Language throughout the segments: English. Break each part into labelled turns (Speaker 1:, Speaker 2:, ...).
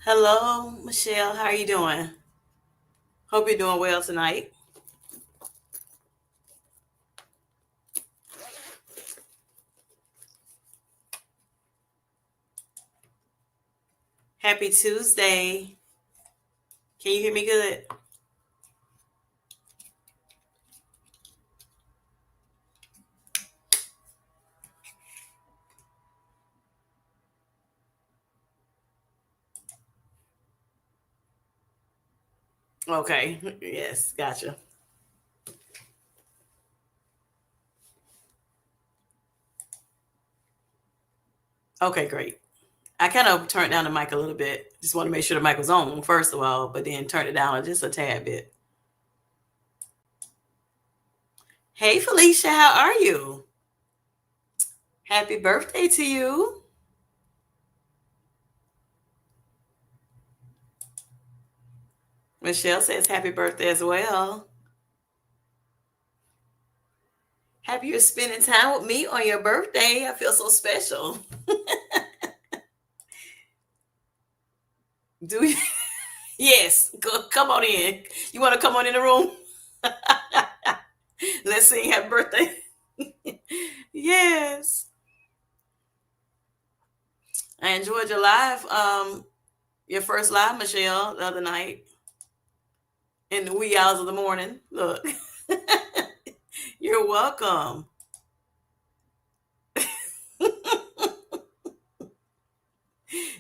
Speaker 1: Hello, Michelle. How are you doing? Hope you're doing well tonight. Happy Tuesday. Can you hear me good? Okay. Yes, gotcha. Okay, great. I kind of turned down the mic a little bit. Just want to make sure the mic was on, first of all, but then turned it down just a tad bit. Hey, Felicia, how are you? Happy birthday to you. Michelle says happy birthday as well. Happy you're spending time with me on your birthday. I feel so special. Do you? Yes, come on in. You want to come on in the room? Let's sing happy birthday. Yes. I enjoyed your live, your first live, Michelle, the other night in the wee hours of the morning. Look, you're welcome.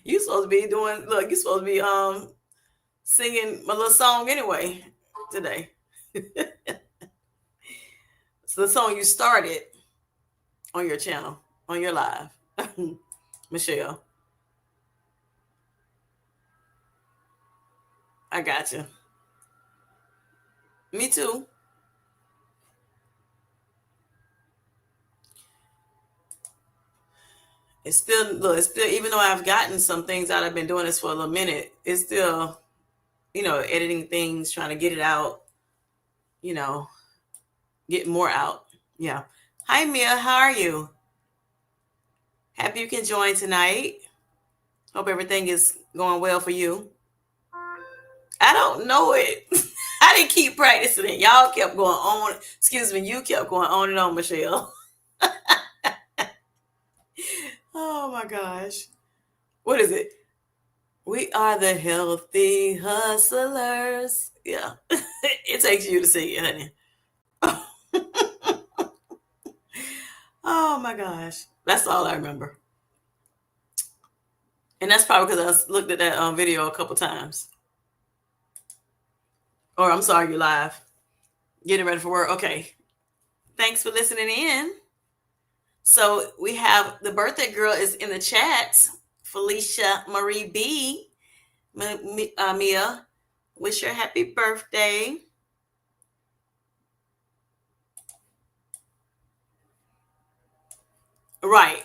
Speaker 1: You supposed to be doing, look, you supposed to be singing my little song anyway today. It's the song you started on your channel, on your live. Michelle, I got you. Me too. It's still, look, it's still, even though I've gotten some things out, I've been doing this for a little minute, it's still, editing things, trying to get it out, you know, get more out. Yeah. Hi, Mia. How are you? Happy you can join tonight. Hope everything is going well for you. I don't know it. I didn't keep practicing it. Y'all kept going on. Excuse me. You kept going on and on, Michelle. Oh my gosh. What is it? We are the healthy hustlers. Yeah. It takes you to say it, honey. Oh my gosh. That's all I remember. And that's probably because I looked at that video a couple times. Or I'm sorry, you're live. Getting ready for work. Okay. Thanks for listening in. So we have the birthday girl is in the chat. Felicia Marie B. Mia, wish her happy birthday. Right.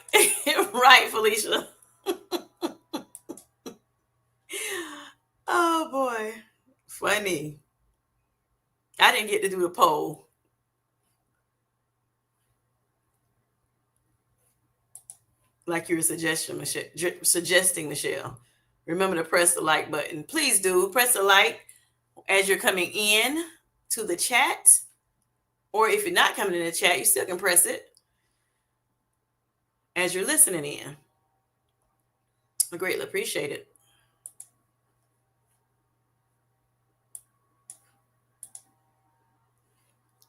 Speaker 1: Right, Felicia. Oh boy. Funny. I didn't get to do the poll. Like you were suggesting, Michelle. Remember to press the like button. Please do press the like as you're coming in to the chat. Or if you're not coming in the chat, you still can press it as you're listening in. I greatly appreciate it.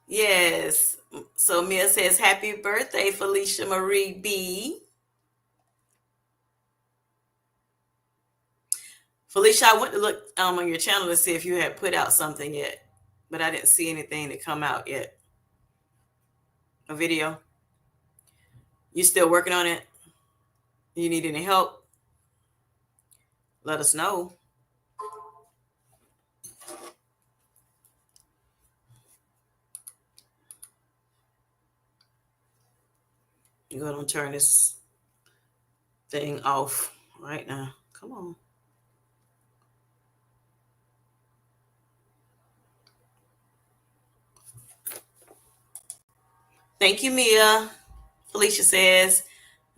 Speaker 1: Yes. So Mia says, happy birthday, Felicia Marie B. Felicia, I went to look on your channel to see if you had put out something yet, but I didn't see anything to come out yet. A video. You still working on it? You need any help? Let us know. You're going to turn this thing off right now. Come on. Thank you, Mia. Felicia says,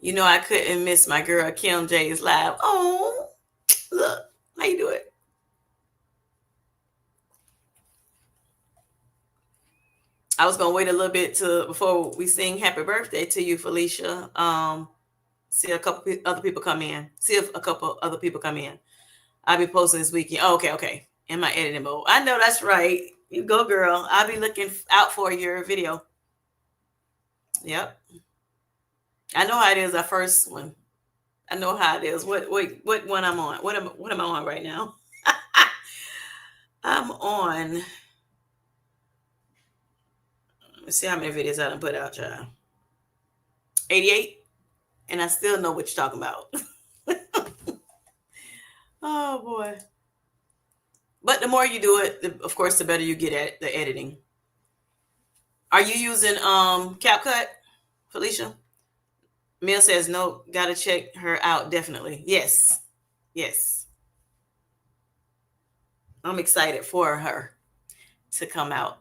Speaker 1: I couldn't miss my girl Kim J's live. Oh, look. How you do it. I was gonna wait a little bit before we sing happy birthday to you, Felicia. See a couple other people come in. See if a couple other people come in. I'll be posting this weekend. Oh, okay. In my editing mode. I know that's right. You go, girl. I'll be looking out for your video. Yep. I know how it is. Our first one. I know how it is. What one I'm on? What am I on right now? I'm on. Let's see how many videos I done put out, y'all. 88, and I still know what you're talking about. Oh boy! But the more you do it, of course, the better you get at the editing. Are you using CapCut, Felicia? Mill says no. Got to check her out. Definitely, yes, yes. I'm excited for her to come out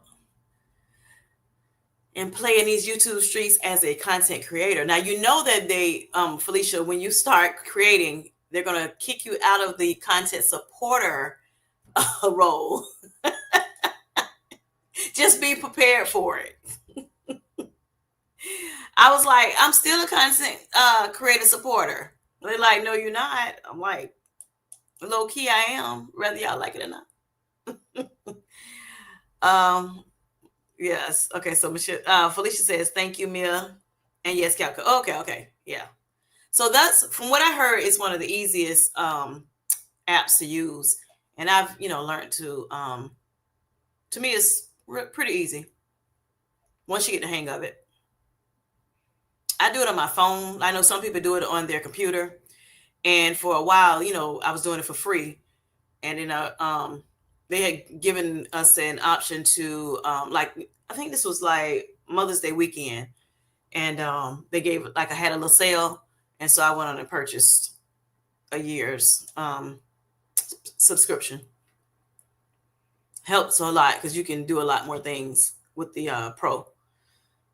Speaker 1: and play in these YouTube streets as a content creator. Now, you know that they, Felicia, when you start creating, they're going to kick you out of the content supporter role. Just be prepared for it. I was like, I'm still a content creator supporter. They're like, no, you're not. I'm like, low key, I am, whether y'all like it or not. Yes. Okay. So Michelle, Felicia says, thank you, Mia. And yes, Calco. Okay. Yeah. So that's, from what I heard, is one of the easiest apps to use. And I've, learned to me, it's pretty easy once you get the hang of it. I do it on my phone. I know some people do it on their computer. And for a while, I was doing it for free. And then they had given us an option to, I think this was like Mother's Day weekend. And they gave, I had a little sale. And so I went on and purchased a year's subscription. Helps a lot because you can do a lot more things with the Pro.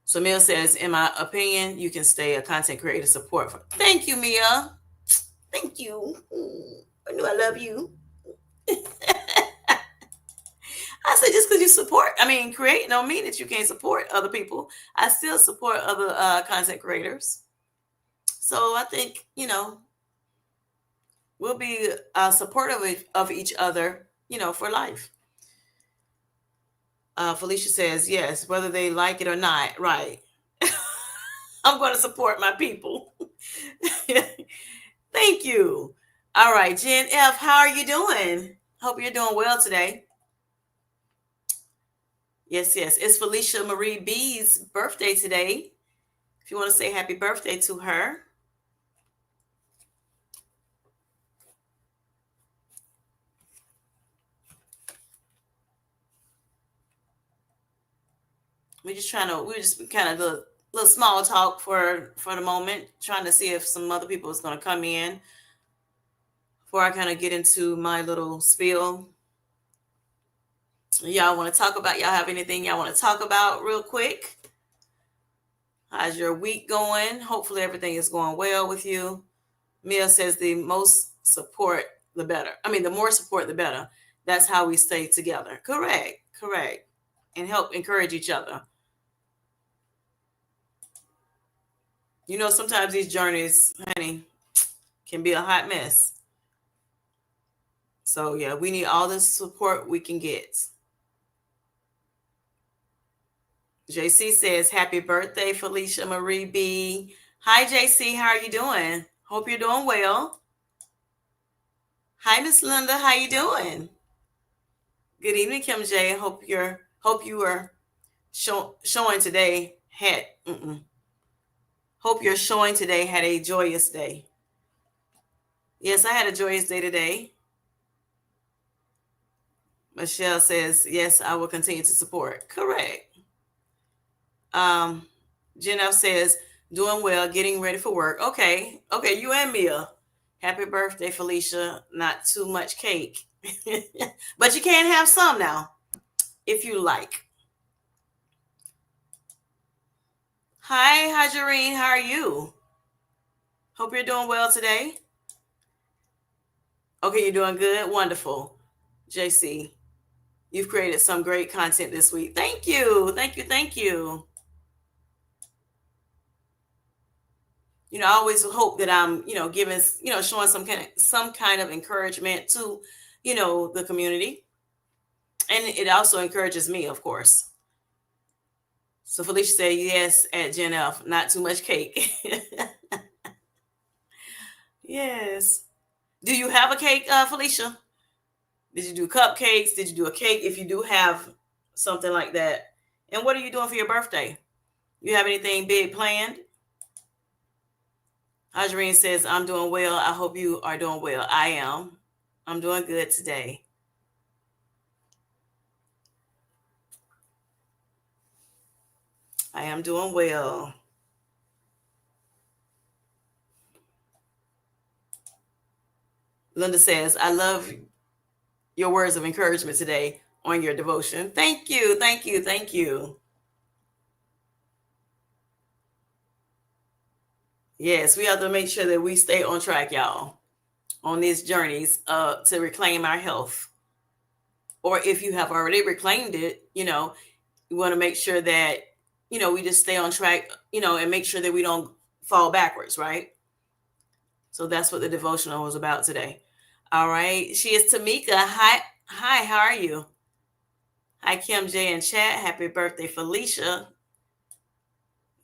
Speaker 1: So Mia says, in my opinion, you can stay a content creator support. Thank you, Mia. Thank you. I know I love you. I said, just because you create don't mean that you can't support other people. I still support other content creators. So I think, we'll be supportive of each other, for life. Felicia says, yes, whether they like it or not. Right. I'm going to support my people. Thank you. All right, Jen F., how are you doing? Hope you're doing well today. Yes. It's Felicia Marie B's birthday today. If you want to say happy birthday to her. We're just kind of a little small talk for the moment, trying to see if some other people is going to come in before I kind of get into my little spiel. Y'all want to talk about, y'all have anything y'all want to talk about real quick? How's your week going? Hopefully everything is going well with you. Mia says the most support, the better. The more support, the better. That's how we stay together. Correct. And help encourage each other. Sometimes these journeys, honey, can be a hot mess. So yeah, we need all the support we can get. JC says, happy birthday, Felicia Marie B. Hi, JC. How are you doing? Hope you're doing well. Hi, Miss Linda. How you doing? Good evening, Kim J. Hope you are showing today Hope your showing today had a joyous day. Yes, I had a joyous day today. Michelle says, yes, I will continue to support. Correct. Jenna says, doing well, getting ready for work. Okay, you and Mia. Happy birthday, Felicia. Not too much cake. But you can have some now, if you like. Hi, Hajareen. How are you? Hope you're doing well today. Okay, you're doing good. Wonderful. JC, you've created some great content this week. Thank you. Thank you. Thank you. I always hope that I'm, giving, showing some kind of encouragement to, the community. And it also encourages me, of course. So Felicia said yes at Gen F. Not too much cake. Yes. Do you have a cake, Felicia? Did you do cupcakes? Did you do a cake? If you do have something like that. And what are you doing for your birthday? You have anything big planned? Hajarine says, I'm doing well. I hope you are doing well. I am. I'm doing good today. I am doing well. Linda says, I love your words of encouragement today on your devotion. Thank you. Thank you. Thank you. Yes, we have to make sure that we stay on track, y'all, on these journeys to reclaim our health. Or if you have already reclaimed it, we want to make sure that, we just stay on track, and make sure that we don't fall backwards, right? So that's what the devotional was about today. All right. She is Tamika. Hi. Hi. How are you? Hi, Kim J in chat. Happy birthday, Felicia.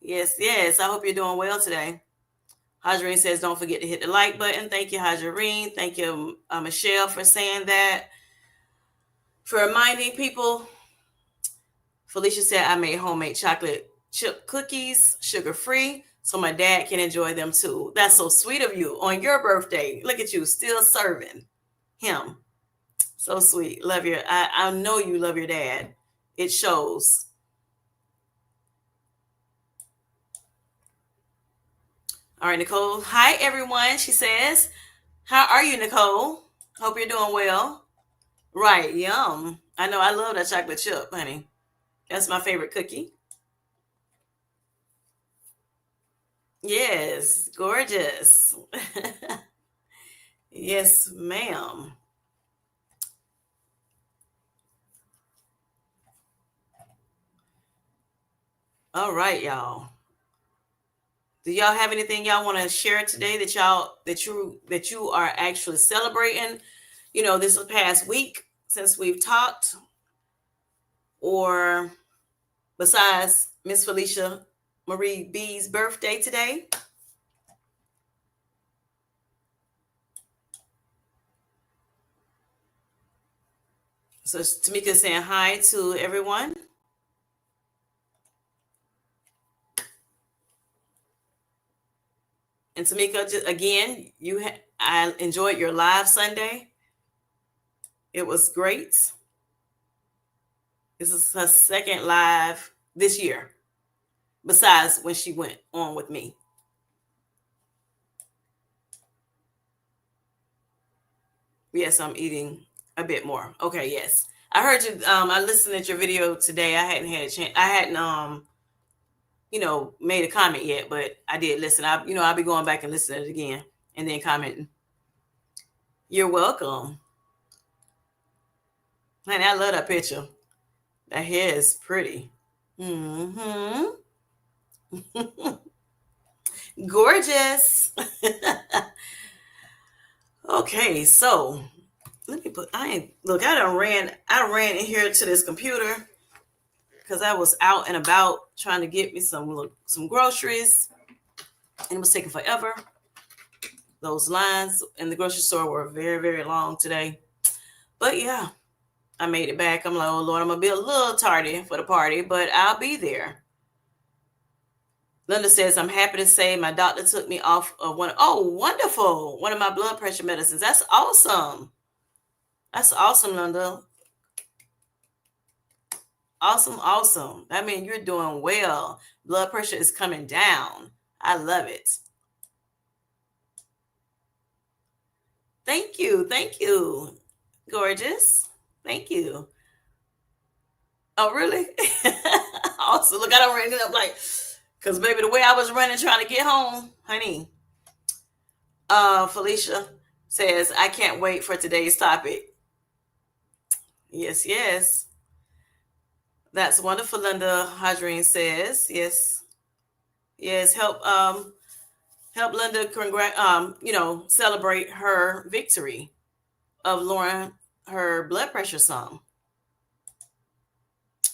Speaker 1: Yes, yes. I hope you're doing well today. Hajarine says, don't forget to hit the like button. Thank you, Hajarine. Thank you, Michelle, for saying that. For reminding people, Felicia said, I made homemade chocolate chip cookies, sugar-free, so my dad can enjoy them too. That's so sweet of you on your birthday. Look at you, still serving him. So sweet. I know you love your dad. It shows. All right, Nicole. Hi, everyone. She says, how are you, Nicole? Hope you're doing well. Right. Yum. I know. I love that chocolate chip, honey. That's my favorite cookie. Yes. Gorgeous. Yes, ma'am. All right, y'all. Do y'all have anything y'all want to share today that you are actually celebrating? This past week since we've talked, or besides Miss Felicia Marie B's birthday today. So Tamika saying hi to everyone. And Tamika, just again, I enjoyed your live Sunday. It was great. This is her second live this year, besides when she went on with me. Yes, I'm eating a bit more. Okay, yes. I heard you. I listened to your video today. I hadn't had a chance. I hadn't made a comment yet, but I did listen. I'll be going back and listening to it again and then commenting. You're welcome. Honey, I love that picture. That hair is pretty. Mm-hmm. Gorgeous. Okay, so let me put. I ran in here to this computer because I was out and about trying to get me some groceries, and it was taking forever. Those lines in the grocery store were very, very long today. But yeah, I made it back. I'm like, oh Lord, I'm gonna be a little tardy for the party, but I'll be there. Linda says, I'm happy to say my doctor took me off of wonderful. One of my blood pressure medicines. That's awesome. That's awesome, Linda. Awesome, awesome. I mean, you're doing well. Blood pressure is coming down. I love it. Thank you. Thank you. Gorgeous. Thank you. Oh, really? Also, look, I don't ring it up like, because maybe the way I was running trying to get home, honey. Felicia, says, I can't wait for today's topic. Yes, yes. That's wonderful, Linda. Hadreen says, yes, yes. Help Linda celebrate her victory of lowering her blood pressure some.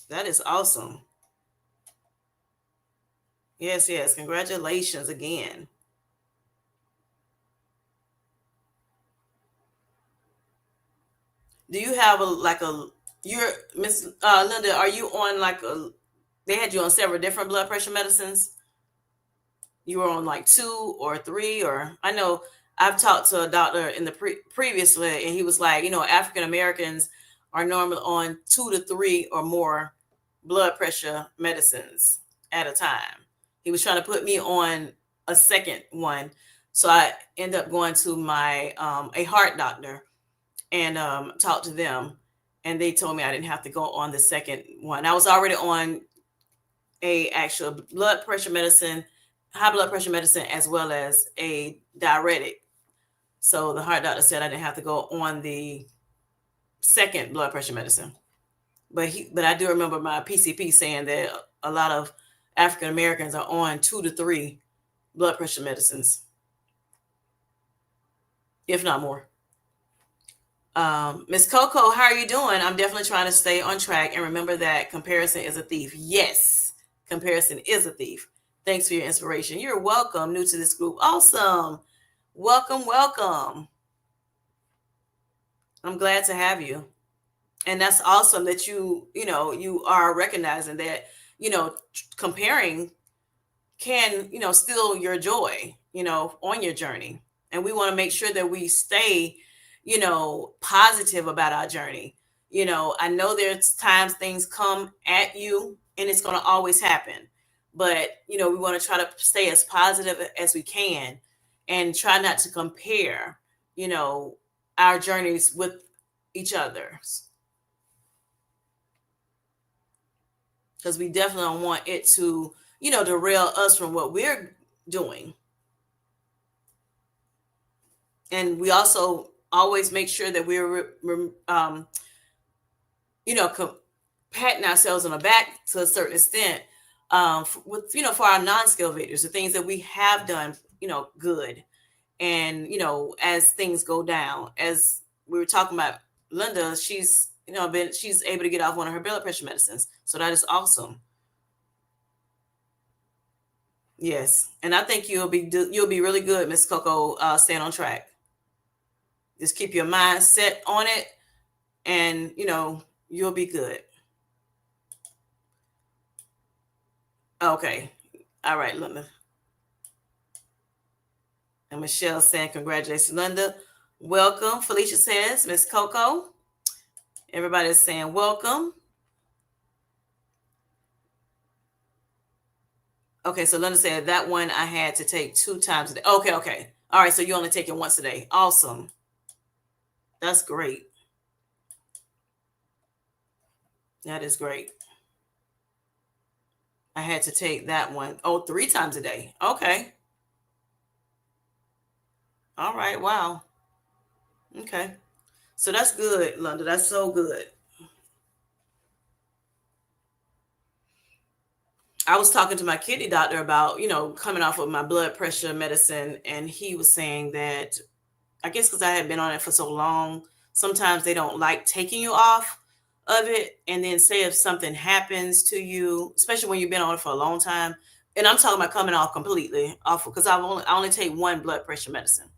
Speaker 1: That is awesome. Yes, yes. Congratulations again. Do you have you're Miss Linda, are you on they had you on several different blood pressure medicines? You were on like two or three, or I know I've talked to a doctor in the previously, and he was like, African Americans are normally on two to three or more blood pressure medicines at a time. He was trying to put me on a second one, so I end up going to my a heart doctor and talked to them, and they told me I didn't have to go on the second one. I was already on a actual blood pressure medicine, high blood pressure medicine, as well as a diuretic. So the heart doctor said I didn't have to go on the second blood pressure medicine. But I do remember my PCP saying that a lot of African Americans are on two to three blood pressure medicines, if not more. Miss Coco, how are you doing? I'm definitely trying to stay on track and remember that comparison is a thief. Yes, comparison is a thief. Thanks for your inspiration. You're welcome. New to this group. Awesome. Welcome, welcome. I'm glad to have you. And that's awesome that you are recognizing that, comparing can, steal your joy, on your journey. And we want to make sure that we stay, positive about our journey. I know there's times things come at you and it's going to always happen. But, we want to try to stay as positive as we can and try not to compare, our journeys with each other's, because we definitely don't want it to, derail us from what we're doing. And we also always make sure that we're, patting ourselves on the back to a certain extent, for our non-skill victories, the things that we have done, good. And, as things go down, as we were talking about Linda, she's able to get off one of her blood pressure medicines. So that is awesome. Yes, and I think you'll be really good, Miss Coco, staying on track. Just keep your mind set on it, and you'll be good. Okay, all right, Linda. And Michelle saying congratulations, Linda. Welcome. Felicia says Miss Coco. Everybody's saying welcome. Okay, so Linda said that one I had to take 2 times a day. Okay, okay. All right, so you only take it once a day. Awesome. That's great. That is great. I had to take that one. Oh, 3 times a day. Okay. All right. Wow. Okay. So that's good, Linda. That's so good. I was talking to my kidney doctor about, coming off of my blood pressure medicine, and he was saying that I guess because I had been on it for so long, sometimes they don't like taking you off of it. And then say if something happens to you, especially when you've been on it for a long time, and I'm talking about coming off completely off because I only take one blood pressure medicine,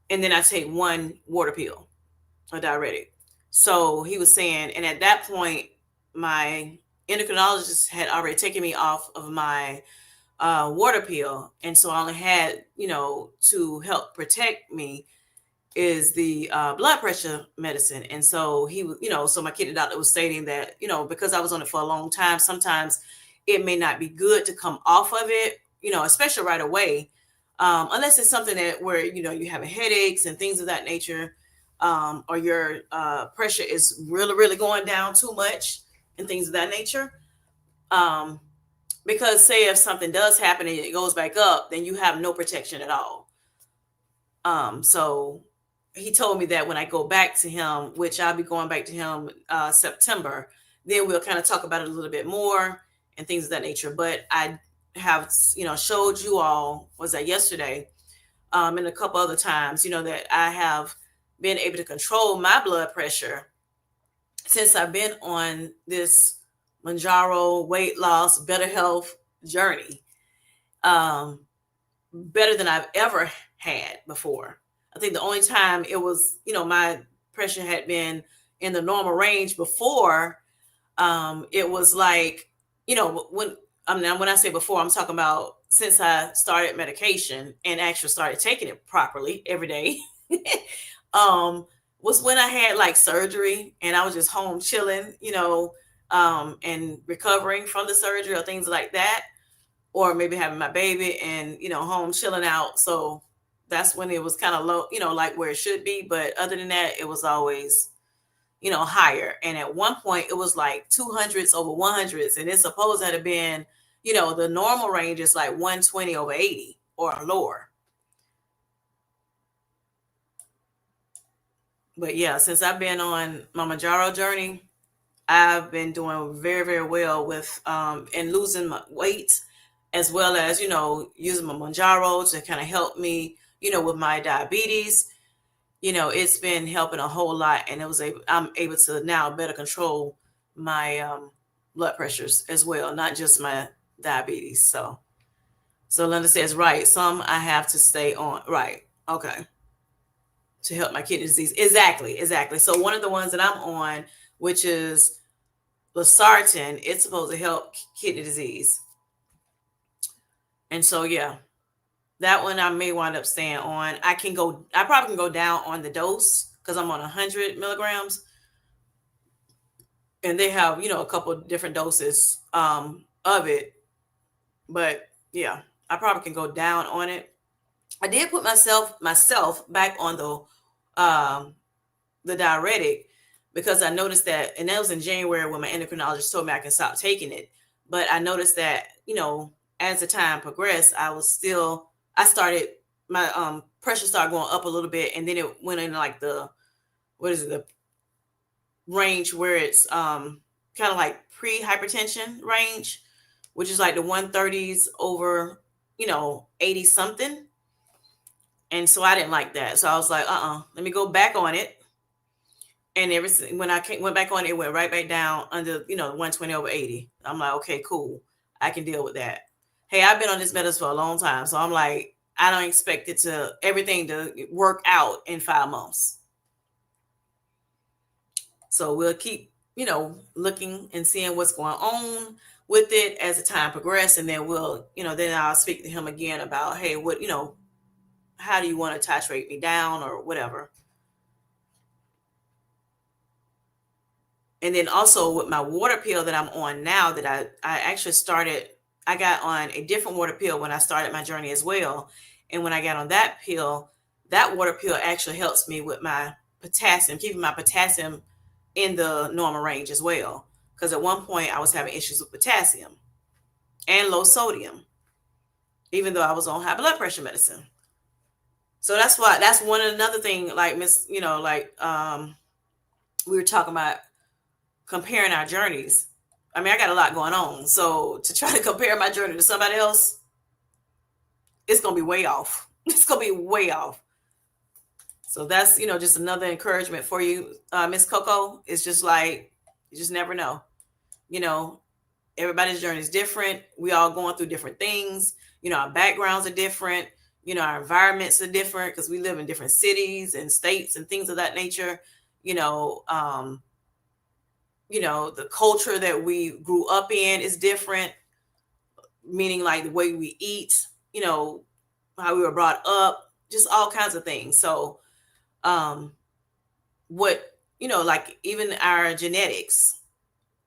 Speaker 1: and then I take one water pill, a diuretic. So he was saying, and at that point, my endocrinologist had already taken me off of my water pill, and so I only had, to help protect me is the blood pressure medicine. And so so my kidney doctor was stating that, because I was on it for a long time, sometimes it may not be good to come off of it, especially right away, unless it's something that where, you have headaches and things of that nature, or your pressure is really, really going down too much and things of that nature. Um, because say if something does happen and it goes back up, then you have no protection at all. So he told me that when I go back to him, which I'll be going back to him September, then we'll kind of talk about it a little bit more and things of that nature. But I have, showed you all, was that yesterday, and a couple other times, that I have been able to control my blood pressure since I've been on this Manjaro weight loss, better health journey. Better than I've ever had before. I think the only time it was, my pressure had been in the normal range before, it was like, when I say before, I'm talking about since I started medication and actually started taking it properly every day. Was when I had like surgery and I was just home chilling, and recovering from the surgery or things like that, or maybe having my baby and home chilling out. So that's when it was kind of low, like where it should be. But other than that, it was always higher. And at one point it was like 200s over 100s, and it's supposed to have been, the normal range is like 120 over 80 or lower. But yeah, since I've been on my Manjaro journey, I've been doing very, very well with and losing my weight, as well as using my Manjaro to kind of help me, with my diabetes. It's been helping a whole lot, and I'm able to now better control my blood pressures as well, not just my diabetes. So Linda says, right, some I have to stay on. Right, okay, to help my kidney disease. Exactly. So one of the ones that I'm on, which is losartan, it's supposed to help kidney disease. And so yeah, that one I may wind up staying on. I probably can go down on the dose because I'm on 100 milligrams, and they have a couple different doses of it. But yeah, I probably can go down on it. I did put myself back on the diuretic because I noticed that, and that was in January when my endocrinologist told me I can stop taking it. But I noticed that, as the time progressed, I started, my pressure started going up a little bit, and then it went in like the range where it's kind of like pre-hypertension range, which is like the 130s over, 80 something. And so I didn't like that. So I was like, let me go back on it. And when I went back on it, it went right back down under, 120 over 80. I'm like, okay, cool. I can deal with that. Hey, I've been on this medicine for a long time. So I'm like, I don't expect everything to work out in 5 months. So we'll keep, looking and seeing what's going on with it as the time progresses. And then then I'll speak to him again about, hey, how do you want to titrate me down or whatever. And then also with my water pill that I'm on now, that I actually I got on a different water pill when I started my journey as well. And when I got on that pill, that water pill actually helps me with my potassium, keeping my potassium in the normal range as well. Because at one point I was having issues with potassium and low sodium, even though I was on high blood pressure medicine. So that's another thing, like we were talking about comparing our journeys. I mean, I got a lot going on. So to try to compare my journey to somebody else, it's going to be way off. It's going to be way off. So that's, just another encouragement for you, Miss Coco. It's just like, you just never know. Everybody's journey is different. We all going through different things. Our backgrounds are different. Our environments are different because we live in different cities and states and things of that nature. The culture that we grew up in is different, meaning like the way we eat, how we were brought up, just all kinds of things. So, like even our genetics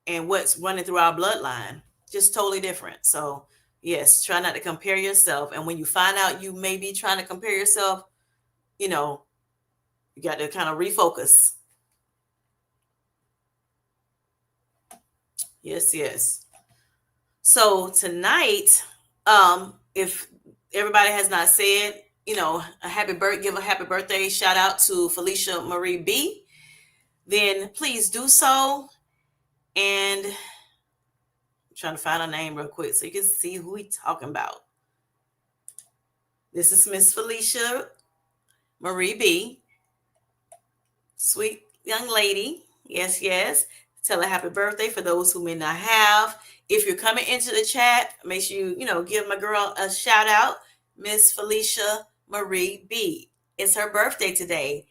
Speaker 1: and what's running through our bloodline, just totally different. So yes, try not to compare yourself. And when you find out you may be trying to compare yourself, you got to kind of refocus. Yes. So tonight, if everybody has not said, give a happy birthday shout out to Felicia Marie B, then please do so. And I'm trying to find her name real quick so you can see who we talking about. This is Miss Felicia Marie B. Sweet young lady. Yes, yes. Tell her happy birthday for those who may not have. If you're coming into the chat, make sure you give my girl a shout out, Miss Felicia Marie B. It's her birthday today.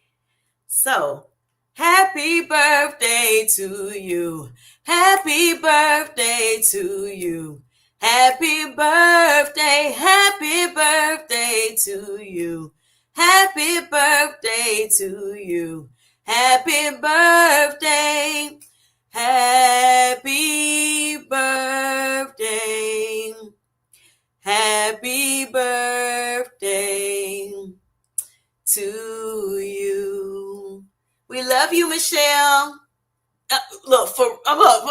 Speaker 1: So, happy birthday to you. Happy birthday to you. Happy birthday to you. Happy birthday to you. Happy birthday. Happy birthday. Happy birthday to you. We love you, Michelle. I'm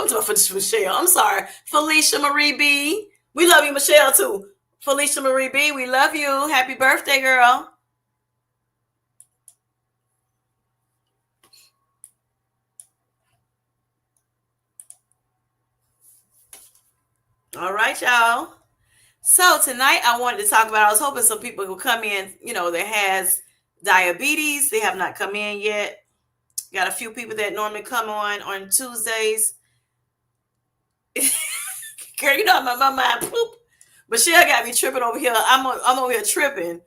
Speaker 1: talking for Michelle. I'm sorry. Felicia Marie B. We love you, Michelle, too. Felicia Marie B, we love you. Happy birthday, girl. All right, y'all. So tonight I wanted to talk about, I was hoping some people will come in, that has diabetes. They have not come in yet. Got a few people that normally come on Tuesdays. Girl, my mind poop. Michelle got me tripping over here. I'm over here tripping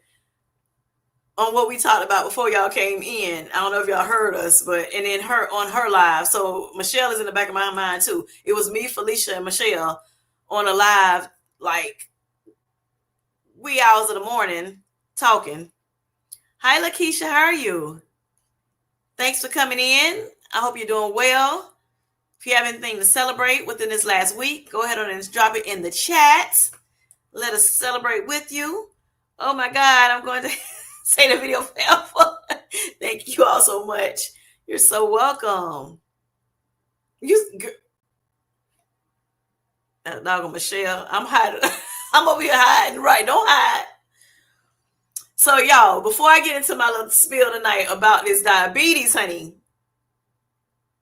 Speaker 1: on what we talked about before y'all came in. I don't know if y'all heard us, but and then on her live. So Michelle is in the back of my mind too. It was me, Felicia, and Michelle on a live, like wee hours of the morning, talking. Hi, Lakeisha, how are you? Thanks for coming in. I hope you're doing well. If you have anything to celebrate within this last week, go ahead and drop it in the chat. Let us celebrate with you. Oh my God, I'm going to say the video forever. Thank you all so much. You're so welcome. Dog Michelle, I'm hiding. I'm over here hiding. Right, don't hide. So y'all, before I get into my little spiel tonight about this diabetes, honey,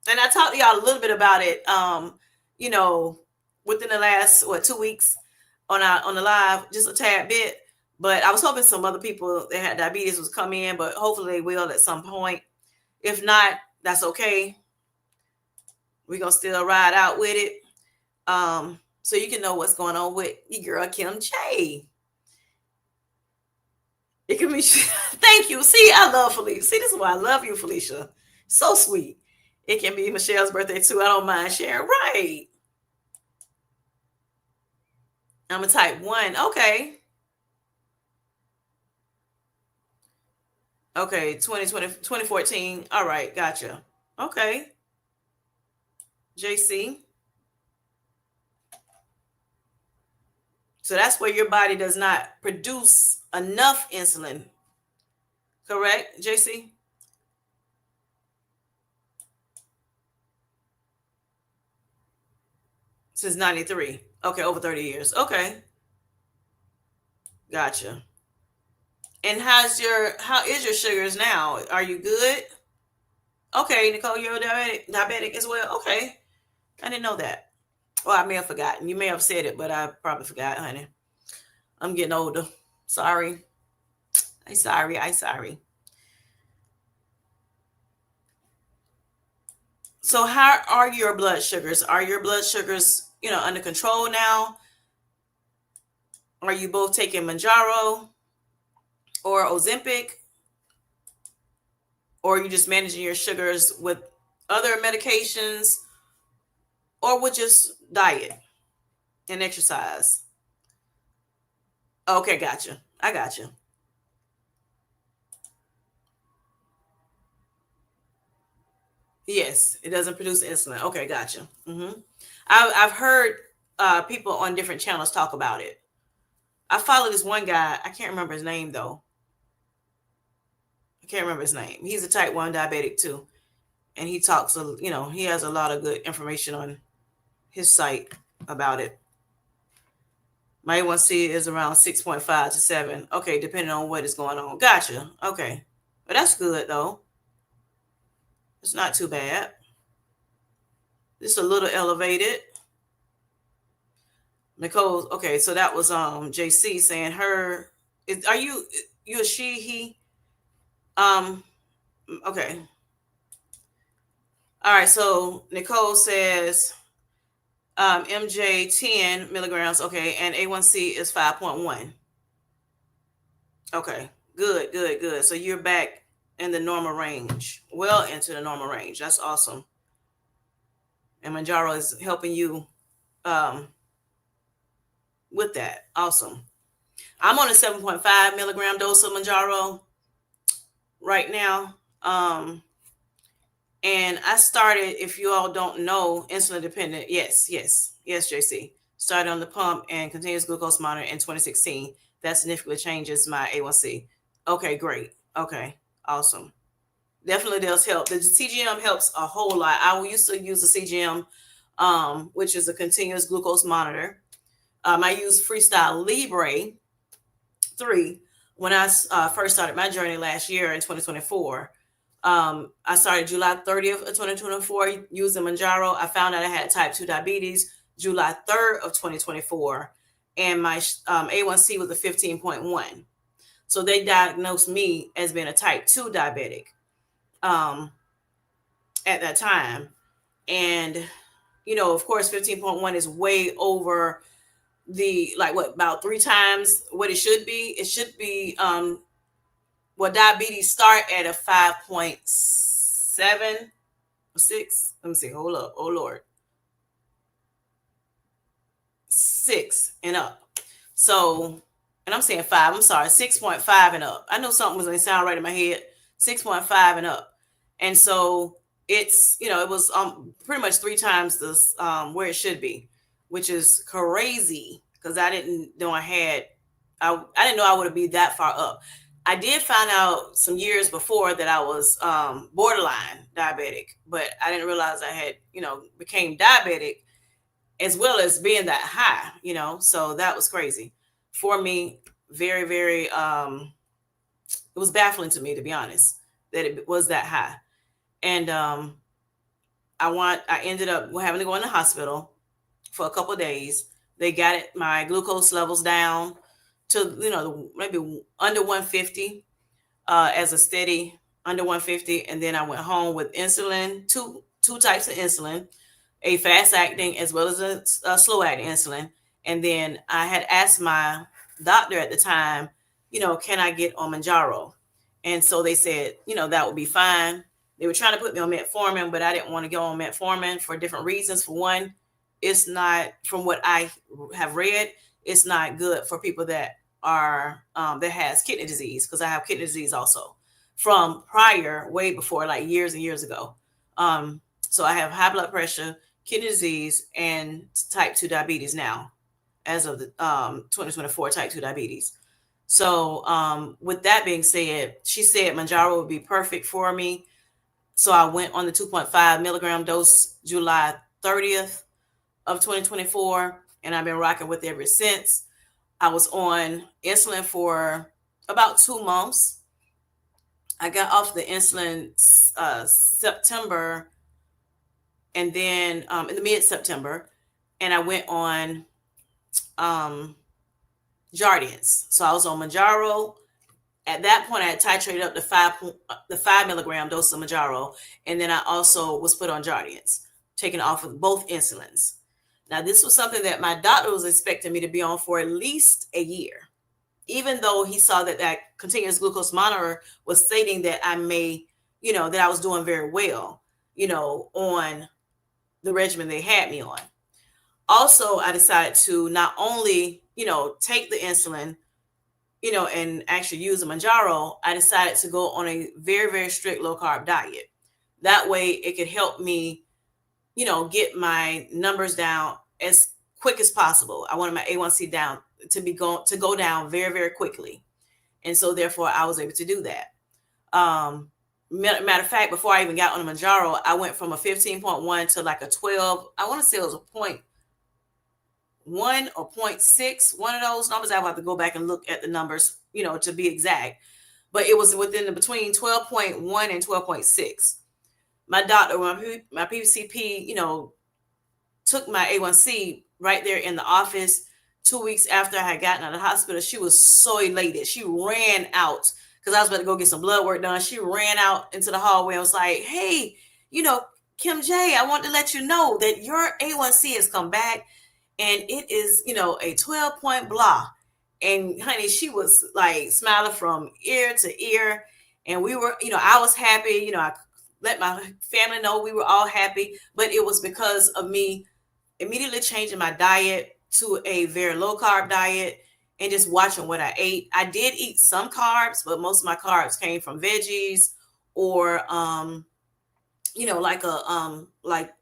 Speaker 1: and I talked to y'all a little bit about it, within the last 2 weeks on the live, just a tad bit. But I was hoping some other people that had diabetes would come in, but hopefully they will at some point. If not, that's okay. We're gonna still ride out with it. So you can know what's going on with your girl Kim J. It can be thank you. See, I love Felicia. See, this is why I love you, Felicia. So sweet. It can be Michelle's birthday too. I don't mind sharing. Right. I'm a type 1. Okay. Okay, 2014. All right, gotcha. Okay. JC. So that's where your body does not produce enough insulin. Correct, JC? Since 93. Okay, over 30 years. Okay. Gotcha. And how is your sugars now? Are you good? Okay, Nicole, you're diabetic as well. Okay. I didn't know that. Well, I may have forgotten. You may have said it, but I probably forgot, honey. I'm getting older. Sorry. I'm sorry. So how are your blood sugars? Are your blood sugars, under control now? Are you both taking Manjaro or Ozempic? Or are you just managing your sugars with other medications or with just diet and exercise? Okay, gotcha. I gotcha. Yes, it doesn't produce insulin. Okay, gotcha. I've heard people on different channels talk about it. I follow this one guy. I can't remember his name though. I can't remember his name. He's a type 1 diabetic too. And he talks, he has a lot of good information on his site about it. My A1C is around 6.5 to 7. Okay, depending on what is going on. Gotcha. Okay. But that's good though. It's not too bad. Just a little elevated. Nicole, okay, so that was JC saying her are you a she, he? Um okay. All right, so Nicole says MJ 10 milligrams, okay, and A1C is 5.1. Okay, good, good, good. So you're back in the normal range, well into the normal range. That's awesome. And Manjaro is helping you um, with that. Awesome. I'm on a 7.5 milligram dose of Manjaro right now. And I started, if you all don't know, insulin dependent. Yes, JC. Started on the pump and continuous glucose monitor in 2016. That significantly changes my A1C. Okay, great. Okay, awesome. Definitely does help. The CGM helps a whole lot. I used to use the CGM, which is a continuous glucose monitor. I use Freestyle Libre 3 when I first started my journey last year in 2024. I started July 30th of 2024 using Manjaro. I found out I had type 2 diabetes July 3rd of 2024, and my A1C was a 15.1. So they diagnosed me as being a type 2 diabetic at that time. And, you know, of course, 15.1 is way over the, like, what, about 3 times what it should be. It should be, diabetes start at a 5.7 or 6. Let me see. Hold up. Oh, Lord. 6 and up. So, and I'm saying 5. I'm sorry. 6.5 and up. I know something was going to sound right in my head. 6.5 and up. And so it's, you know, it was pretty much 3 times this where it should be, which is crazy because I didn't know I didn't know I would be that far up. I did find out some years before that I was borderline diabetic, but I didn't realize I had, you know, became diabetic as well as being that high, you know, so that was crazy for me. Very, very, it was baffling to me, to be honest, that it was that high. And I ended up having to go in the hospital for a couple of days. They got my glucose levels down to, you know, maybe under 150 as a steady under 150. And then I went home with insulin, two types of insulin, a fast acting as well as a slow acting insulin. And then I had asked my doctor at the time, you know, can I get on Manjaro? And so they said, you know, that would be fine. They were trying to put me on metformin, but I didn't want to go on metformin for different reasons. For one, it's not, from what I have read, it's not good for people that are that has kidney disease, because I have kidney disease also from prior, way before, like years and years ago. So I have high blood pressure, kidney disease, and type 2 diabetes now, as of the 2024 type 2 diabetes. So with that being said, she said Manjaro would be perfect for me. So I went on the 2.5 milligram dose July 30th of 2024, and I've been rocking with it ever since. I was on insulin for about 2 months. I got off the insulin September, and then in the mid-September, and I went on Jardiance. So I was on Manjaro. At that point, I had titrated up the 5 milligram dose of Manjaro, and then I also was put on Jardiance, taken off of both insulins. Now, this was something that my doctor was expecting me to be on for at least a year, even though he saw that continuous glucose monitor was stating that I may, you know, that I was doing very well, you know, on the regimen they had me on. Also, I decided to not only, you know, take the insulin, you know, and actually use the Manjaro. I decided to go on a very, very strict low carb diet. That way it could help me, you know, get my numbers down as quick as possible. I wanted my A1C down to go down very, very quickly. And so therefore I was able to do that. Matter of fact, before I even got on the Manjaro, I went from a 15.1 to like a 12. I want to say it was a point. 1 or 0.6, one of those numbers. I will have to go back and look at the numbers, to be exact. But it was within between 12.1 and 12.6. My doctor, my PCP, took my A1C right there in the office 2 weeks after I had gotten out of the hospital. She was so elated. She ran out because I was about to go get some blood work done. She ran out into the hallway and was like, hey, Kim J, I want to let you know that your A1C has come back and it is, a 12-point blah. And honey, she was like smiling from ear to ear. And we were, I was happy. I let my family know we were all happy, but it was because of me immediately changing my diet to a very low carb diet and just watching what I ate. I did eat some carbs, but most of my carbs came from veggies or like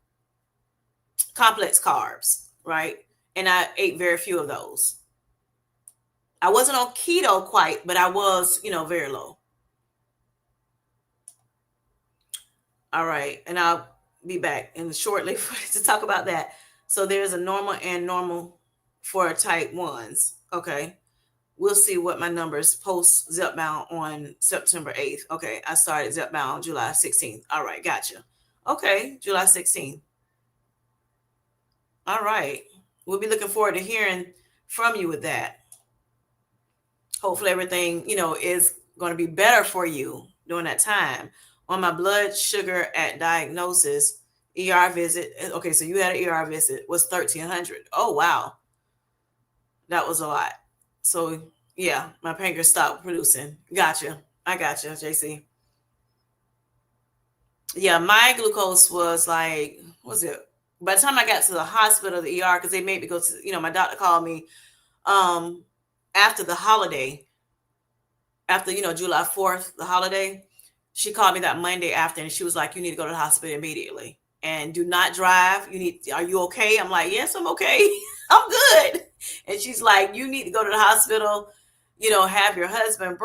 Speaker 1: complex carbs, right? And I ate very few of those. I wasn't on keto quite, but I was, very low. All right, and I'll be back in shortly to talk about that. So there's a normal and normal for type 1s. Okay. We'll see what my numbers post Zepbound on September 8th. Okay. I started Zepbound July 16th. All right. Gotcha. Okay. July 16th. All right. We'll be looking forward to hearing from you with that. Hopefully everything, is going to be better for you during that time. On my blood sugar at diagnosis, ER visit. Okay, so you had an ER visit, was 1,300. Oh, wow. That was a lot. So, yeah, my pancreas stopped producing. Gotcha. I gotcha, JC. Yeah, my glucose was like, what was it? By the time I got to the hospital, the ER, because they made me go to, my doctor called me after the holiday, after, July 4th, the holiday. She called me that Monday after, and she was like, you need to go to the hospital immediately and do not drive. Are you okay? I'm like, yes, I'm okay. I'm good. And she's like, you need to go to the hospital, have your husband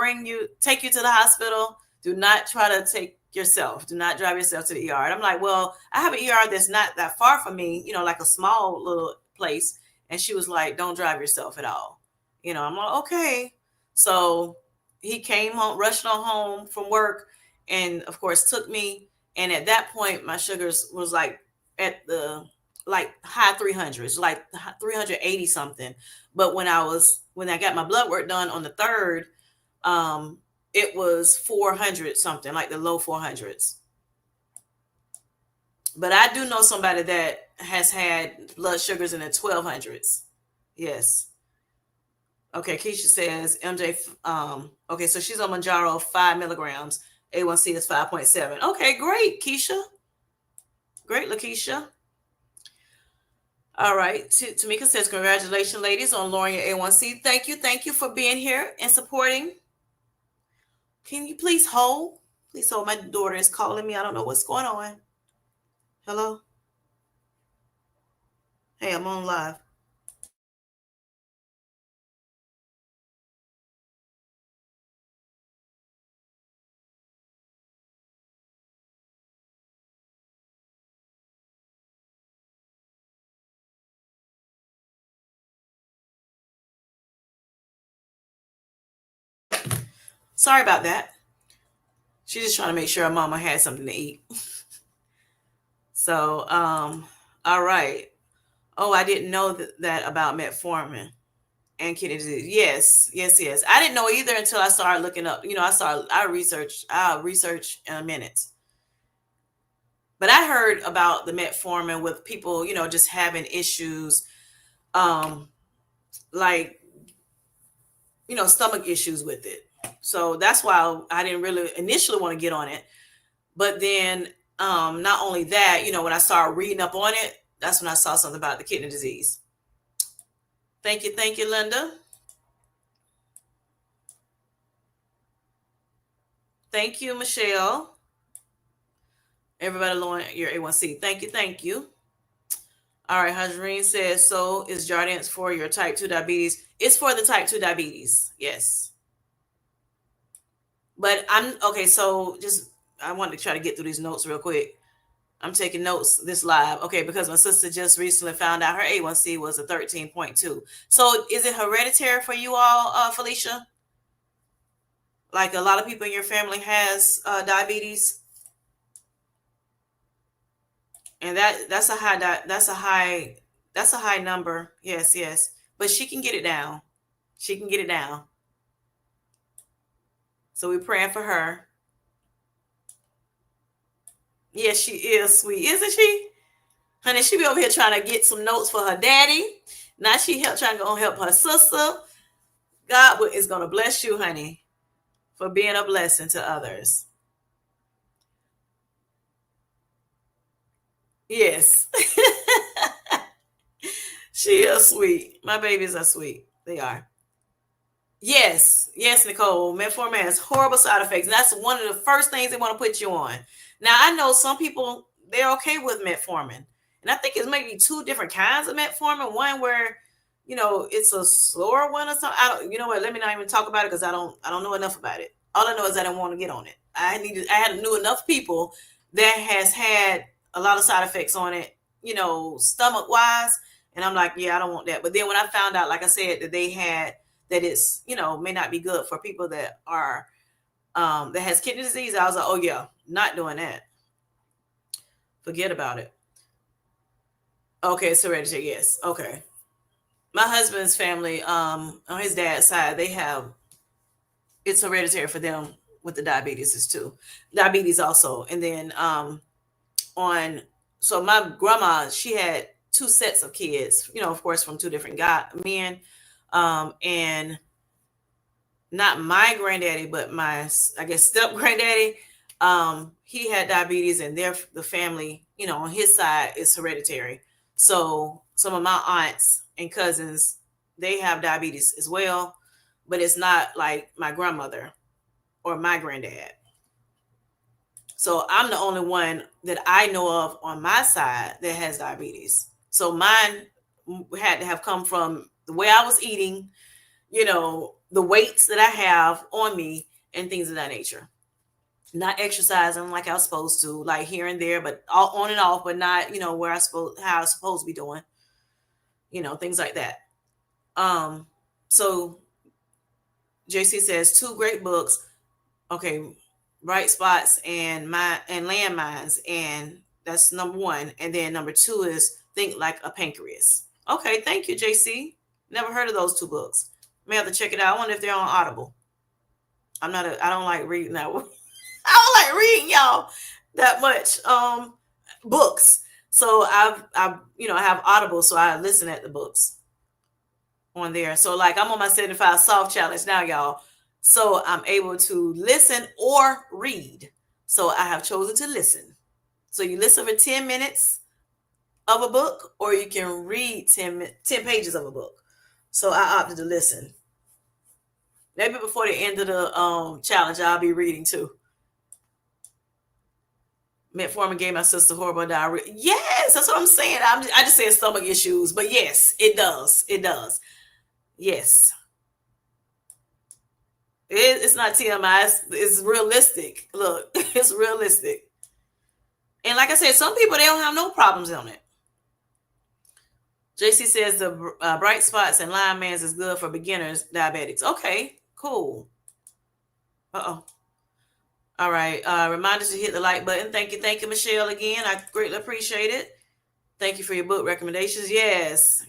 Speaker 1: take you to the hospital. Do not try to take yourself. Do not drive yourself to the ER. And I'm like, well, I have an ER that's not that far from me, like a small little place. And she was like, don't drive yourself at all. I'm like, okay. So he came home, rushed on home from work, and of course took me. And at that point, my sugars was like at the high 300s, like 380 something. But when I got my blood work done on the 3rd, it was 400 something, like the low 400s. But I do know somebody that has had blood sugars in the 1200s. Yes. Okay, Keisha says MJ. Okay, so she's on Manjaro 5 milligrams. A1C is 5.7. Okay, great, Keisha. Great, Lakeisha. All right. Tamika says, congratulations, ladies, on lowering your A1C. Thank you. Thank you for being here and supporting. Can you please hold? Please hold. My daughter is calling me. I don't know what's going on. Hello? Hey, I'm on live. Sorry about that. She's just trying to make sure her mama had something to eat. So, all right. Oh, I didn't know that about metformin and kidney disease. Yes. I didn't know either until I started looking up. I'll research in a minute. But I heard about the metformin with people, just having issues, like, stomach issues with it. So that's why I didn't really initially want to get on it. But then, not only that, when I started reading up on it, that's when I saw something about the kidney disease. Thank you, Linda. Thank you, Michelle. Everybody lowering your A1C. Thank you. All right, Hajreen says, so is Jardiance for your type 2 diabetes? It's for the type 2 diabetes, yes. But I'm, okay, so I wanted to try to get through these notes real quick. I'm taking notes this live. Okay, because my sister just recently found out her A1C was a 13.2. So is it hereditary for you all, Felicia? Like a lot of people in your family has diabetes, and that's a that's a high number. Yes, yes. But she can get it down. She can get it down. So we're praying for her. Yes, she is sweet, isn't she? Honey, she be over here trying to get some notes for her daddy. Now she trying to go help her sister. God is going to bless you, honey, for being a blessing to others. Yes. She is sweet. My babies are sweet. They are. Yes, yes, Nicole. Metformin has horrible side effects. And that's one of the first things they want to put you on. Now, I know some people, they're okay with metformin. And I think it's maybe two different kinds of metformin. One where, it's a slower one or something. I don't, you know what? Let me not even talk about it because I don't know enough about it. All I know is I don't want to get on it. I had knew enough people that has had a lot of side effects on it, stomach wise. And I'm like, yeah, I don't want that. But then when I found out, like I said, that it's may not be good for people that are that has kidney disease, I was like, oh yeah, not doing that. Forget about it. Okay, it's hereditary. Yes. Okay. My husband's family, on his dad's side, they have it's hereditary for them with the diabetes too. Diabetes also, and then on so my grandma, she had two sets of kids, of course, from two different men, and not my granddaddy, but my, I guess, step granddaddy. He had diabetes, and the family, on his side is hereditary. So some of my aunts and cousins, they have diabetes as well, but it's not like my grandmother or my granddad. So I'm the only one that I know of on my side that has diabetes. So mine had to have come from the way I was eating, the weights that I have on me and things of that nature. Not exercising like I was supposed to, like here and there, but all on and off, but not, where how I was supposed to be doing, things like that. So JC says two great books. Okay, Bright Spots and Landmines, and that's number one. And then number two is Think Like a Pancreas. Okay, thank you, JC. Never heard of those two books. May have to check it out. I wonder if they're on Audible. I don't like reading that one. I don't like reading y'all that much books. So I have Audible, so I listen at the books on there. So like I'm on my 75 soft challenge now, y'all. So I'm able to listen or read. So I have chosen to listen. So you listen for 10 minutes of a book, or you can read 10 pages of a book. So I opted to listen. Maybe before the end of the challenge, I'll be reading too. Metformin gave my sister horrible diarrhea. Yes, that's what I'm saying. I just said stomach issues, but yes, it does. It does. Yes. It's not TMI. It's realistic. Look, it's realistic. And like I said, some people, they don't have no problems on it. JC says the Bright Spots and Lion Man's is good for beginners diabetics. Okay, cool. Uh-oh. All right. Reminders to hit the like button. Thank you, Michelle, again. I greatly appreciate it. Thank you for your book recommendations. Yes.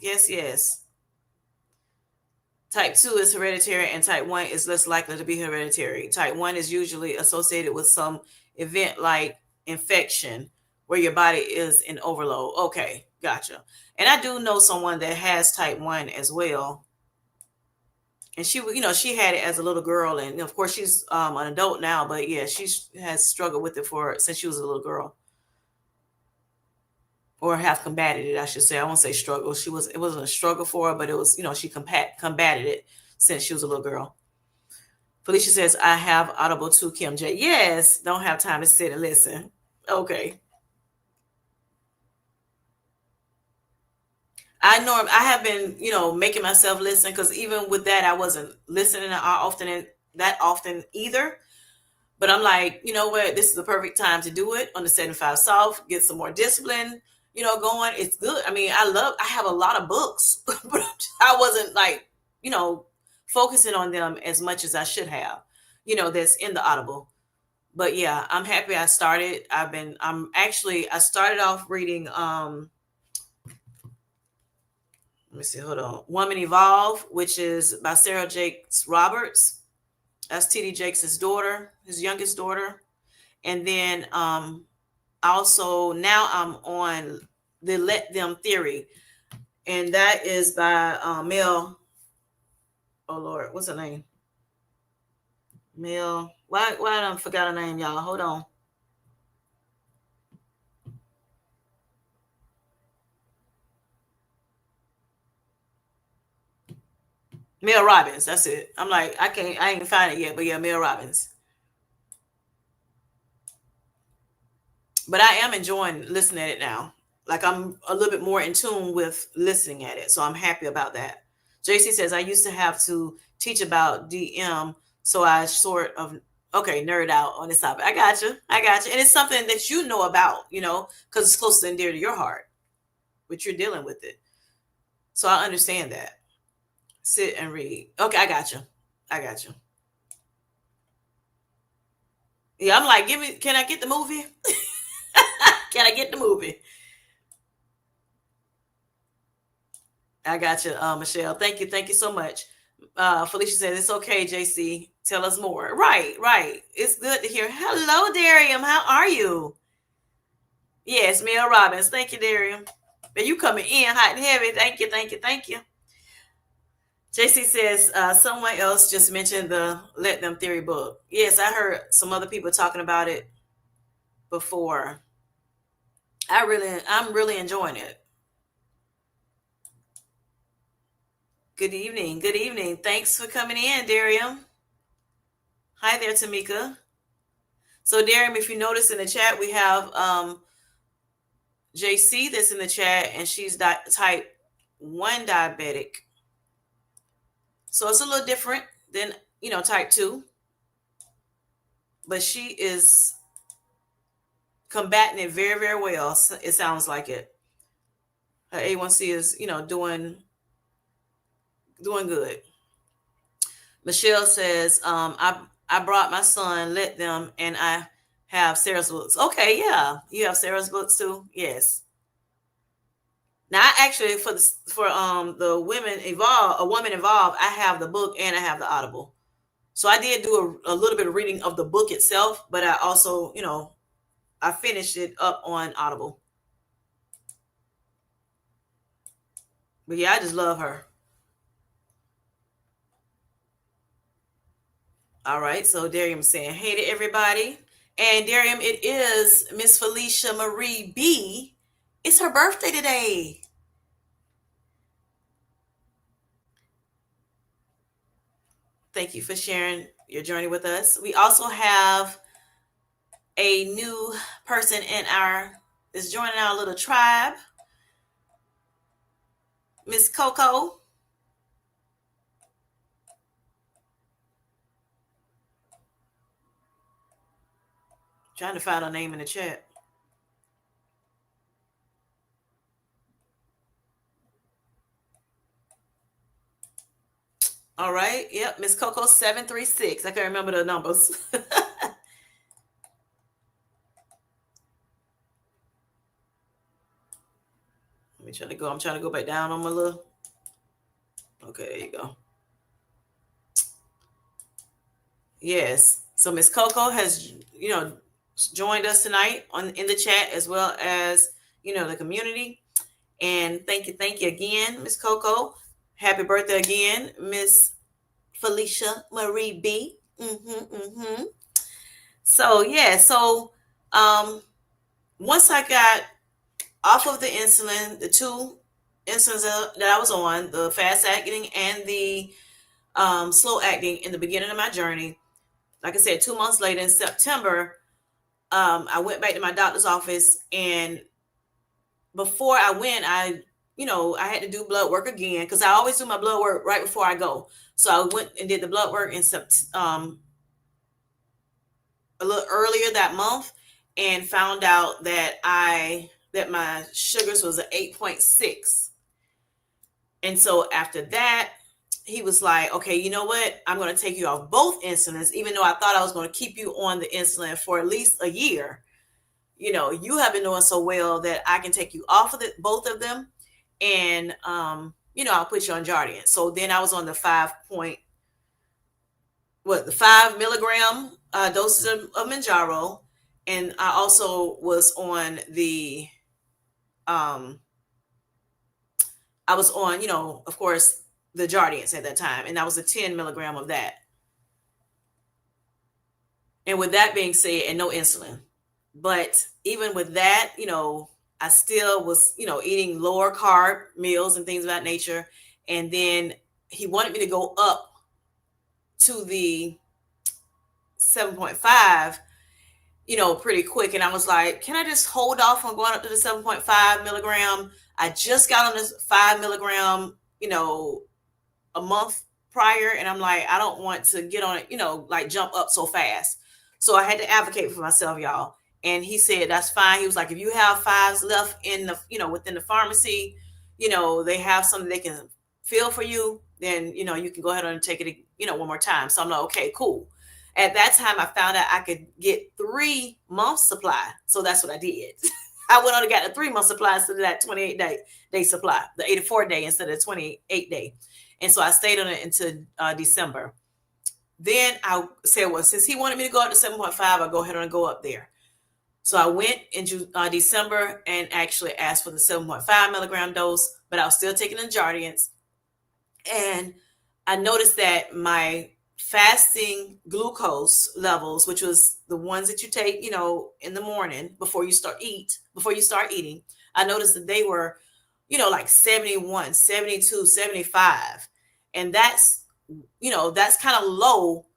Speaker 1: Type 2 is hereditary, and type 1 is less likely to be hereditary. Type 1 is usually associated with some event like infection where your body is in overload. Okay, gotcha. And I do know someone that has type 1 as well. And she had it as a little girl, and of course she's an adult now, but yeah, she has struggled with it since she was a little girl, or have combated it, I should say. I won't say struggle. It wasn't a struggle for her, but it was, she combated it since she was a little girl. Felicia says, I have Audible too, Kim J. Yes, don't have time to sit and listen. Okay. I have been, making myself listen, because even with that, I wasn't listening that often either. But I'm like, you know what? This is the perfect time to do it on the 75 South, get some more discipline, going. It's good. I mean, I have a lot of books, but I wasn't like, focusing on them as much as I should have, that's in the Audible. But yeah, I'm happy I started. I started off reading, let me see, hold on. Woman Evolve, which is by Sarah Jakes Roberts. That's T.D. Jakes' daughter, his youngest daughter. And then also now I'm on the Let Them Theory. And that is by Mel. Oh Lord, what's her name? Mel. Why I forgot her name, y'all? Hold on. Mel Robbins. That's it. I'm like, I ain't find it yet, but yeah, Mel Robbins. But I am enjoying listening at it now. Like I'm a little bit more in tune with listening at it. So I'm happy about that. JC says I used to have to teach about DM, so I sort of nerd out on this topic. I got you. I got you. And it's something that you know about, because it's close and dear to your heart, but you're dealing with it. So I understand that. Sit and read. Okay, I got you. I got you. Yeah, I'm like, can I get the movie? Can I get the movie? I got you, Michelle. Thank you. Thank you so much. Felicia says, it's okay, JC. Tell us more. Right, right. It's good to hear. Hello, Darium. How are you? Yes, Mel Robbins. Thank you, Darium. But you coming in hot and heavy. Thank you, thank you, thank you. JC says, someone else just mentioned the Let Them Theory book. Yes, I heard some other people talking about it before. I'm really enjoying it. Good evening. Good evening. Thanks for coming in, Darium. Hi there, Tamika. So, Darium, if you notice in the chat, we have JC that's in the chat, and she's type 1 diabetic. So it's a little different than, type 2. But she is combating it very, very well. It sounds like it. Her A1C is, doing good. Michelle says, I brought my son, let them, and I have Sarah's books. Okay, yeah. You have Sarah's books too? Yes. Now, I actually for the Women Evolve, A Woman Evolved, I have the book and I have the Audible. So I did do a little bit of reading of the book itself, but I also, I finished it up on Audible. But yeah, I just love her. All right, so Darium saying hey to everybody. And Darium, it is Miss Felicia Marie B. It's her birthday today. Thank you for sharing your journey with us. We also have a new person is joining our little tribe. Miss Coco. Trying to find her name in the chat. All right. Yep. Miss Coco 736. I can't remember the numbers. I'm trying to go back down on my little. Okay, there you go. Yes. So Miss Coco has, joined us tonight in the chat as well as, the community. And thank you again, Miss Coco. Happy birthday again, Miss Felicia Marie B. So yeah, once I got off of the insulin, the 2 insulins that I was on, the fast acting and the slow acting in the beginning of my journey, like I said, 2 months later in September, I went back to my doctor's office, and before I went, I had to do blood work again because I always do my blood work right before I go. So I went and did the blood work in a little earlier that month and found out that my sugars was an 8.6. And so after that, he was like, okay, you know what? I'm going to take you off both insulins, even though I thought I was going to keep you on the insulin for at least a year. You have been doing so well that I can take you off of both of them. And, I'll put you on Jardiance. So then I was on the 5 milligram doses of Manjaro. And I also was on of course, the Jardiance at that time. And that was a 10 milligram of that. And with that being said, and no insulin. But even with that, I still was, eating lower carb meals and things of that nature. And then he wanted me to go up to the 7.5, pretty quick. And I was like, can I just hold off on going up to the 7.5 milligram? I just got on this 5 milligram, a month prior. And I'm like, I don't want to get on it, like jump up so fast. So I had to advocate for myself, y'all. And he said, that's fine. He was like, if you have 5s left in the, within the pharmacy, they have something they can fill for you, then, you can go ahead and take it, one more time. So I'm like, okay, cool. At that time, I found out I could get 3 months supply. So that's what I did. I went on and got a 3-month supply instead of that 28-day supply, the 84-day instead of the 28-day. And so I stayed on it until December. Then I said, well, since he wanted me to go up to 7.5, I'll go ahead and go up there. So I went in December and actually asked for the 7.5 milligram dose, but I was still taking the Jardiance. And I noticed that my fasting glucose levels, which was the ones that you take, in the morning before you start eating, I noticed that they were, like 71, 72, 75. And that's kind of low.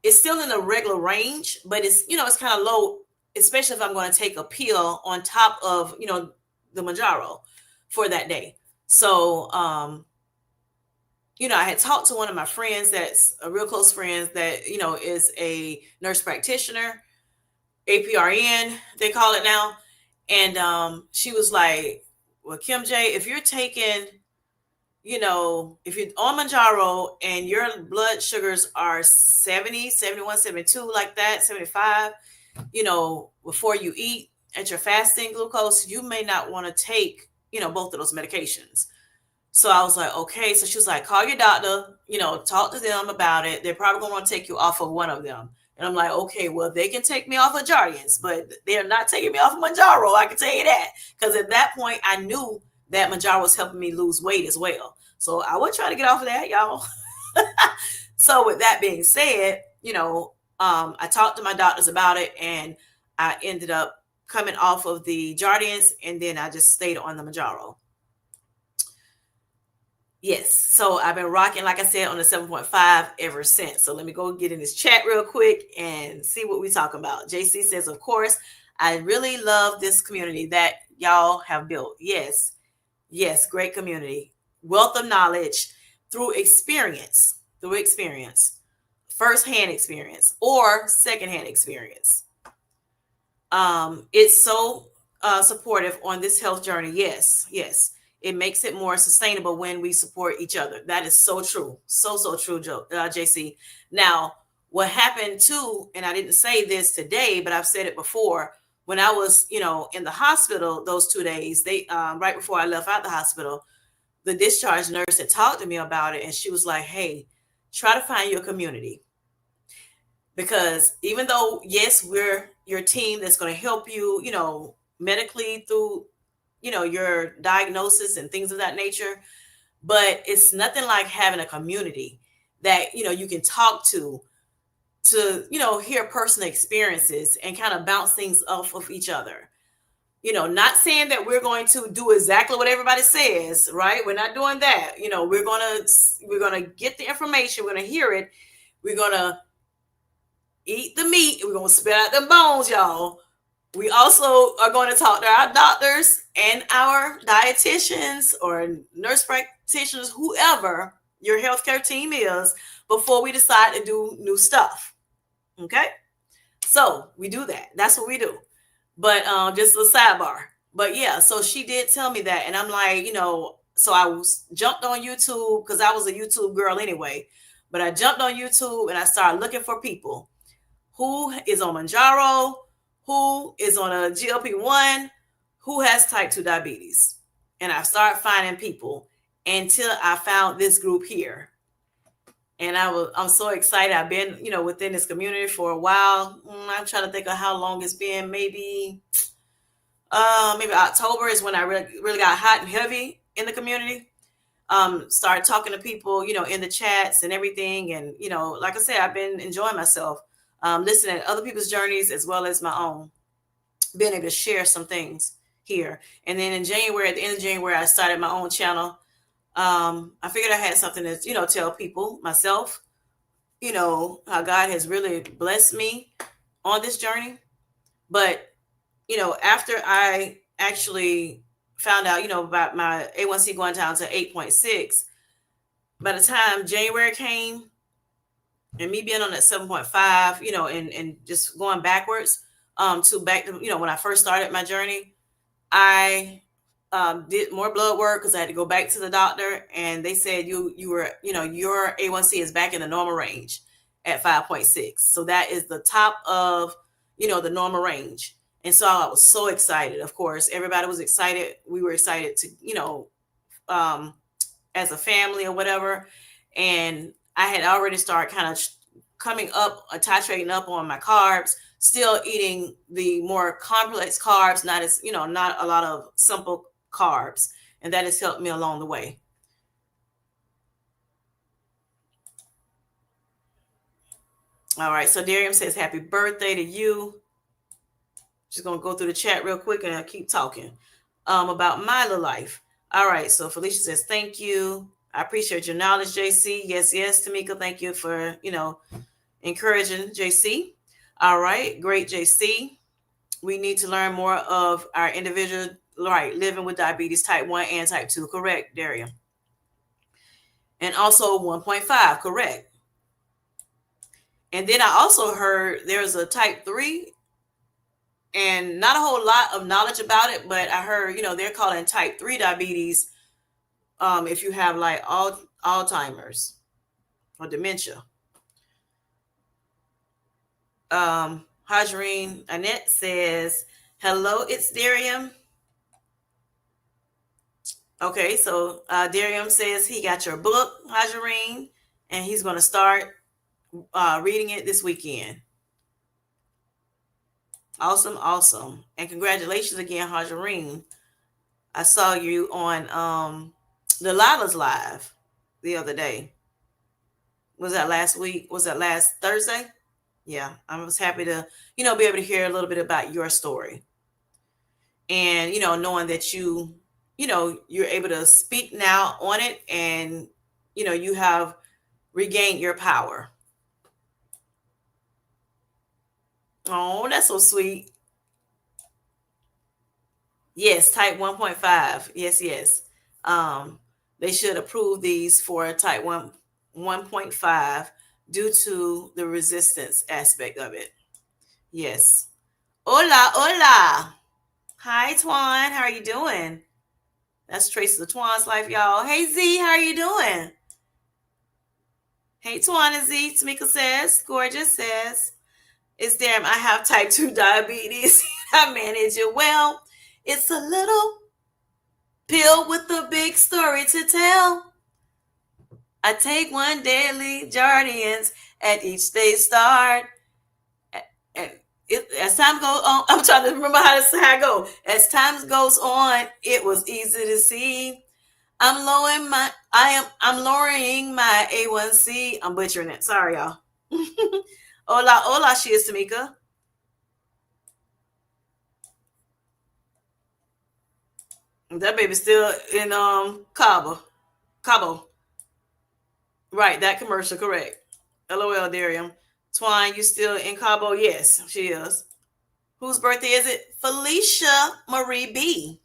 Speaker 1: It's still in the regular range, but it's kind of low, especially if I'm going to take a pill on top of, the Manjaro for that day. So, I had talked to one of my friends that's a real close friend that, is a nurse practitioner, APRN, they call it now. And she was like, well, Kim J, if you're taking, if you're on Manjaro and your blood sugars are 70, 71, 72, like that, 75, before you eat at your fasting glucose, you may not want to take, both of those medications. So I was like, okay. So she was like, call your doctor, talk to them about it. They're probably going to want to take you off of one of them. And I'm like, okay, well, they can take me off of Jardiance, but they're not taking me off of Manjaro. I can tell you that. Because at that point, I knew that Manjaro was helping me lose weight as well. So I would try to get off of that, y'all. So with that being said, I talked to my doctors about it, and I ended up coming off of the Jardiance, and then I just stayed on the Manjaro. Yes. So I've been rocking, like I said, on the 7.5 ever since. So let me go get in this chat real quick and see what we're talking about. JC says, of course, I really love this community that y'all have built. Yes. Yes. Great community. Wealth of knowledge through experience, firsthand experience or secondhand experience. It's so supportive on this health journey. Yes. Yes. It makes it more sustainable when we support each other. That is so true. So true, JC. Now, what happened too, and I didn't say this today, but I've said it before, when I was, in the hospital those 2 days, they right before I left out the hospital, the discharge nurse had talked to me about it. And she was like, hey, try to find your community. Because even though, yes, we're your team that's going to help you, medically through your diagnosis and things of that nature, but it's nothing like having a community that, you can talk to, hear personal experiences and kind of bounce things off of each other. Not saying that we're going to do exactly what everybody says, right? We're not doing that. We're going to get the information. We're going to hear it. We're going to eat the meat. We're going to spit out the bones, y'all. We also are going to talk to our doctors and our dietitians or nurse practitioners, whoever your healthcare team is, before we decide to do new stuff. Okay. So we do that. That's what we do. But just a sidebar. But yeah, so she did tell me that, and I'm like, so I was jumped on YouTube because I was a YouTube girl anyway. But I jumped on YouTube and I started looking for people who is on Manjaro, who is on a GLP-1, who has type 2 diabetes. And I started finding people until I found this group here. And I'm so excited. I've been, within this community for a while. I'm trying to think of how long it's been. Maybe October is when I really got hot and heavy in the community. Started talking to people, in the chats and everything. And, like I said, I've been enjoying myself, listening to other people's journeys as well as my own, being able to share some things here. And then in January, at the end of January, I started my own channel. I figured I had something to, tell people myself, how God has really blessed me on this journey. But, after I actually found out, about my A1C going down to 8.6, by the time January came and me being on that 7.5, and just going backwards, to back to, when I first started my journey, I did more blood work because I had to go back to the doctor, and they said you were, your A1C is back in the normal range at 5.6. So that is the top of, the normal range. And so I was so excited. Of course, everybody was excited. We were excited to, as a family or whatever. And I had already started kind of coming up, titrating up on my carbs, still eating the more complex carbs, not a lot of simple carbs. And that has helped me along the way. All right. So Darium says, happy birthday to you. Just going to go through the chat real quick and I'll keep talking about my little life. All right. So Felicia says, thank you. I appreciate your knowledge, JC. Yes, yes, Tamika. Thank you for, encouraging JC. All right. Great, JC. We need to learn more of our individual, right, living with diabetes type 1 and type 2. Correct, Darian. And also 1.5. Correct. And then I also heard there's a type 3, and not a whole lot of knowledge about it, but I heard, they're calling type 3 diabetes if you have like Alzheimer's or dementia. Hajarine Annette says, hello, it's Darium. Okay, so Darium says he got your book, Hajarine, and he's going to start reading it this weekend. Awesome, awesome. And congratulations again, Hajarine. I saw you on the Lila's Live the other day. Was that last week? Was that last Thursday? Yeah, I was happy to, be able to hear a little bit about your story. And, knowing that you're able to speak now on it, and, you have regained your power. Oh, that's so sweet. Yes, type 1.5. Yes, yes. They should approve these for type 1.5 due to the resistance aspect of it. Yes. Hola, hola. Hi, Twan. How are you doing? That's Traces of Twan's life, y'all. Hey, Z. How are you doing? Hey, Twan and Z. Tamika says. Gorgeous says. It's damn, I have type 2 diabetes. I manage it well. It's a little pill with a big story to tell. I take one daily Jardians at each day start. And as time goes on, I'm trying to remember how it goes. As time goes on, it was easy to see. I'm lowering my A1C. I'm butchering it. Sorry, y'all. Hola, hola, she is Tamika. That baby's still in Cabo. Right, that commercial, correct. LOL, Darium. Twine, you still in Cabo? Yes, she is. Whose birthday is it? Felicia Marie B.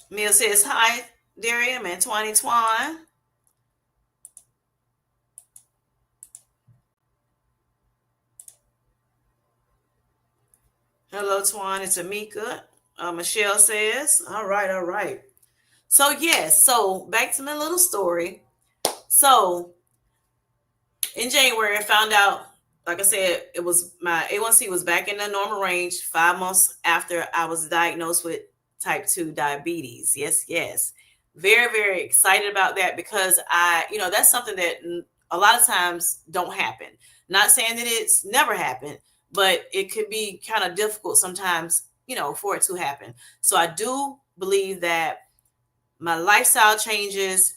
Speaker 1: Mill says hi, Darium and Twani Twan. Hello, Twan. It's Amika. Michelle says, all right, all right. So, yes. So, back to my little story. So, in January, I found out, like I said, it was my A1C was back in the normal range 5 months after I was diagnosed with type 2 diabetes. Yes, yes. Very, very excited about that because that's something that a lot of times don't happen. Not saying that it's never happened, but it could be kind of difficult sometimes, for it to happen. So I do believe that my lifestyle changes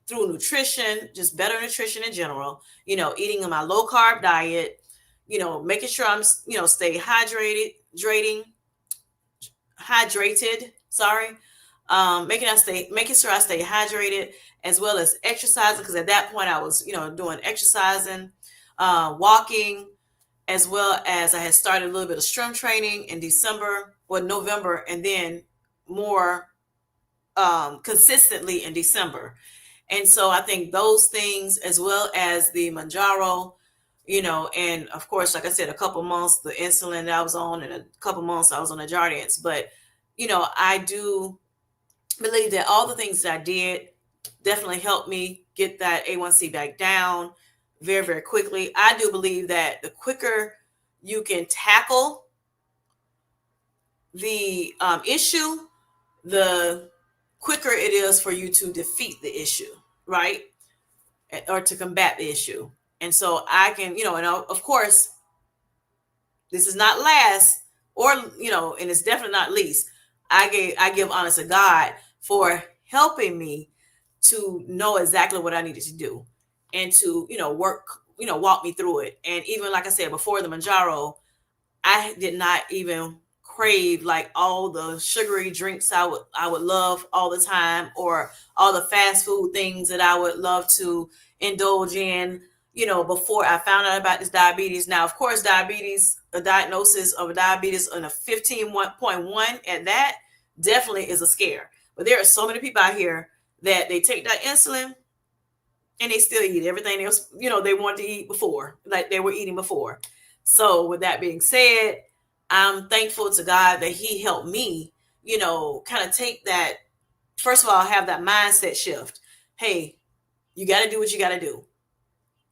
Speaker 1: through nutrition, just better nutrition in general, eating my low carb diet, making sure I'm, stay hydrated, sorry. Making sure I stay hydrated as well as exercising. Because at that point I was, doing exercising, walking, as well as I had started a little bit of strength training in November, and then more consistently in December. And so I think those things, as well as the Manjaro, and of course, like I said, a couple months, the insulin that I was on, and a couple months I was on the Jardiance. But, I do believe that all the things that I did definitely helped me get that A1C back down very, very quickly. I do believe that the quicker you can tackle the issue, the quicker it is for you to defeat the issue, right? Or to combat the issue. And so I can, and of course, this is not last, or and it's definitely not least. I give honor to God for helping me to know exactly what I needed to do, and to walk me through it. And even like I said before, the Manjaro, I did not even crave like all the sugary drinks I would love all the time, or all the fast food things that I would love to indulge in, before I found out about this diabetes. Now, of course, a diagnosis of diabetes on a 15.1 at that definitely is a scare. But there are so many people out here that they take that insulin and they still eat everything else, they wanted to eat before, like they were eating before. So with that being said, I'm thankful to God that He helped me, kind of take that. First of all, have that mindset shift. Hey, you got to do what you got to do.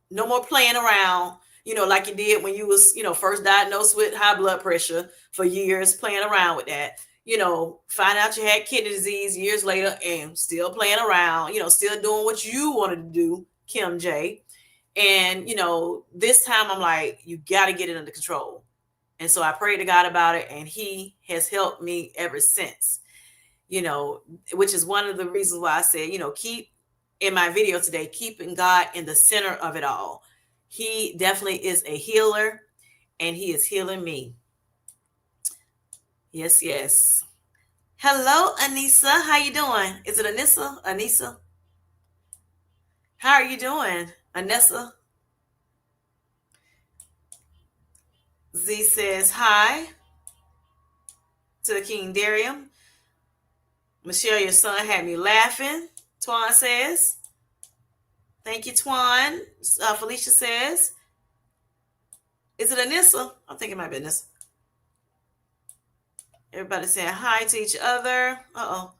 Speaker 1: No more playing around, like you did when you was, first diagnosed with high blood pressure for years, playing around with that. Find out you had kidney disease years later and still playing around, still doing what you wanted to do, Kim J. And, this time I'm like, you got to get it under control. And so I prayed to God about it, and He has helped me ever since, which is one of the reasons why I said, keep in my video today, keeping God in the center of it all. He definitely is a healer, and He is healing me. Yes, yes. Hello, Anissa. How you doing? Is it Anissa? Anissa? How are you doing, Anissa? Z says hi to King Darium. Michelle, your son had me laughing. Twan says. Thank you, Twan. Felicia says. Is it Anissa? I think it might be Anissa. Everybody saying hi to each other. Uh-oh.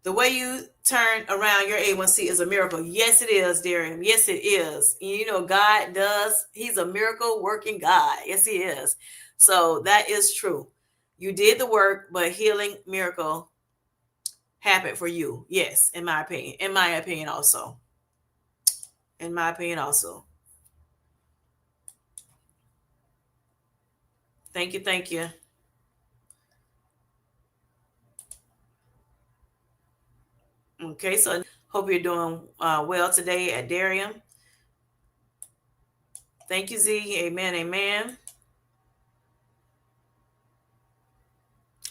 Speaker 1: The way you turn around your A1C is a miracle. Yes, it is, Darian. Yes, it is. God does. He's a miracle working God. Yes, He is. So that is true. You did the work, but healing miracle happened for you. Yes, in my opinion. In my opinion also. In my opinion also. Thank you. Thank you. Okay, so hope you're doing well today at Darium. Thank you, Z. Amen. Amen.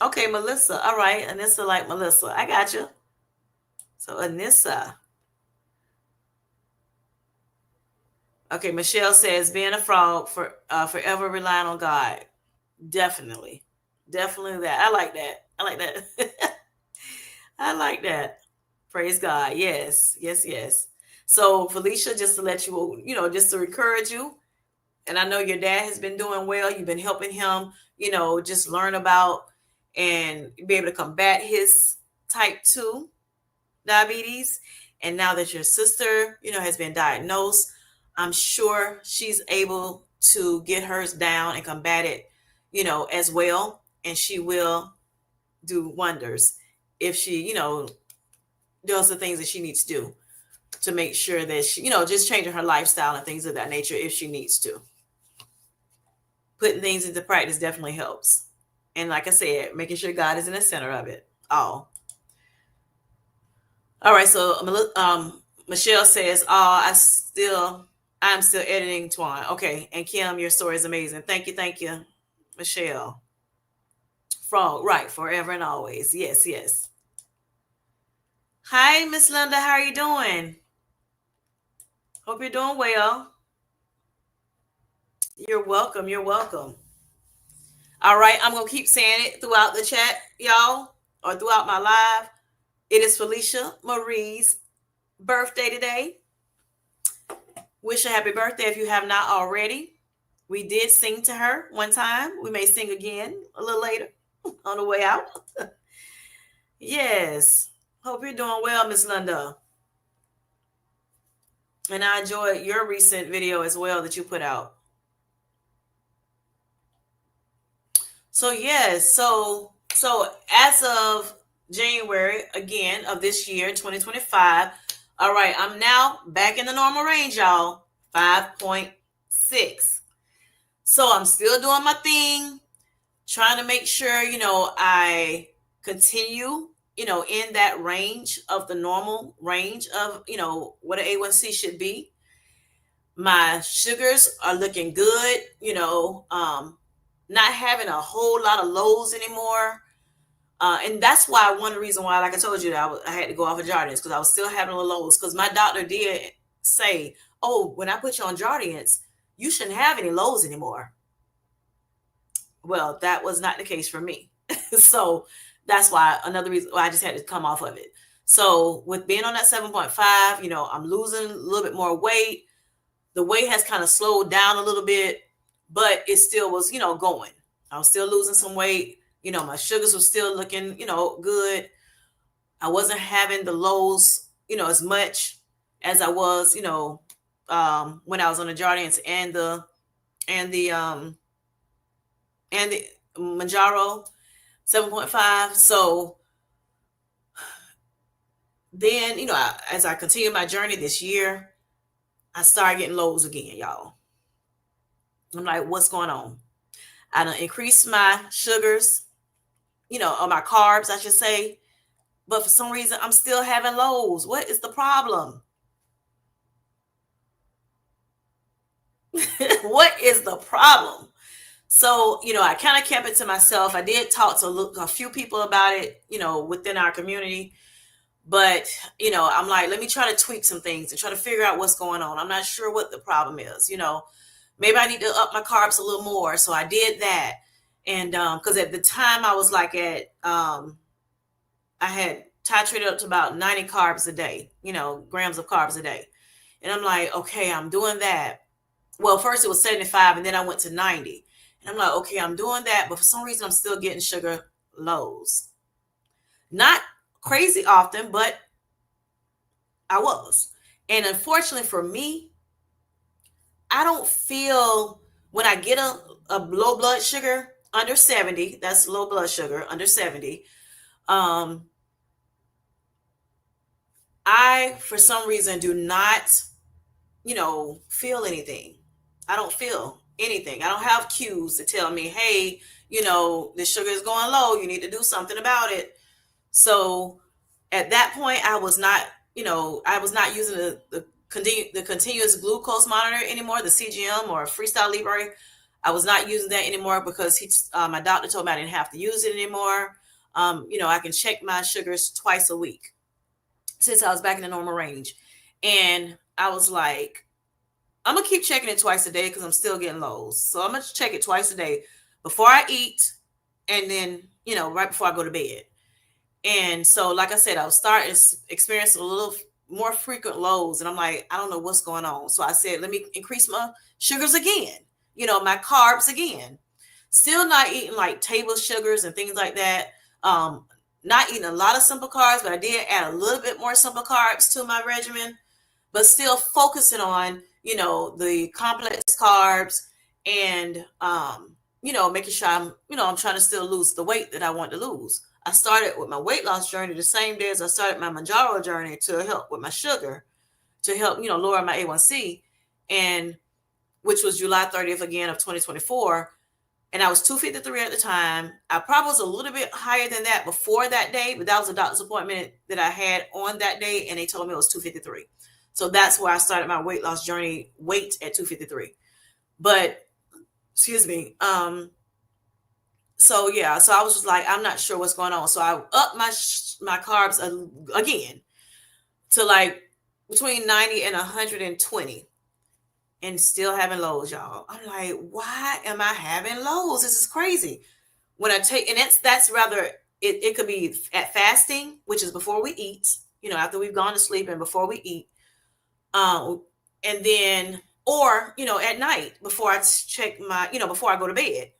Speaker 1: Okay, Melissa. All right. Anissa like Melissa. I got you. So Anissa. Okay, Michelle says being a frog for forever relying on God. Definitely. Definitely that. I like that. I like that. I like that. Praise God. Yes, yes, yes. So, Felicia, just to let you, just to encourage you, and I know your dad has been doing well. You've been helping him, just learn about and be able to combat his type 2 diabetes. And now that your sister, has been diagnosed, I'm sure she's able to get hers down and combat it, as well. And she will do wonders if she, does the things that she needs to do to make sure that she, just changing her lifestyle and things of that nature if she needs to. Putting things into practice definitely helps. And like I said, making sure God is in the center of it all right. So Michelle says, "Oh, I'm still editing Twan." Okay, and Kim, your story is amazing. Thank you, Michelle. Frog, right? Forever and always. Yes, yes. Hi, Miss Linda. How are you doing? Hope you're doing well. You're welcome. You're welcome. All right, I'm gonna keep saying it throughout the chat, y'all, or throughout my live. It is Felicia Marie's birthday today. Wish her happy birthday if you have not already. We did sing to her one time. We may sing again a little later on the way out. Yes. Hope you're doing well, Miss Linda. And I enjoyed your recent video as well that you put out. So yes, so as of January again of this year, 2025. All right, I'm now back in the normal range, y'all. 5.6. So I'm still doing my thing, trying to make sure, I continue, in that range of the normal range of, what an A1C should be. My sugars are looking good, not having a whole lot of lows anymore. And that's why one of the reasons why, like I told you, that I had to go off of Jardians because I was still having a little lows. Because my doctor did say, "Oh, when I put you on Jardians, you shouldn't have any lows anymore." Well, that was not the case for me. So that's why another reason why I just had to come off of it. So with being on that 7.5, I'm losing a little bit more weight. The weight has kind of slowed down a little bit, but it still was, going. I was still losing some weight. My sugars were still looking, good. I wasn't having the lows, as much as I was, when I was on the Jardians and the and the Manjaro 7.5. So then, as I continue my journey this year, I started getting lows again, y'all. I'm like, what's going on? I done increased my sugars, or my carbs, I should say. But for some reason, I'm still having lows. What is the problem? What is the problem? So, I kind of kept it to myself. I did talk to a few people about it, within our community. But, I'm like, let me try to tweak some things and try to figure out what's going on. I'm not sure what the problem is, Maybe I need to up my carbs a little more. So I did that. And because at the time I was like I had titrated up to about 90 carbs a day, grams of carbs a day. And I'm like, okay, I'm doing that. Well, first it was 75 and then I went to 90. And I'm like, okay, I'm doing that. But for some reason, I'm still getting sugar lows. Not crazy often, but I was. And unfortunately for me, I don't feel when I get a low blood sugar under 70, that's low blood sugar under 70. I, for some reason, do not, feel anything. I don't feel anything. I don't have cues to tell me, hey, the sugar is going low. You need to do something about it. So at that point, I was not using the continuous glucose monitor anymore, the CGM or Freestyle Libre. I was not using that anymore because my doctor told me I didn't have to use it anymore. I can check my sugars twice a week since I was back in the normal range. And I was like, I'm going to keep checking it twice a day because I'm still getting lows. So I'm going to check it twice a day before I eat and then, right before I go to bed. And so, like I said, I was starting to experience a little more frequent lows. And I'm like, I don't know what's going on. So I said, let me increase my sugars again, my carbs again. Still not eating like table sugars and things like that. Not eating a lot of simple carbs, but I did add a little bit more simple carbs to my regimen, but still focusing on, the complex carbs and, making sure I'm trying to still lose the weight that I want to lose. I started with my weight loss journey the same day as I started my Manjaro journey to help with my sugar, to help, lower my A1C, and which was July 30th again of 2024. And I was 253 at the time. I probably was a little bit higher than that before that day, but that was a doctor's appointment that I had on that day, and they told me it was 253. So that's where I started my weight loss journey, weight at 253. But excuse me. So yeah, so I was just like, I'm not sure what's going on. So I upped my carbs again to like between 90 and 120, and still having lows, y'all. I'm like, why am I having lows? This is crazy. When I take, and that's rather, it could be at fasting, which is before we eat, after we've gone to sleep and before we eat. And then, or, at night before I check my, before I go to bed,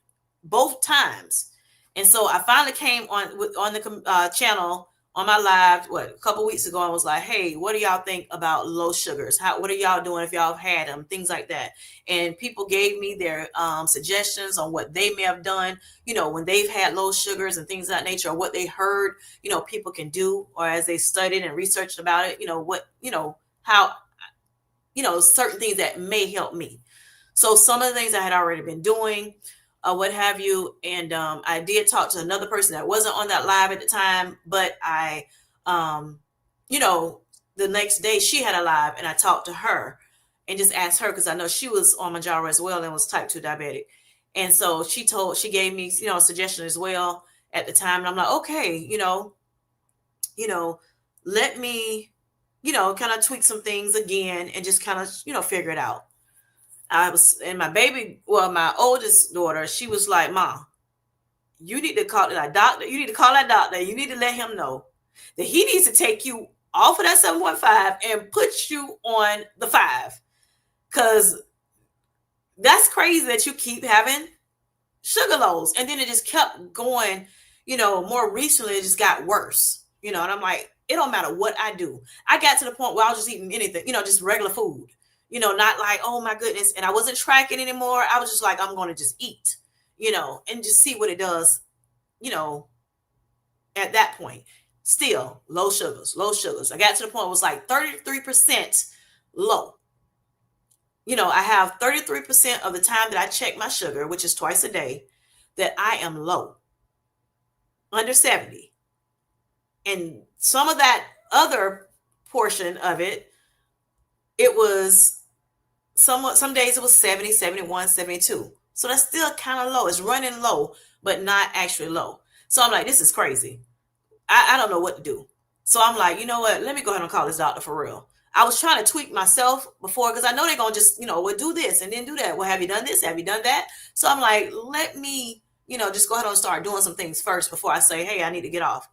Speaker 1: both times. And so I finally came on the channel on my live, a couple weeks ago, I was like, hey, what do y'all think about low sugars? What are y'all doing if y'all have had them? Things like that. And people gave me their suggestions on what they may have done, when they've had low sugars and things of that nature, or what they heard, people can do, or as they studied and researched about it, how, certain things that may help me. So some of the things I had already been doing, what have you. And I did talk to another person that wasn't on that live at the time, but I, the next day she had a live, and I talked to her and just asked her, because I know she was on Manjaro as well and was type 2 diabetic. And so she gave me, a suggestion as well at the time. And I'm like, okay, let me, kind of tweak some things again and just kind of, figure it out. And my oldest daughter, she was like, Mom, you need to call that doctor. You need to call that doctor. You need to let him know that he needs to take you off of that 7.5 and put you on the 5. Because that's crazy that you keep having sugar lows. And then it just kept going, more recently, it just got worse, and I'm like, it don't matter what I do. I got to the point where I was just eating anything, just regular food. Not like, oh my goodness. And I wasn't tracking anymore. I was just like, I'm going to just eat, and just see what it does, at that point. Still low sugars. I got to the point it was like 33% low. I have 33% of the time that I check my sugar, which is twice a day, that I am low, under 70. And some of that other portion of it, it was some days it was 70, 71, 72. So that's still kind of low. It's running low, but not actually low. So I'm like, this is crazy. I don't know what to do. So I'm like, you know what? Let me go ahead and call this doctor for real. I was trying to tweak myself before, because I know they're going to just, well, do this and then do that. Well, have you done this? Have you done that? So I'm like, let me, just go ahead and start doing some things first before I say, hey, I need to get off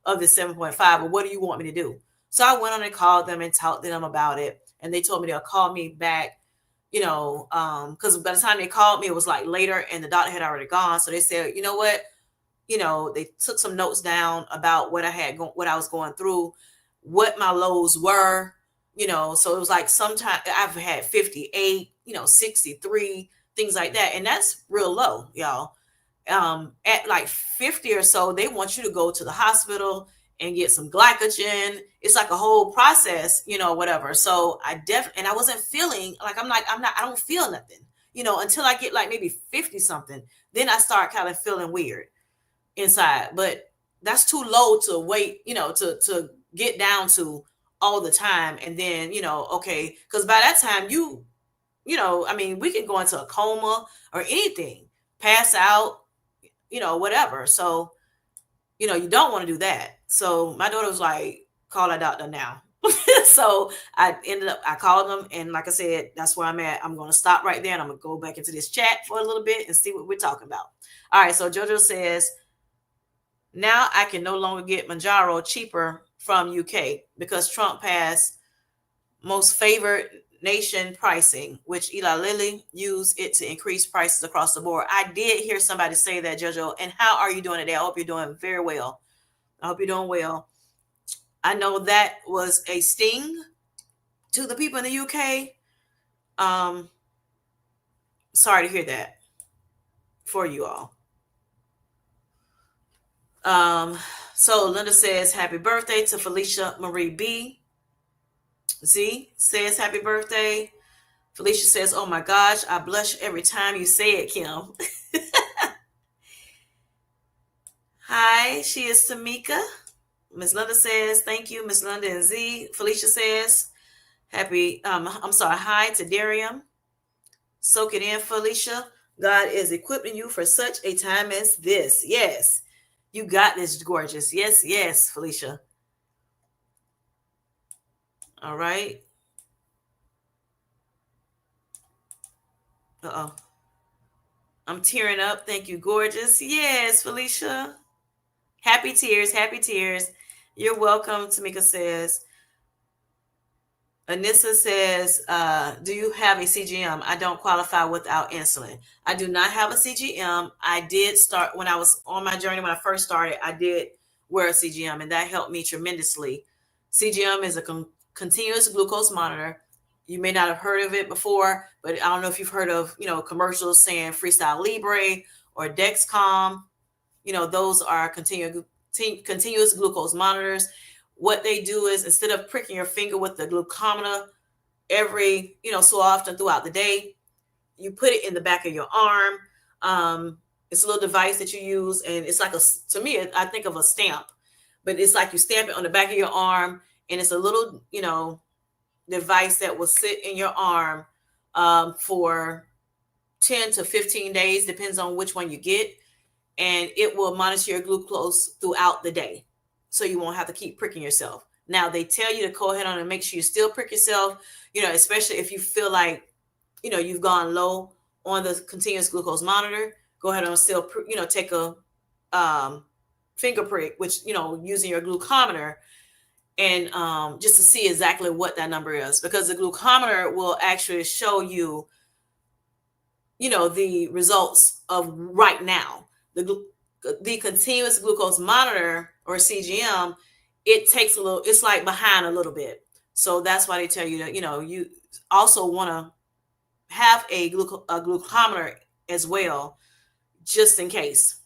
Speaker 1: of this 7.5. But what do you want me to do? So I went on and called them and talked to them about it. And they told me they'll call me back, because by the time they called me, it was like later and the doctor had already gone. So they said, you know what? They took some notes down about what I was going through, what my lows were, so it was like sometimes I've had 58, 63, things like that. And that's real low, y'all. At like 50 or so, they want you to go to the hospital and get some glycogen. It's like a whole process, whatever. So and I wasn't feeling like, I don't feel nothing, until I get like maybe 50 something. Then I start kind of feeling weird inside, but that's too low to wait, to get down to all the time. And then, okay, because by that time we can go into a coma or anything, pass out, whatever. So, you don't want to do that. So my daughter was like, call that doctor now. So I called them, and like I said, that's where I'm at. I'm going to stop right there, and I'm going to go back into this chat for a little bit and see what we're talking about. All right. So JoJo says, Now I can no longer get Manjaro cheaper from UK because Trump passed most favored nation pricing, which Eli Lilly used it to increase prices across the board. I did hear somebody say that, Jojo. And how are you doing today? I hope you're doing very well. I hope you're doing well. I know that was a sting to the people in the UK. Sorry to hear that for you all. So Linda says happy birthday to Felicia Marie B. Z says happy birthday. Felicia says, oh my gosh, I blush every time you say it, Kim. Hi, she is Tamika. Miss Linda says, thank you, Miss Linda and Z. Felicia says, hi to Darium. Soak it in, Felicia. God is equipping you for such a time as this. Yes, you got this, gorgeous. Yes, yes, Felicia. All right. Uh-oh. I'm tearing up. Thank you, gorgeous. Yes, Felicia. Happy tears, happy tears. You're welcome, Tamika says. Anissa says, do you have a CGM? I don't qualify without insulin. I do not have a CGM. I did start when I was on my journey. When I first started, I did wear a CGM, and that helped me tremendously. CGM is a continuous glucose monitor. You may not have heard of it before, but I don't know if you've heard of, commercials saying Freestyle Libre or Dexcom. Those are continuous glucose monitors. What they do is, instead of pricking your finger with the glucometer every, so often throughout the day, you put it in the back of your arm. It's a little device that you use, and it's like to me, I think of a stamp, but it's like you stamp it on the back of your arm, and it's a little, device that will sit in your arm for 10 to 15 days, depends on which one you get, and it will monitor your glucose throughout the day, so you won't have to keep pricking yourself. Now, they tell you to go ahead on and make sure you still prick yourself, especially if you feel like, you've gone low on the continuous glucose monitor. Go ahead and still, take a finger prick, which, using your glucometer, and just to see exactly what that number is, because the glucometer will actually show you, the results of right now. The continuous glucose monitor, or CGM, it takes it's like behind a little bit. So that's why they tell you that, you also want to have a glucometer as well, just in case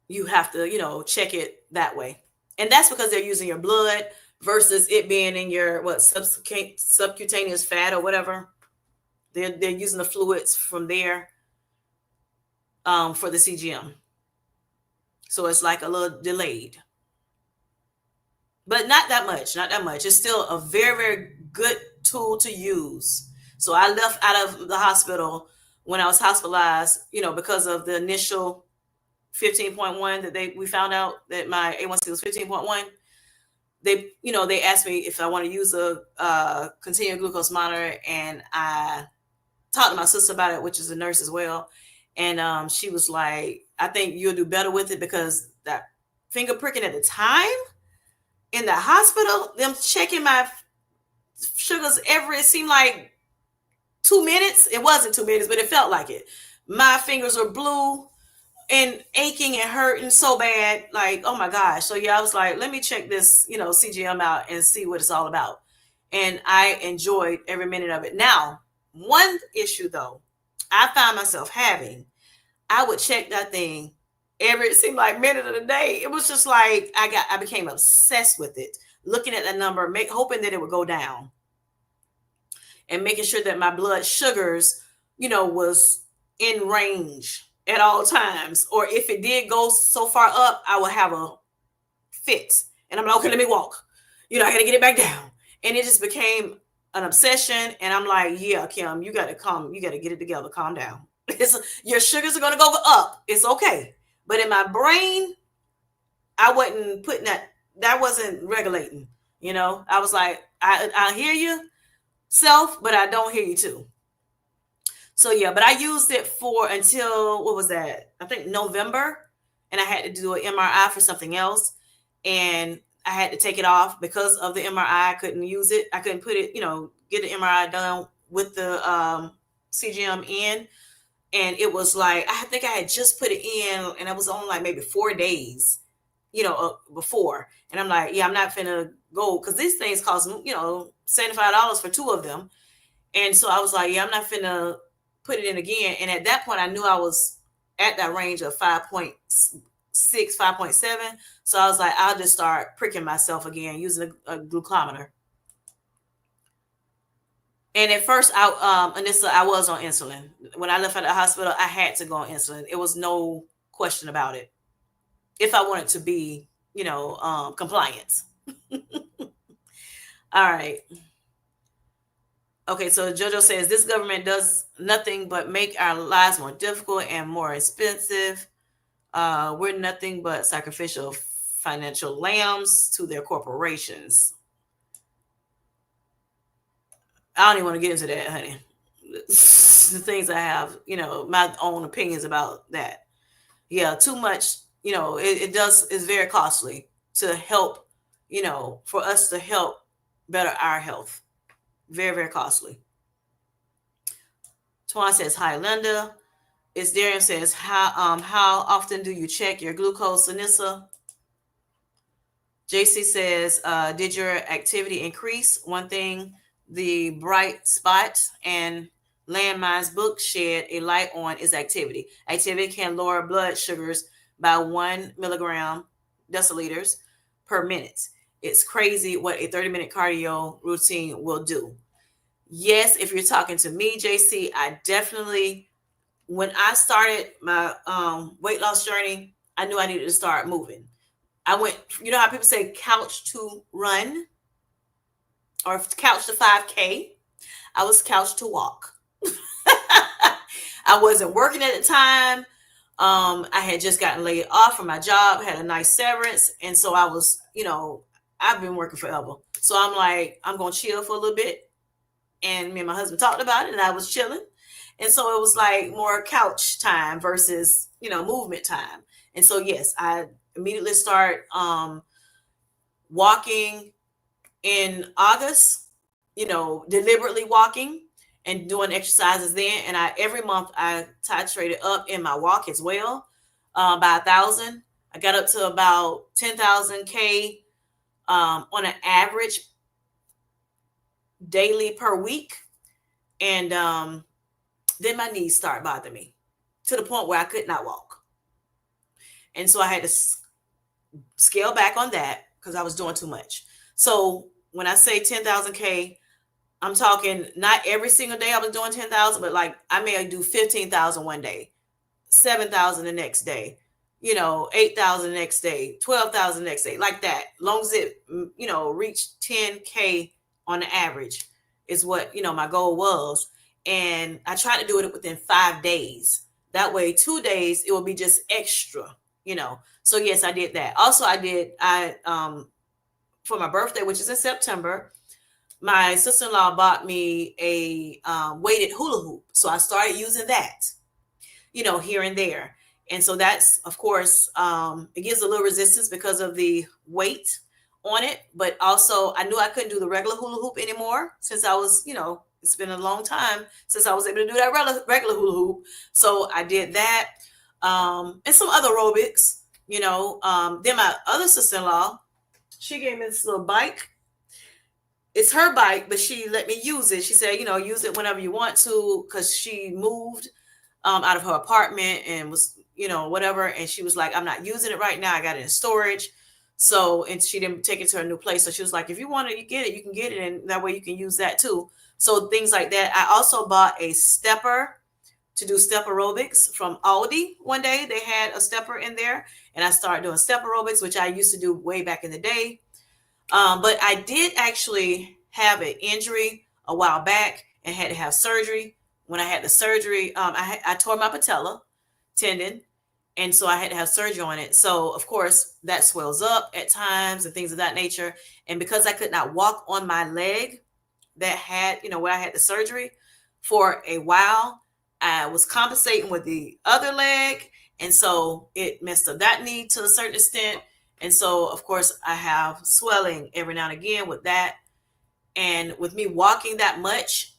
Speaker 1: you have to, check it that way. And that's because they're using your blood versus it being in your subcutaneous fat or whatever. They're using the fluids from there for the CGM. So it's like a little delayed. But not that much. It's still a very, very good tool to use. So I left out of the hospital when I was hospitalized, because of the initial 15.1 that we found out that my A1C was 15.1. They asked me if I want to use a continuous glucose monitor, and I talked to my sister about it, which is a nurse as well. And she was like, I think you'll do better with it, because that finger pricking at the time in the hospital, them checking my sugars it seemed like 2 minutes. It wasn't 2 minutes, but it felt like it. My fingers were blue and aching and hurting so bad. Like, oh my gosh. So yeah, I was like, let me check this, CGM out and see what it's all about. And I enjoyed every minute of it. Now, one issue though, I found myself having, I would check that thing it seemed like minute of the day. It was just like, I became obsessed with it, looking at that number, hoping that it would go down, and making sure that my blood sugars, was in range at all times. Or if it did go so far up, I would have a fit, and I'm like, okay, let me walk. I gotta get it back down. And it just became an obsession. And I'm like, yeah, Kim, you gotta get it together. Calm down. Your sugars are gonna go up. It's okay. But in my brain, I wasn't putting that wasn't regulating. I was like, I hear you, self, but I don't hear you too. So yeah, but I used it for until, what was that? I think November. and I had to do an MRI for something else, and I had to take it off because of the MRI. I couldn't use it. I couldn't put it, get the MRI done with the CGM in. And it was like, I think I had just put it in, and I was on like maybe 4 days, before. And I'm like, yeah, I'm not finna go, because these things cost, $75 for two of them. And so I was like, yeah, I'm not finna put it in again. And at that point, I knew I was at that range of 5.6, 5.7. So I was like, I'll just start pricking myself again using a glucometer. And at first, Anissa, I was on insulin. When I left at the hospital, I had to go on insulin. It was no question about it. If I wanted to be, compliant. All right. Okay, so JoJo says this government does nothing but make our lives more difficult and more expensive. We're nothing but sacrificial financial lambs to their corporations. I don't even want to get into that, honey. The things I have, my own opinions about that. Yeah, too much, it's very costly to help, for us to help better our health. Very, very costly. Twan says, hi, Linda. It's Darian says, how often do you check your glucose, Anissa? JC says, did your activity increase? One thing the bright spots and landmines book shed a light on is activity. Activity can lower blood sugars by 1 milligram deciliters per minute. It's crazy what a 30-minute cardio routine will do. Yes, if you're talking to me, JC, I definitely, when I started my weight loss journey, I knew I needed to start moving. I went, you know how people say couch to run or couch to 5K? I was couch to walk. I wasn't working at the time. I had just gotten laid off from my job, had a nice severance. And so I was, I've been working forever. So I'm like, I'm going to chill for a little bit. And me and my husband talked about it, and I was chilling. And so it was like more couch time versus, movement time. And so, yes, I immediately start walking in August, deliberately walking and doing exercises then. And every month I titrated up in my walk as well by 1,000. I got up to about 10,000 K on an average daily per week. And then my knees started bothering me to the point where I could not walk. And so I had to scale back on that because I was doing too much. So when I say 10,000 K, I'm talking not every single day I was doing 10,000, but like I may do 15,000 one day, 7,000 the next day, 8,000 the next day, 12,000 the next day, like that. Long as it, reached 10K on the average is what, my goal was. And I tried to do it within 5 days. That way, 2 days, it will be just extra, So yes, I did that. Also, for my birthday, which is in September, my sister-in-law bought me a weighted hula hoop. So I started using that, here and there. And so that's, of course, it gives a little resistance because of the weight on it. But also I knew I couldn't do the regular hula hoop anymore since I was, it's been a long time since I was able to do that regular hula hoop. So I did that and some other aerobics, Then my other sister-in-law, she gave me this little bike. It's her bike, but she let me use it. She said, use it whenever you want to, because she moved out of her apartment and was, whatever. And she was like, I'm not using it right now. I got it in storage. So, and she didn't take it to her new place. So she was like, if you want it, you get it, you can get it. And that way you can use that too. So things like that. I also bought a stepper to do step aerobics from Aldi one day. They had a stepper in there and I started doing step aerobics, which I used to do way back in the day. But I did actually have an injury a while back and had to have surgery. When I had the surgery, I tore my patella tendon. And so I had to have surgery on it. So, of course, that swells up at times and things of that nature. And because I could not walk on my leg that had, where I had the surgery for a while, I was compensating with the other leg. And so it messed up that knee to a certain extent. And so, of course, I have swelling every now and again with that. And with me walking that much,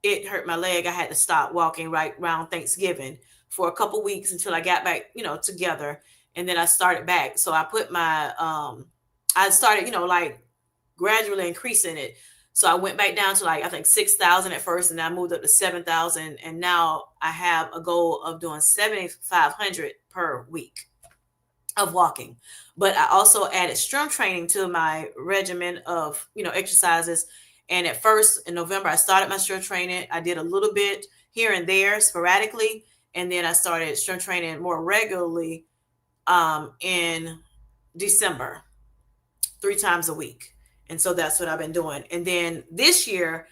Speaker 1: it hurt my leg. I had to stop walking right around Thanksgiving for a couple weeks until I got back, together. And then I started back. So I put I started, like gradually increasing it. So I went back down to like, I think 6,000 at first, and I moved up to 7,000. And now I have a goal of doing 7,500 per week of walking. But I also added strength training to my regimen of, exercises. And at first in November, I started my strength training. I did a little bit here and there sporadically. And then I started strength training more regularly in December, 3 times a week. And so that's what I've been doing. And then this year,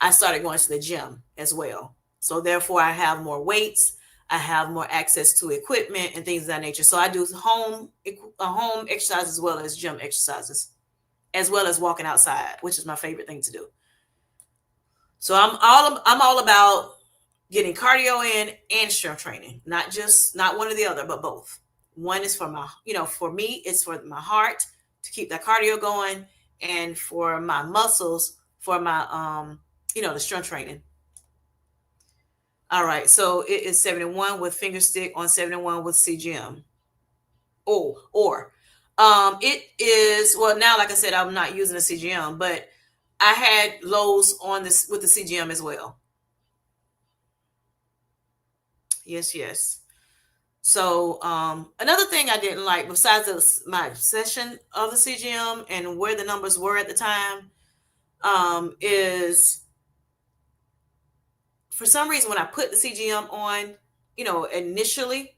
Speaker 1: I started going to the gym as well. So therefore, I have more weights. I have more access to equipment and things of that nature. So I do home exercise as well as gym exercises, as well as walking outside, which is my favorite thing to do. So I'm all about getting cardio in and strength training, not one or the other, but both. One is for for me, it's for my heart to keep that cardio going, and for my muscles, for my the strength training. All right, so it is 71 with finger stick on 71 with CGM. It is, well, now, like I said, I'm not using the CGM, but I had lows on this with the CGM as well. Yes. So another thing I didn't like, besides my obsession of the CGM and where the numbers were at the time, is for some reason when I put the CGM on, initially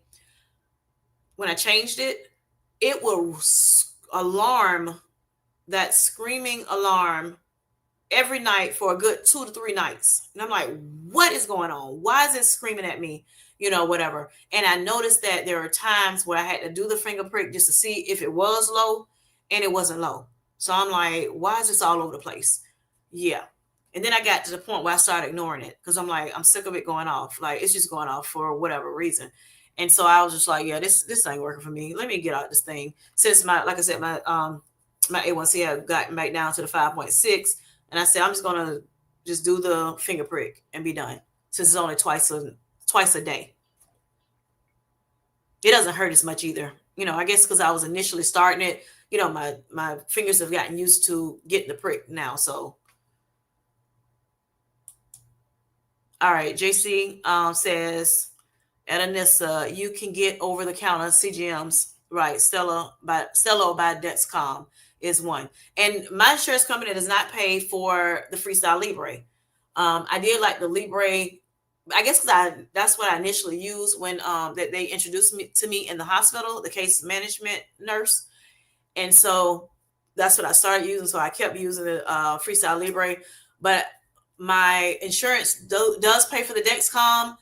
Speaker 1: when I changed it, it will alarm, that screaming alarm every night for a good 2 to 3 nights. And I'm like, what is going on? Why is it screaming at me? Whatever. And I noticed that there are times where I had to do the finger prick just to see if it was low, and it wasn't low. So I'm like, why is this all over the place? Yeah. And then I got to the point where I started ignoring it because I'm like, I'm sick of it going off. Like, it's just going off for whatever reason. And so I was just like, yeah, this ain't working for me. Let me get out this thing. Since like I said, my A1C had gotten back down to the 5.6. And I said, I'm just going to just do the finger prick and be done. Since it's only twice a day. It doesn't hurt as much either. I guess because I was initially starting it, my fingers have gotten used to getting the prick now. So, all right. JC says, at Anissa, you can get over-the-counter CGMs. Right. Stello by Dexcom is one. And my insurance company does not pay for the Freestyle Libre. I did like the Libre, I guess because that's what I initially used when that they introduced me to me in the hospital, the case management nurse. And so that's what I started using. So I kept using the Freestyle Libre. But my insurance does pay for the Dexcom,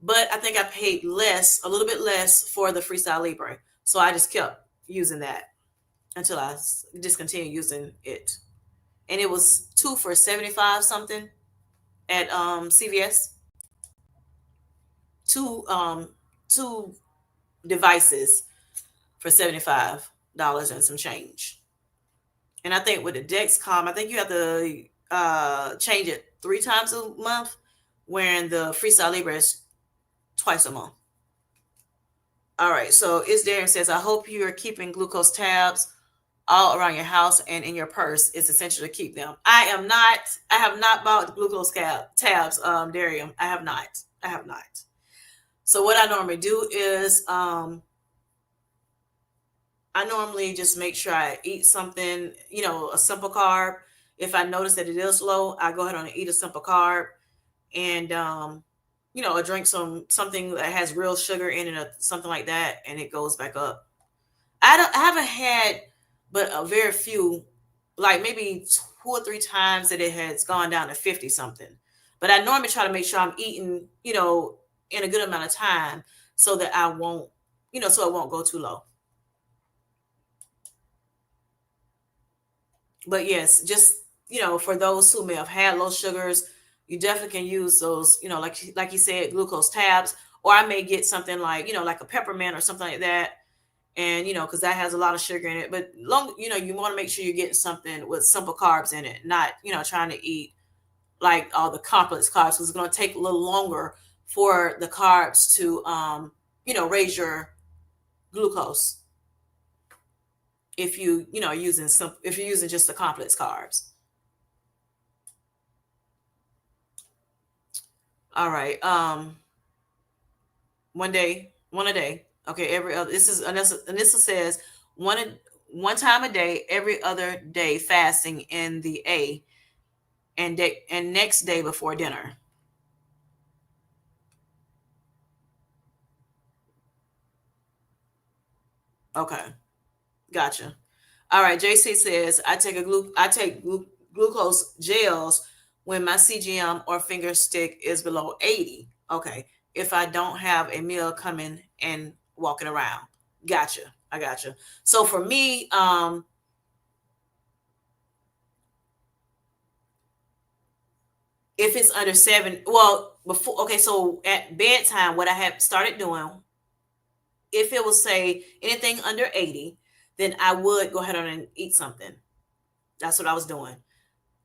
Speaker 1: but I think I paid a little bit less for the Freestyle Libre. So I just kept using that until I discontinued using it. And it was 2 for 75 something at CVS. Two devices for $75 and some change. And I think with the Dexcom, I think you have to change it 3 times a month, when the Freestyle Libre is twice a month. All right, so Darren says, I hope you are keeping glucose tabs all around your house and in your purse. It's essential to keep them. I have not bought glucose tabs, Darian. I have not. So what I normally do is I normally just make sure I eat something, a simple carb. If I notice that it is low, I go ahead and eat a simple carb, and I drink something that has real sugar in it or something like that, and it goes back up. I haven't had but a very few, like maybe 2 or 3 times that it has gone down to 50 something. But I normally try to make sure I'm eating, in a good amount of time so that I won't, so it won't go too low. But yes, just, for those who may have had low sugars, you definitely can use those, like you said, glucose tabs, or I may get something like, like a peppermint or something like that. And, because that has a lot of sugar in it. But you want to make sure you're getting something with simple carbs in it, not, trying to eat like all the complex carbs, because it's going to take a little longer for the carbs to, raise your glucose if if you're using just the complex carbs. All right. One a day. Okay, every other. This is Anissa says one one time a day, every other day fasting in the A, and next day before dinner. Okay, gotcha. All right, JC says I take glucose gels when my CGM or finger stick is below 80. Okay, if I don't have a meal coming and walking around. Gotcha. I gotcha. So for me, if it's under 7, well, before, okay, so at bedtime, what I have started doing, if it will say anything under 80, then I would go ahead and eat something. That's what I was doing,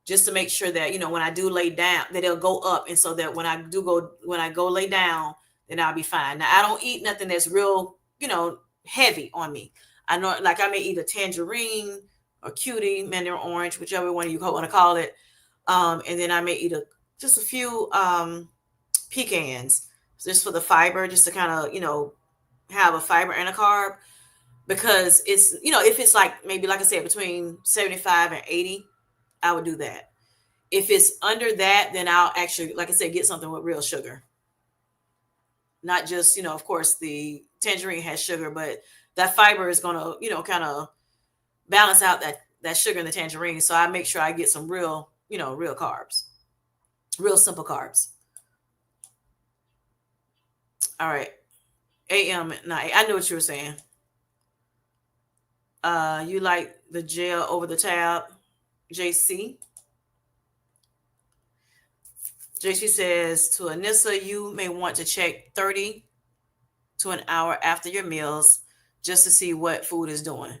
Speaker 1: just to make sure that, when I do lay down, that it'll go up, and so that when I go lay down, then I'll be fine. Now I don't eat nothing that's real, heavy on me. I know, like, I may eat a tangerine or cutie, mandarin orange, whichever one you want to call it, and then I may eat just a few pecans, just for the fiber, just to kind of, have a fiber and a carb, because it's, if it's like, maybe, like I said, between 75 and 80, I would do that. If it's under that, then I'll actually, like I said, get something with real sugar. Not just, of course, the tangerine has sugar, but that fiber is going to, kind of balance out that sugar in the tangerine. So I make sure I get some real, real carbs, real simple carbs. All right. AM at night. I knew what you were saying. You like the gel over the tab, JC? JC says to Anissa, you may want to check 30 to an hour after your meals just to see what food is doing.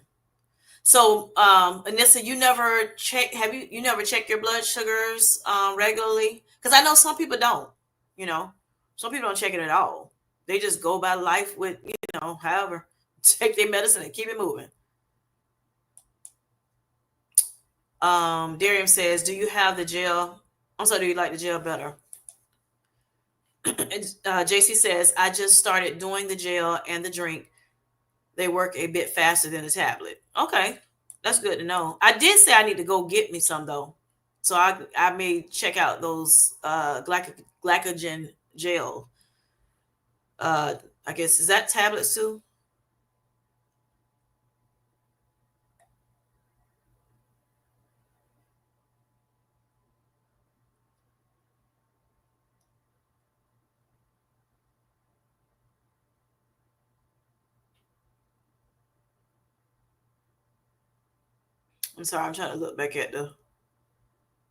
Speaker 1: So, Anissa, you never check, you never check your blood sugars regularly? Because I know some people don't, you know, some people don't check it at all. They just go by life with, however, take their medicine and keep it moving. Darium says, do you have the gel? I'm sorry, do you like the gel better? JC says, I just started doing the gel and the drink. They work a bit faster than a tablet. Okay, that's good to know. I did say I need to go get me some though, so I may check out those glycogen gel. I guess, is that tablets too? I'm sorry, I'm trying to look back at the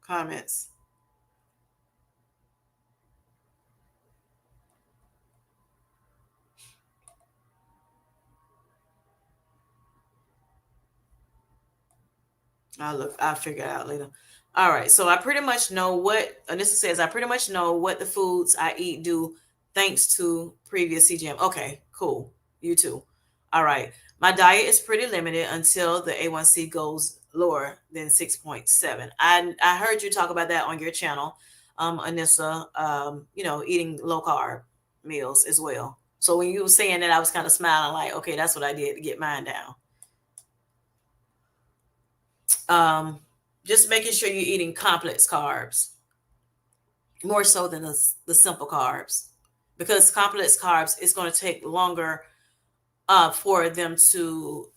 Speaker 1: comments. I'll figure it out later. All right. So I pretty much know what Anissa says. I pretty much know what the foods I eat do thanks to previous CGM. Okay, cool. You too. All right. My diet is pretty limited until the A1C goes lower than 6.7. I heard you talk about that on your channel, Anissa, eating low carb meals as well. So when you were saying that, I was kind of smiling like, okay, that's what I did to get mine down. um, just making sure you're eating complex carbs more so than the simple carbs, because complex carbs, it's going to take longer for them to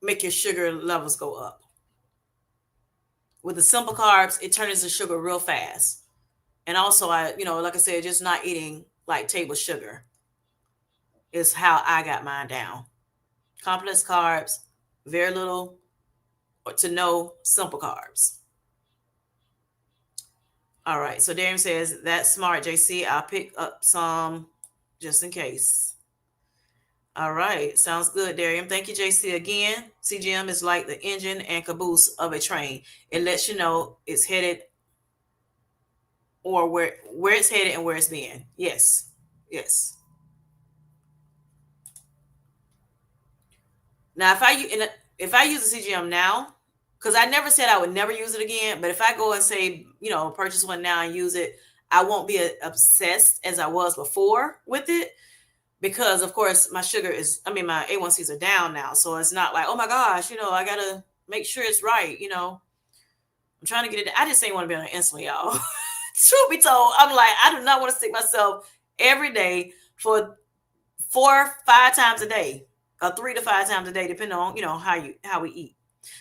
Speaker 1: make your sugar levels go up. With the simple carbs, it turns into sugar real fast. And also, like I said, just not eating like table sugar is how I got mine down. Complex carbs, very little or to no simple carbs. All right. So Darian says, that's smart, JC. I'll pick up some just in case. All right. Sounds good, Darian. Thank you, JC. Again, CGM is like the engine and caboose of a train. It lets you know it's headed, or where it's headed and where it's been. Yes. Yes. Now, if I use a CGM now, because I never said I would never use it again, but if I go and say, purchase one now and use it, I won't be obsessed as I was before with it, because of course my my A1Cs are down now. So it's not like, oh my gosh, I got to make sure it's right. I'm trying to get it. I just ain't want to be on insulin, y'all. Truth be told, I'm like, I do not want to stick myself every day for 4-5 times a day, or 3 to 5 times a day, depending on how we eat.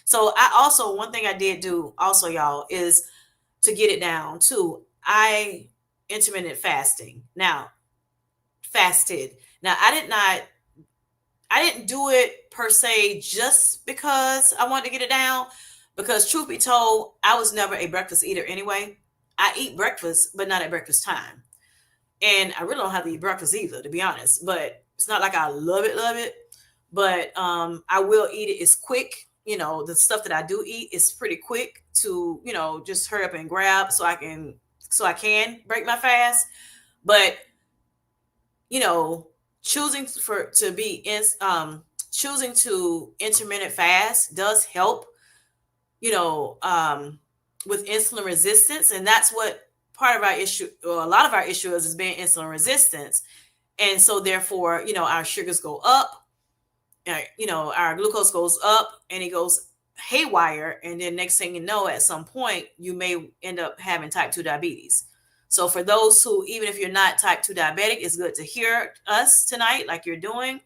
Speaker 1: So I also, one thing I did do also, y'all, is to get it down too. I intermittent fasting. Now, fasted. Now I didn't do it per se just because I wanted to get it down, because truth be told, I was never a breakfast eater anyway. I eat breakfast, but not at breakfast time. And I really don't have to eat breakfast either, to be honest. But it's not like I love it. But I will eat it. It's quick. The stuff that I do eat is pretty quick to, just hurry up and grab so I can break my fast. But you know, choosing choosing to intermittent fast does help, you know, with insulin resistance, and that's what part of our issue, or a lot of our issue is being insulin resistance. And so therefore, our sugars go up, our glucose goes up, and it goes haywire. And then next thing you know, at some point, you may end up having type 2 diabetes. So for those who, even if you're not type 2 diabetic, it's good to hear us tonight like you're doing,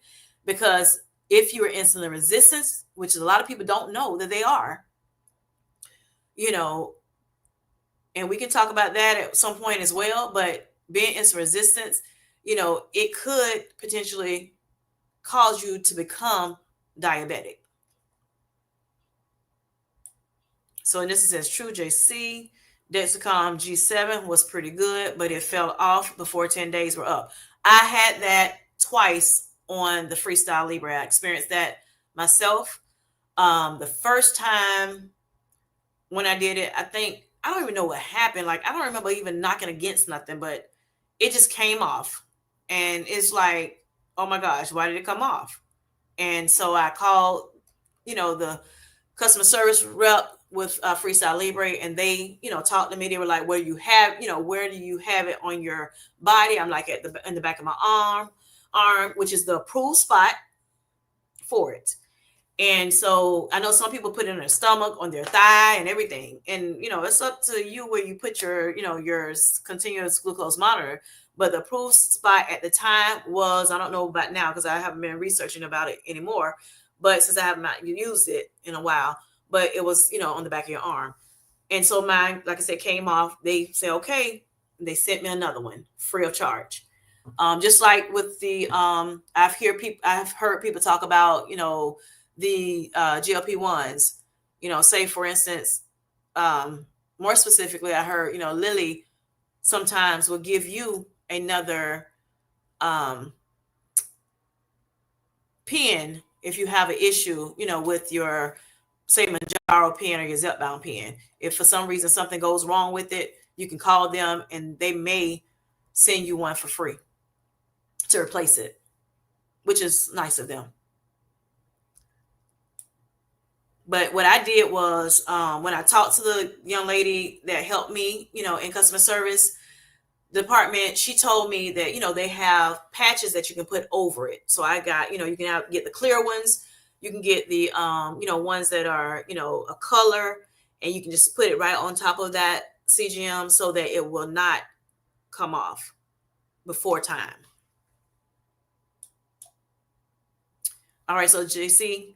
Speaker 1: because if you're insulin resistant, which a lot of people don't know that they are, you know, and we can talk about that at some point as well, but being insulin resistant, it could potentially cause you to become diabetic. So in this, it says true, JC. Dexcom G7 was pretty good, but it fell off before 10 days were up. I had that twice on the Freestyle Libre. I experienced that myself. The first time when I did it, I don't even know what happened. Like, I don't remember even knocking against nothing, but it just came off. And it's like, oh my gosh, why did it come off? And so I called, the customer service rep with Freestyle Libre, and they, talked to me. They were like, where do you have it on your body? I'm like, in the back of my arm, which is the approved spot for it. And so I know some people put it in their stomach, on their thigh, and everything. And, it's up to you where you put your, your continuous glucose monitor. But the approved spot at the time was, I don't know about now because I haven't been researching about it anymore, but since I have not used it in a while, but it was, on the back of your arm. And so mine, like I said, came off. They said, okay. They sent me another one free of charge. Just like with the, I've heard people talk about, the GLP-1s, say for instance, more specifically, I heard, Lilly sometimes will give you another pen if you have an issue, with your, say, Manjaro pen or your Zepbound pen. If for some reason something goes wrong with it, you can call them and they may send you one for free to replace it, which is nice of them. But what I did was, when I talked to the young lady that helped me, in customer service department, she told me that, they have patches that you can put over it. So I got, you can get the clear ones. You can get the, ones that are, a color, and you can just put it right on top of that CGM so that it will not come off before time. All right. So JC,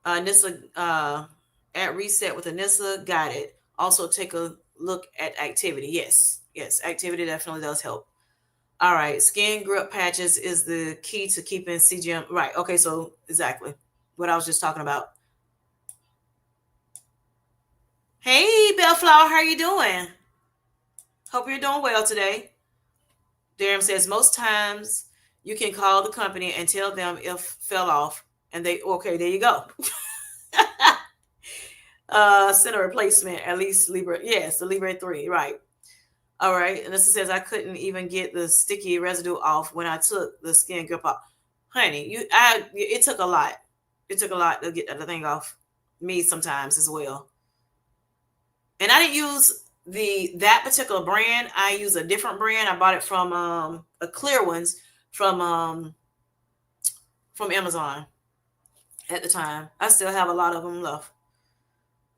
Speaker 1: NISA, at reset with Anissa, got it. Also take a look at activity. Yes, activity definitely does help. All right, skin grip patches is the key to keeping CGM. Right, okay, so exactly what I was just talking about. Hey, Bellflower, how are you doing? Hope you're doing well today. Durham says most times you can call the company and tell them if fell off, and they okay. There you go. Send a replacement at least Libre. Yes, the Libre 3. Right. All right. And this says I couldn't even get the sticky residue off when I took the skin grip off. Honey, it took a lot. It took a lot to get the thing off me sometimes as well. And I didn't use that particular brand. I use a different brand. I bought it from a clear ones from Amazon at the time. I still have a lot of them left.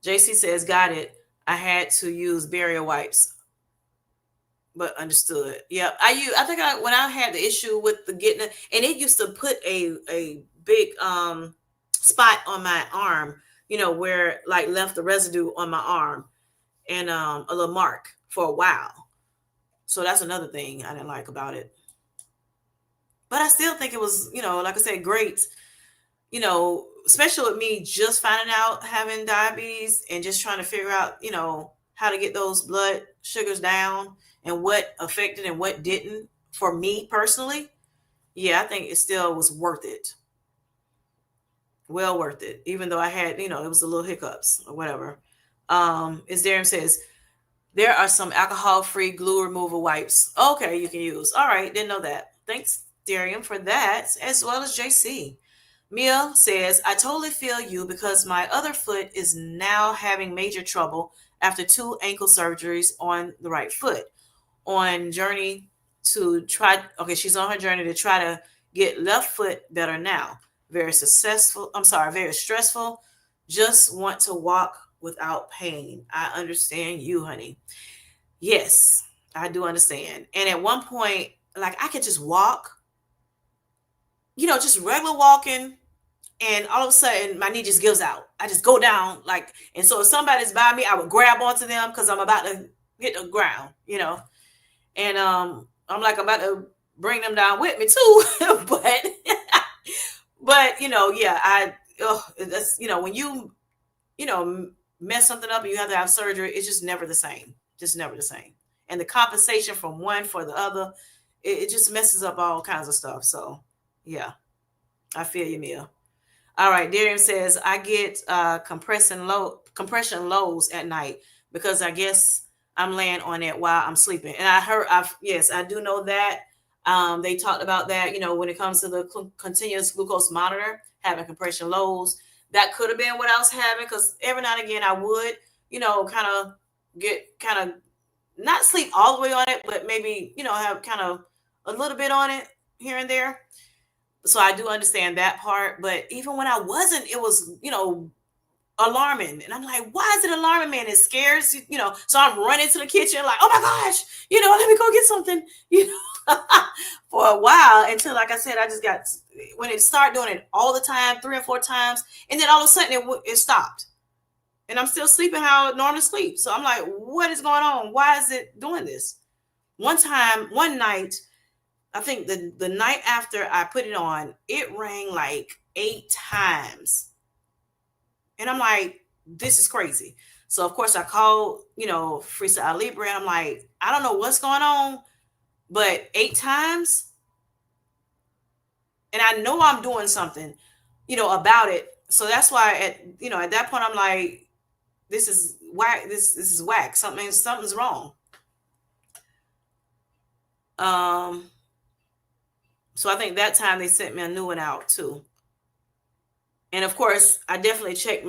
Speaker 1: JC says, got it. I had to use barrier wipes, but understood. Yep. I think when I had the issue with the getting it, and it used to put a big spot on my arm, where like left the residue on my arm and a little mark for a while. So that's another thing I didn't like about it. But I still think it was, like I said, great, especially with me just finding out having diabetes and just trying to figure out, how to get those blood sugars down and what affected and what didn't for me personally. Yeah, I think it still was worth it. Well worth it, even though I had, it was a little hiccups or whatever. As Darren says, there are some alcohol-free glue removal wipes. Okay, you can use. All right, didn't know that. Thanks, Darian, for that, as well as JC. Mia says, I totally feel you because my other foot is now having major trouble after 2 ankle surgeries on the right foot. She's on her journey to try to get left foot better now. Very stressful. Just want to walk without pain. I understand you, honey. Yes, I do understand. And at one point, like I could just walk, just regular walking, and all of a sudden my knee just gives out. I just go down and so if somebody's by me, I would grab onto them because I'm about to hit the ground, and I'm about to bring them down with me too. but that's when you mess something up and you have to have surgery, it's just never the same. Just never the same. And the compensation from one for the other, it just messes up all kinds of stuff. So yeah, I feel you, Mia. All right, Darian says I get compression lows at night because I guess I'm laying on it while I'm sleeping. And I do know that. They talked about that, when it comes to the continuous glucose monitor, having compression lows. That could have been what I was having because every now and again I would, kind of not sleep all the way on it, but maybe, have kind of a little bit on it here and there. So I do understand that part. But even when I wasn't, it was, alarming. And I'm like, why is it alarming, man? It scares you, So I'm running to the kitchen like, oh my gosh, let me go get something, for a while until, like I said, I just got, when it started doing it all the time, 3 or 4 times, and then all of a sudden it stopped. And I'm still sleeping how I normally sleep. So I'm like, what is going on? Why is it doing this? One night, I think the night after I put it on, it rang like 8 times. And I'm like, this is crazy. So, of course, I called, Freestyle Libre, and I'm like, I don't know what's going on, but 8 times? And I know I'm doing something, about it. So that's why at that point, I'm like, this is whack. This is whack. Something's wrong. So I think that time they sent me a new one out too. And of course, I definitely checked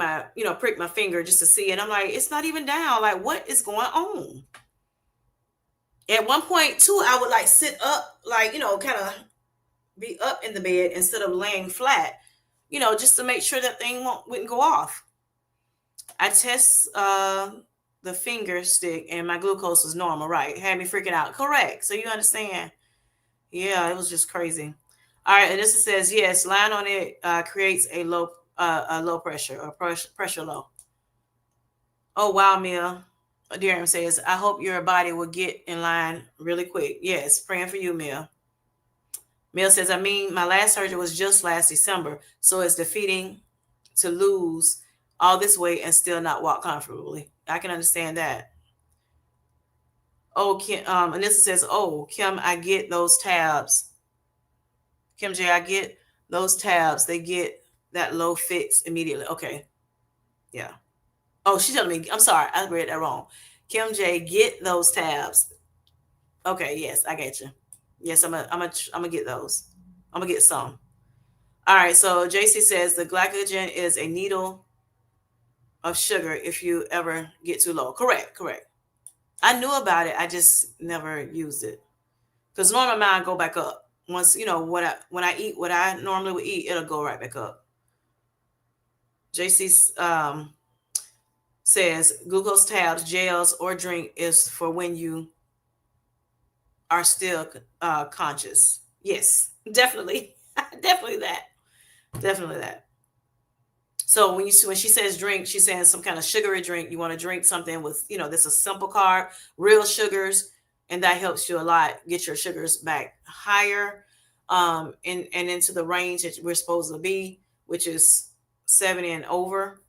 Speaker 1: pricked my finger just to see. And I'm like, it's not even down. Like, what is going on? At one point too, I would sit up, kind of be up in the bed instead of laying flat, just to make sure that thing wouldn't go off. I test the finger stick and my glucose was normal, right? Had me freaking out. Correct. So you understand. Yeah, it was just crazy. All right, and this says, yes, lying on it creates a low pressure or pressure low. Oh, wow, Mia. Darian says, I hope your body will get in line really quick. Yes, praying for you, Mia. Mia says, my last surgery was just last December, so it's defeating to lose all this weight and still not walk comfortably. I can understand that. Oh, Kim, Anissa says, oh, Kim, I get those tabs. Kim J, I get those tabs. They get that low fix immediately. Okay. Yeah. Oh, she's telling me, I'm sorry. I read that wrong. Kim J, get those tabs. Okay. Yes, I get you. Yes, I'm gonna get those. I'm gonna get some. All right. So JC says the glycogen is a needle of sugar if you ever get too low. Correct. Correct. I knew about it. I just never used it because normally mine go back up once when I eat what I normally would eat, it'll go right back up. JC says glucose tabs, gels, or drink is for when you are still conscious. Yes, definitely, definitely that, definitely that. So when she says drink, she's saying some kind of sugary drink. You want to drink something with this is simple carb, real sugars, and that helps you a lot. Get your sugars back higher, and into the range that we're supposed to be, which is 70 and over.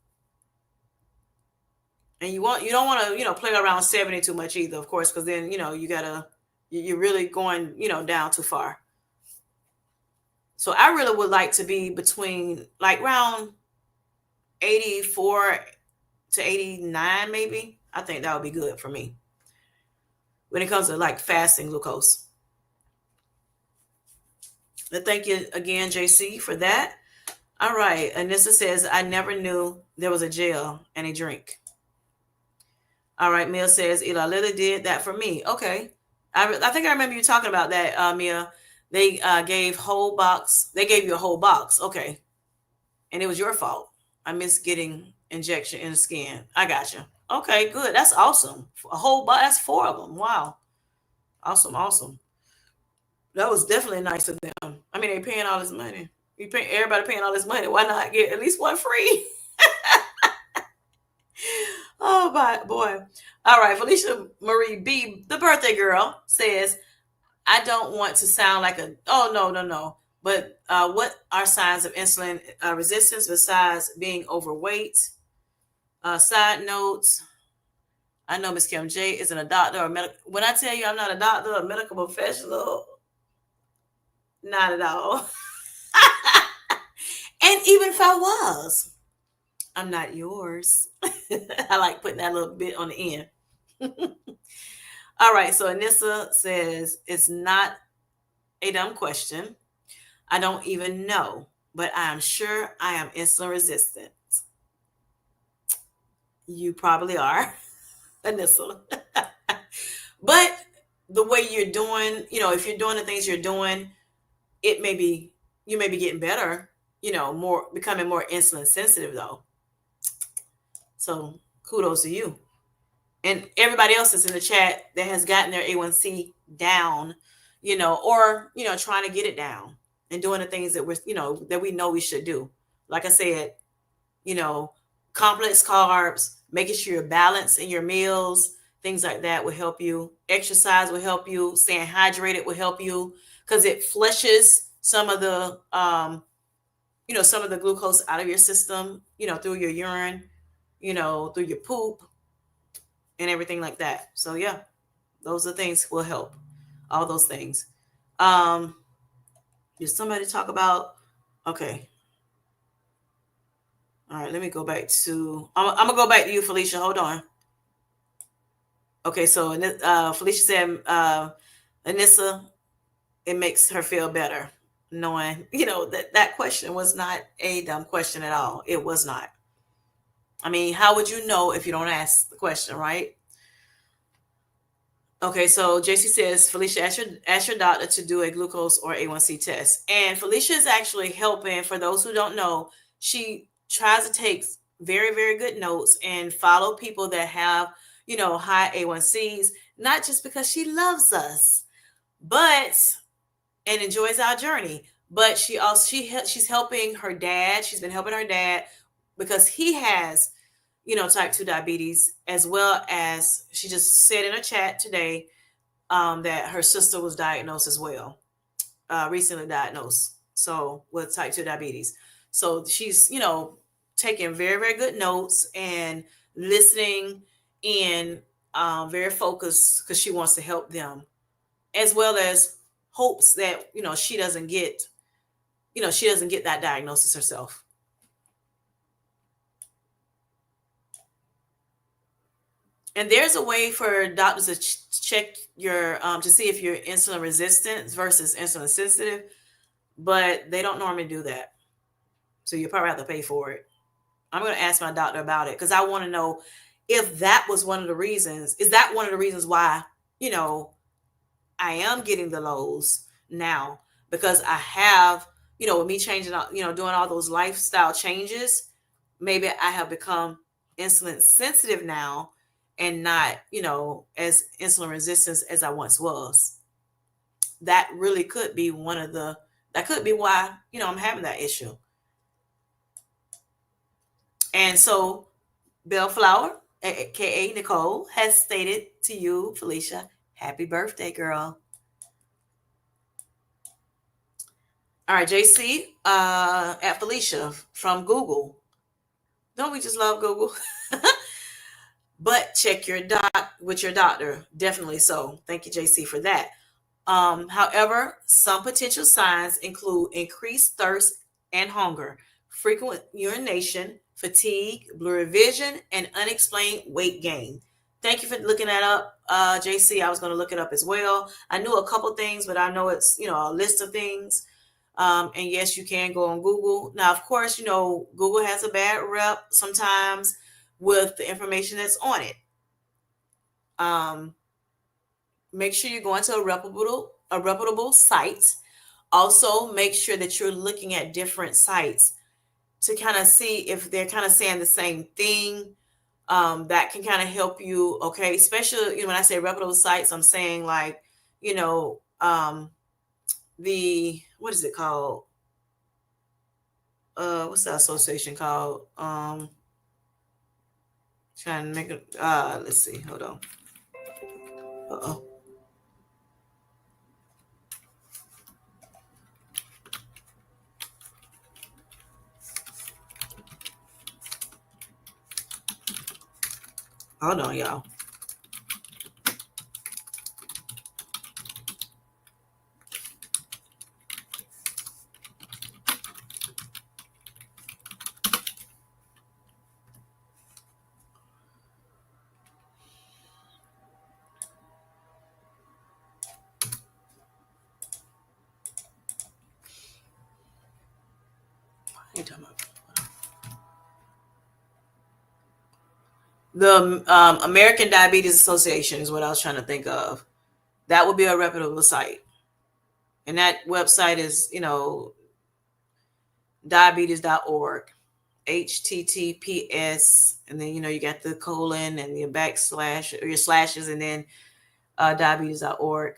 Speaker 1: And you don't want to play around 70 too much either, of course, because then you're really going down too far. So I really would like to be between like around 84 to 89 maybe. I think that would be good for me when it comes to like fasting glucose. But thank you again, JC, for that. All right. Anissa says, I never knew there was a gel and a drink. All right. Mia says, Eli Lilly did that for me. Okay. I think I remember you talking about that, Mia. They gave whole box. They gave you a whole box. Okay. And it was your fault. I missed getting injection in the skin. I got you. Okay, good. That's awesome. A whole box. That's 4 of them. Wow. Awesome. Awesome. That was definitely nice of them. I mean, they're paying all this money. Everybody paying all this money. Why not get at least one free? Oh, boy. All right. Felicia Marie B, the birthday girl, says, I don't want to sound like oh, no. But what are signs of insulin resistance besides being overweight? Side notes. I know Miss Kim J isn't a doctor or medical. When I tell you I'm not a doctor or medical professional, not at all. And even if I was, I'm not yours. I like putting that little bit on the end. All right. So Anissa says it's not a dumb question. I don't even know, but I'm sure I am insulin resistant. You probably are, Anissa. But the way you're doing, if you're doing the things you're doing, you may be getting better, more becoming more insulin sensitive though. So kudos to you. And everybody else that's in the chat that has gotten their A1C down, or trying to get it down and doing the things that that we know we should do. Like I said, complex carbs, making sure you're balanced in your meals, things like that will help you. Exercise will help you. Staying hydrated will help you because it flushes some of the some of the glucose out of your system, through your urine, through your poop and everything like that. So yeah, those are things will help. All those things. Did somebody talk about? Okay. All right, let me go back to. I'm gonna go back to you, Felicia. Hold on. Okay, so Felicia said, Anissa, it makes her feel better knowing, that question was not a dumb question at all. It was not. I mean, how would you know if you don't ask the question, right? Okay, so JC says, Felicia, ask your doctor to do a glucose or A1C test. And Felicia is actually helping, for those who don't know, she tries to take very, very good notes and follow people that have, high A1Cs, not just because she loves us, but, and enjoys our journey. But she's helping her dad. She's been helping her dad because he has type 2 diabetes, as well as she just said in a chat today that her sister was diagnosed as well, recently diagnosed, so with type 2 diabetes. So she's, taking very, very good notes and listening and very focused because she wants to help them, as well as hopes that she doesn't get that diagnosis herself. And there's a way for doctors to check your to see if you're insulin resistant versus insulin sensitive, but they don't normally do that. So you probably have to pay for it. I'm going to ask my doctor about it because I want to know if that was one of the reasons. Is that one of the reasons why, I am getting the lows now? Because I have, with me changing, doing all those lifestyle changes, maybe I have become insulin sensitive now and not, as insulin resistant as I once was. That really could be that could be why, I'm having that issue. And so Bellflower, aka Nicole, has stated to you, Felicia, happy birthday, girl. All right, JC, at Felicia from Google. Don't we just love Google? But check your doc with your doctor. Definitely so. Thank you, JC, for that. However, some potential signs include increased thirst and hunger, frequent urination, fatigue, blurry vision, and unexplained weight gain. Thank you for looking that up, JC. I was going to look it up as well. I knew a couple things, but I know it's a list of things. And yes, you can go on Google. Now, of course, Google has a bad rep sometimes with the information that's on it. Make sure you're going to a reputable site. Also, make sure that you're looking at different sites to kind of see if they're kind of saying the same thing. That can kind of help you. Okay, especially when I say reputable sites, I'm saying like the what is it called? What's that association called? Trying to make it. Let's see. Hold on. Uh-oh. Hold on, y'all. The American Diabetes Association is what I was trying to think of. That would be a reputable site. And that website is, diabetes.org. HTTPS. And then, you got the colon and your backslash or your slashes and then diabetes.org.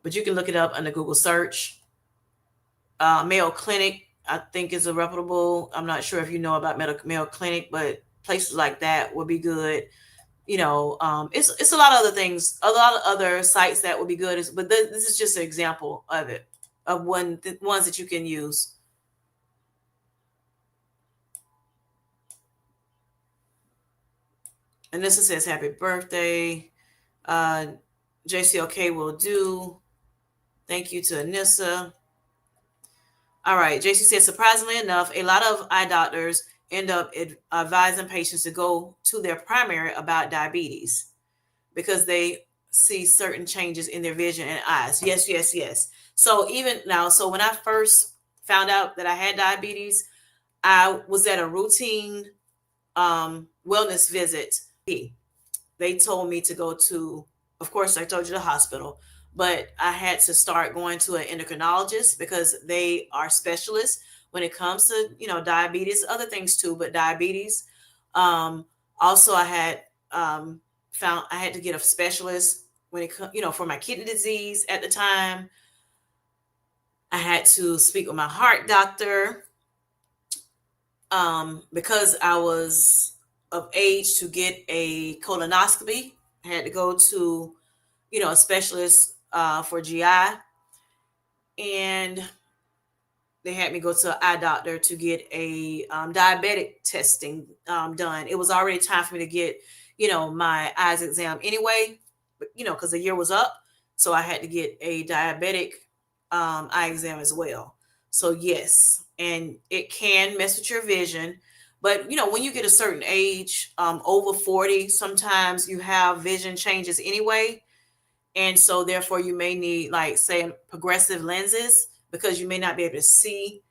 Speaker 1: But you can look it up under Google search. Mayo Clinic, I think, is a reputable. I'm not sure if you know about Mayo Clinic, but places like that would be good. It's a lot of other things, a lot of other sites that would be good. But this is just an example of it, of ones that you can use. And this says happy birthday. JCLK will do. Thank you to Anissa. All right, JC says, surprisingly enough, a lot of eye doctors end up advising patients to go to their primary about diabetes because they see certain changes in their vision and eyes. Yes. So even now, so when I first found out that I had diabetes, I was at a routine wellness visit. They told me to go to, of course, I told you the hospital, but I had to start going to an endocrinologist because they are specialists when it comes to, diabetes, other things too, but diabetes. Also, I had found I had to get a specialist when it comes, for my kidney disease at the time. I had to speak with my heart doctor because I was of age to get a colonoscopy. I had to go to, a specialist for GI, and they had me go to an eye doctor to get a diabetic testing done. It was already time for me to get, my eyes exam anyway, because the year was up. So I had to get a diabetic eye exam as well. So yes, and it can mess with your vision. But when you get a certain age, over 40, sometimes you have vision changes anyway. And so therefore you may need, like, say, progressive lenses, because you may not be able to see,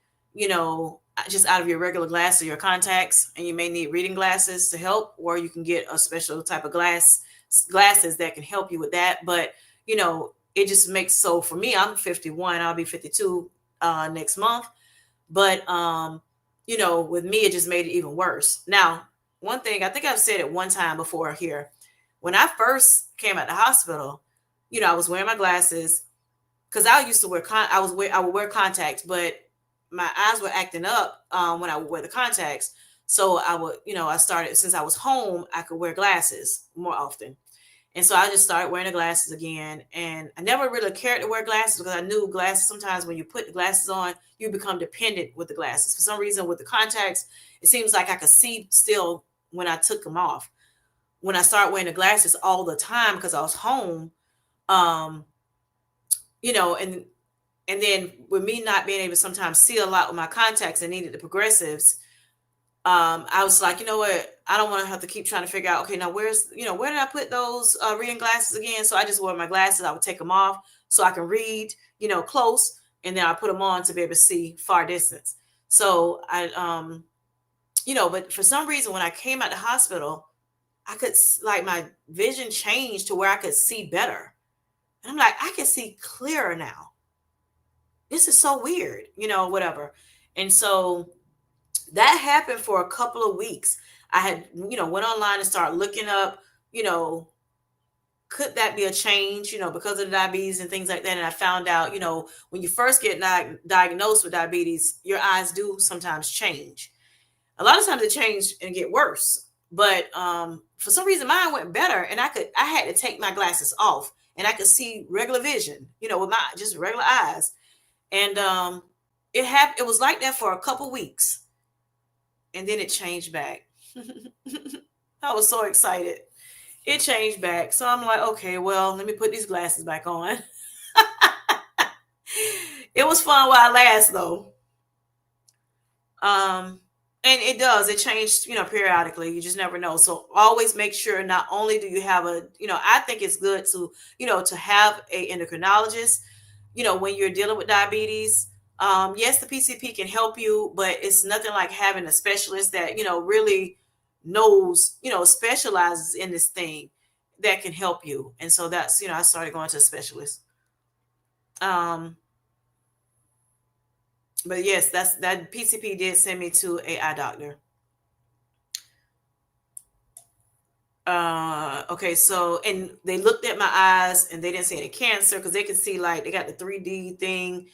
Speaker 1: just out of your regular glasses or your contacts, and you may need reading glasses to help, or you can get a special type of glasses that can help you with that. But it just makes, so for me, I'm 51, I'll be 52 next month. But with me, it just made it even worse. Now, one thing I think I've said it one time before here, when I first came out the hospital, I was wearing my glasses, because I used to I would wear contacts, but my eyes were acting up when I would wear the contacts. So I would, I started, since I was home, I could wear glasses more often. And so I just started wearing the glasses again. And I never really cared to wear glasses, because I knew glasses, sometimes when you put the glasses on, you become dependent with the glasses. For some reason, with the contacts, it seems like I could see still when I took them off. When I started wearing the glasses all the time because I was home, um, and then with me not being able to sometimes see a lot with my contacts and needed the progressives, I was like, you know what? I don't want to have to keep trying to figure out, okay, now where did I put those reading glasses again? So I just wore my glasses. I would take them off so I can read, close, and then I put them on to be able to see far distance. So but for some reason, when I came out the hospital, I could, like, my vision changed to where I could see better. And I'm like, I can see clearer now. This is so weird, whatever. And so that happened for a couple of weeks. I had, went online and started looking up, could that be a change, because of the diabetes and things like that. And I found out, when you first get diagnosed with diabetes, your eyes do sometimes change. A lot of times they change and get worse. But for some reason, mine went better, and I had to take my glasses off, and I could see regular vision, with my just regular eyes. And it was like that for a couple weeks, and then it changed back. I was so excited. It changed back. So I'm like, okay, well, let me put these glasses back on. It was fun while it lasts, though. And it changed, periodically. You just never know. So always make sure, not only do you have I think it's good to, to have a endocrinologist, when you're dealing with diabetes. Yes, the PCP can help you, but it's nothing like having a specialist that, really knows, specializes in this thing, that can help you. And so that's, I started going to a specialist. But yes, that PCP did send me to a eye doctor. Okay, so, and they looked at my eyes, and they didn't see any cancer, because they could see, like, they got the 3D thing.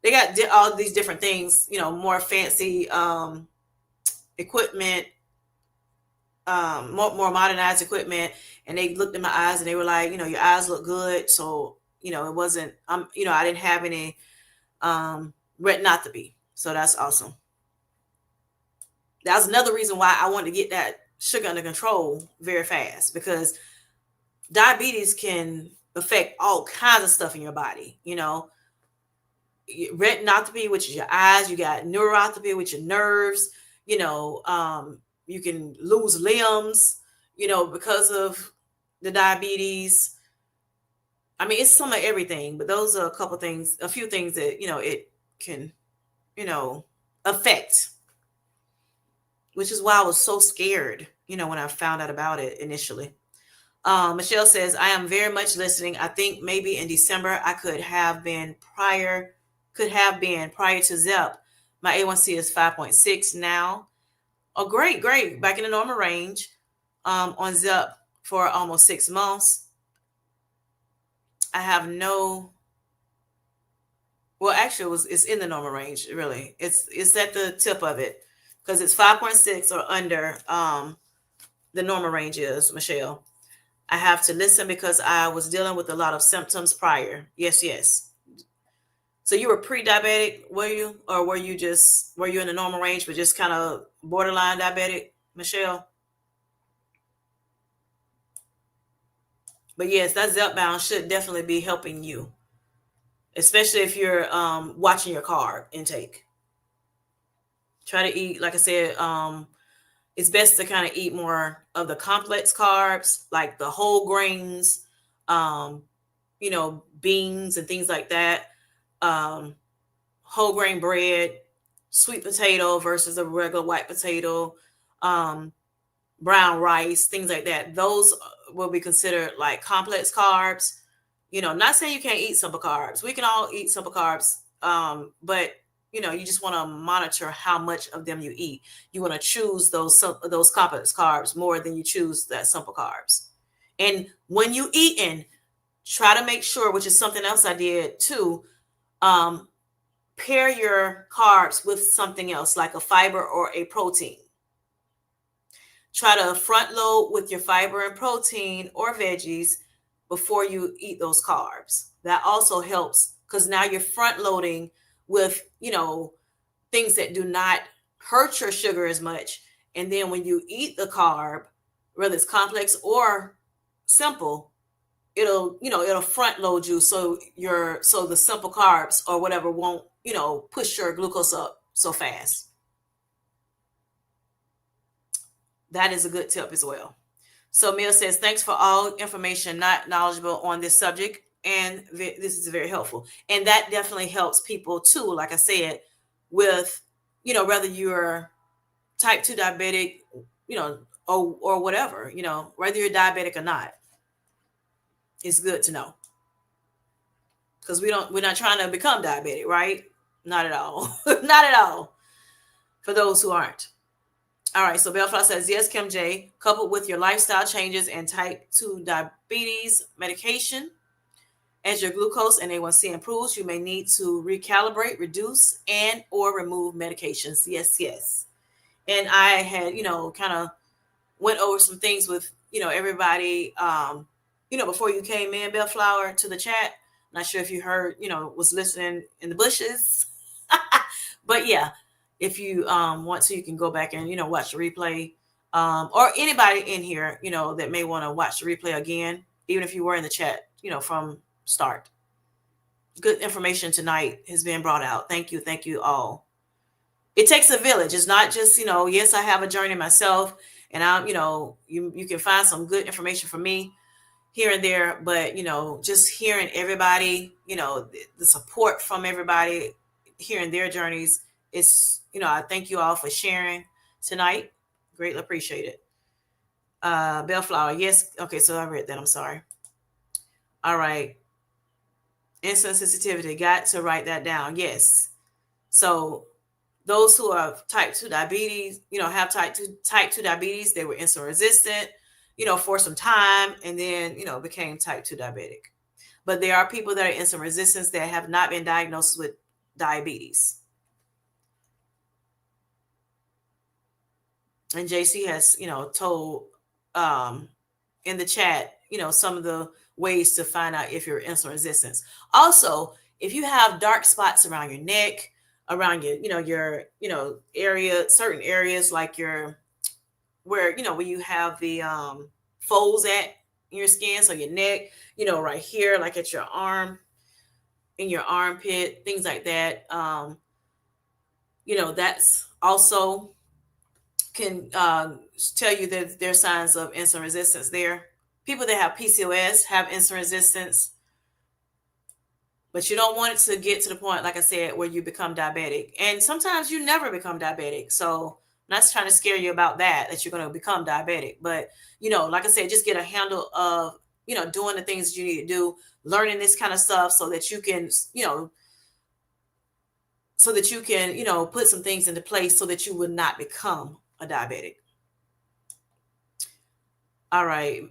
Speaker 1: They got all these different things, more fancy equipment, more modernized equipment. And they looked at my eyes, and they were like, your eyes look good. So, it wasn't, I didn't have any retinopathy. So that's awesome. That was another reason why I wanted to get that sugar under control very fast, because diabetes can affect all kinds of stuff in your body. Retinopathy, which is your eyes. You got neuropathy, which your nerves. You can lose limbs, because of the diabetes. I mean, it's some of everything, but those are a few things that, it can, affect, which is why I was so scared, when I found out about it initially. Michelle says, I am very much listening. I think maybe in December I could have been prior to ZEP. My A1C is 5.6 now. Oh, great. Back in the normal range, on ZEP for almost 6 months. I have actually it's in the normal range, really. It's at the tip of it, because it's 5.6 or under the normal range is, Michelle. I have to listen because I was dealing with a lot of symptoms prior. Yes. So you were pre-diabetic, were you? Or were you in the normal range, but just kind of borderline diabetic, Michelle? But yes, that Zepbound should definitely be helping you, especially if you're watching your carb intake. Try to eat, like I said, it's best to kind of eat more of the complex carbs, like the whole grains, um, beans and things like that. Um, Whole grain bread, sweet potato versus a regular white potato, um, brown rice, things like that. Those will be considered like complex carbs. Not saying you can't eat simple carbs. We can all eat simple carbs, but you just want to monitor how much of them you eat. You want to choose those complex carbs more than you choose that simple carbs. And when you eating, try to make sure, which is something else I did too. Um, Pair your carbs with something else, like a fiber or a protein. Try to front load with your fiber and protein or veggies before you eat those carbs. That also helps because now you're front loading with, things that do not hurt your sugar as much. And then when you eat the carb, whether it's complex or simple, it'll front load you, so the simple carbs or whatever won't push your glucose up so fast. That is a good tip as well. So Mia says, thanks for all information, not knowledgeable on this subject, and this is very helpful. And that definitely helps people too, like I said, with whether you're type 2 diabetic, or whatever, whether you're diabetic or not. It's good to know, because we're not trying to become diabetic, right? Not at all. Not at all, for those who aren't. All right, so Bellflower says, yes, Kim J, coupled with your lifestyle changes and type 2 diabetes medication, as your glucose and A1C improves, you may need to recalibrate, reduce, and or remove medications. Yes, yes. And I had, kind of went over some things with, everybody, before you came in, Bellflower, to the chat. Not sure if you heard, was listening in the bushes. But yeah, if you want to, you can go back and, watch the replay. Or anybody in here, that may want to watch the replay again, even if you were in the chat, from start. Good information tonight has been brought out. Thank you. Thank you all. It takes a village. It's not just, yes, I have a journey myself, and I'm, you can find some good information from me here and there, but, just hearing everybody, the support from everybody, hearing their journeys, is, I thank you all for sharing tonight. Greatly appreciate it. Bellflower, yes. Okay, so I read that. I'm sorry. All right. Insulin sensitivity, got to write that down. Yes. So those who have type 2 diabetes, have type 2 diabetes, they were insulin resistant, for some time, and then, became type 2 diabetic. But there are people that are insulin resistant that have not been diagnosed with diabetes. And JC has, told in the chat, some of the ways to find out if you're insulin resistant. Also, if you have dark spots around your neck, around your area, certain areas like where you have the folds at your skin, so your neck, right here, like at your arm, in your armpit, things like that. That's also can tell you that there's signs of insulin resistance there. People that have PCOS have insulin resistance, but you don't want it to get to the point, like I said, where you become diabetic. And sometimes you never become diabetic. So I'm not trying to scare you about that you're going to become diabetic. But, like I said, just get a handle of, doing the things that you need to do, learning this kind of stuff so that you can, put some things into place so that you would not become a diabetic. All right.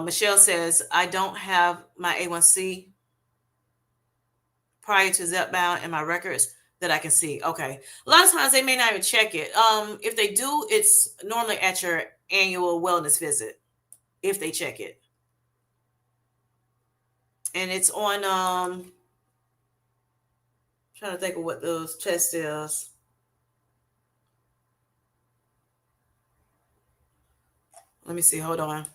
Speaker 1: Michelle says, I don't have my A1C prior to Zepbound in my records that I can see. Okay. A lot of times they may not even check it. If they do, it's normally at your annual wellness visit, if they check it. And it's on, trying to think of what those tests is. Let me see. Hold on.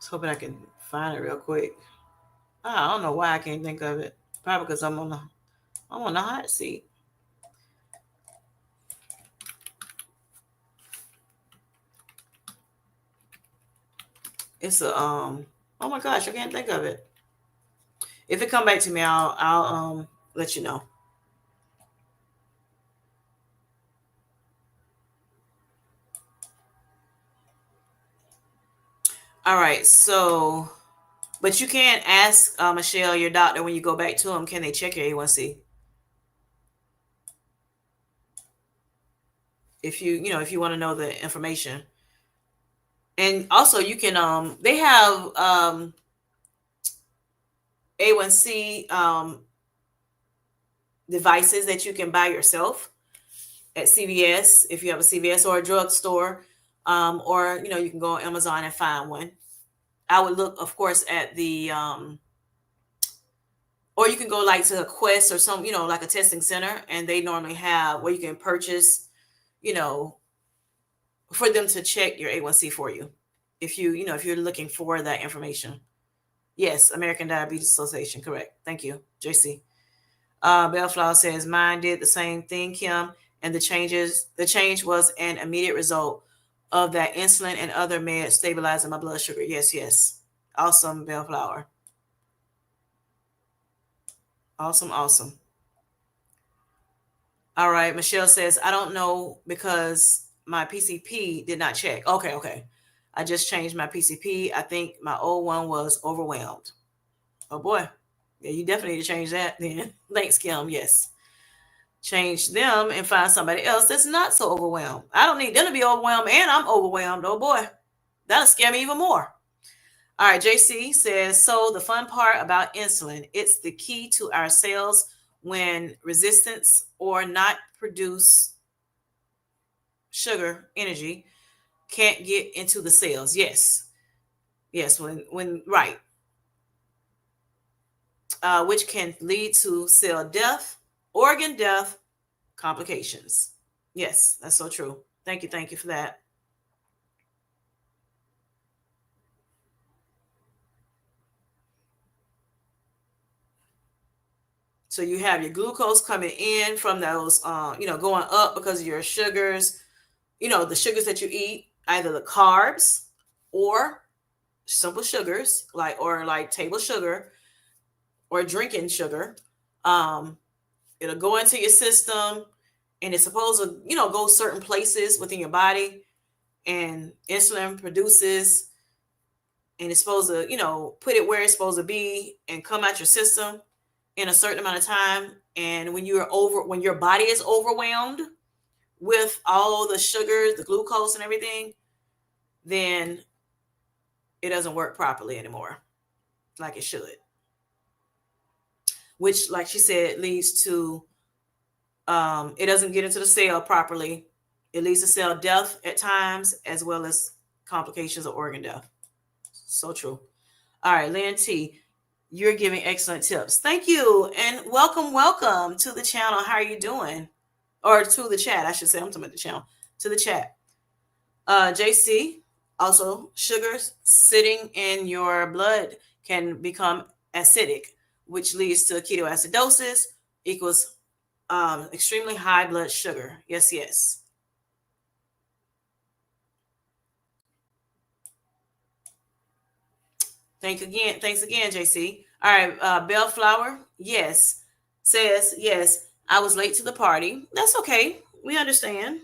Speaker 1: hoping I can find it real quick. I don't know why I can't think of it. Probably because I'm on the hot seat. It's a oh my gosh, I can't think of it. If it come back to me, I'll let you know. All right, so but you can't ask Michelle, your doctor, when you go back to them, can they check your A1C? If if you want to know the information. And also you can they have A1C devices that you can buy yourself at CVS if you have a CVS or a drugstore, or you can go on Amazon and find one. I would look, of course, at the or you can go like to a Quest or some, like a testing center, and they normally have where you can purchase, you know, for them to check your A1C for you. If if you're looking for that information. Yes, American Diabetes Association, correct. Thank you, JC. Bellflower says mine did the same thing, Kim, and the change was an immediate result of that insulin and other meds stabilizing my blood sugar. Yes, yes. Awesome, Bellflower. Awesome, awesome. All right, Michelle says, I don't know because my PCP did not check. Okay, okay. I just changed my PCP. I think my old one was overwhelmed. Oh boy. Yeah, you definitely need to change that then. Thanks, Kim. Yes. Change them and find somebody else that's not so overwhelmed. I don't need them to be overwhelmed, and I'm overwhelmed. Oh boy. That'll scare me even more. All right, JC says, so the fun part about insulin, it's the key to our cells when resistance or not produce sugar energy can't get into the cells. Yes. Yes, when right. Which can lead to cell death, organ death, complications. Yes, that's so true. Thank you for that. So you have your glucose coming in from those, going up because of your sugars, the sugars that you eat, either the carbs or simple sugars, like table sugar or drinking sugar. Um, it'll go into your system, and it's supposed to, go certain places within your body, and insulin produces, and it's supposed to, put it where it's supposed to be and come out your system in a certain amount of time. And when when your body is overwhelmed with all the sugars, the glucose and everything, then it doesn't work properly anymore like it should, which, like she said, leads to it doesn't get into the cell properly. It leads to cell death at times, as well as complications of organ death. So true. All right, Lynn T, you're giving excellent tips. Thank you, and welcome to the channel. How are you doing? Or to the chat, I should say. I'm talking about the channel. To the chat. JC, also, sugars sitting in your blood can become acidic, which leads to ketoacidosis, equals extremely high blood sugar. Yes, yes. Thanks again, JC. All right, Bellflower, yes, says yes. I was late to the party. That's okay. We understand.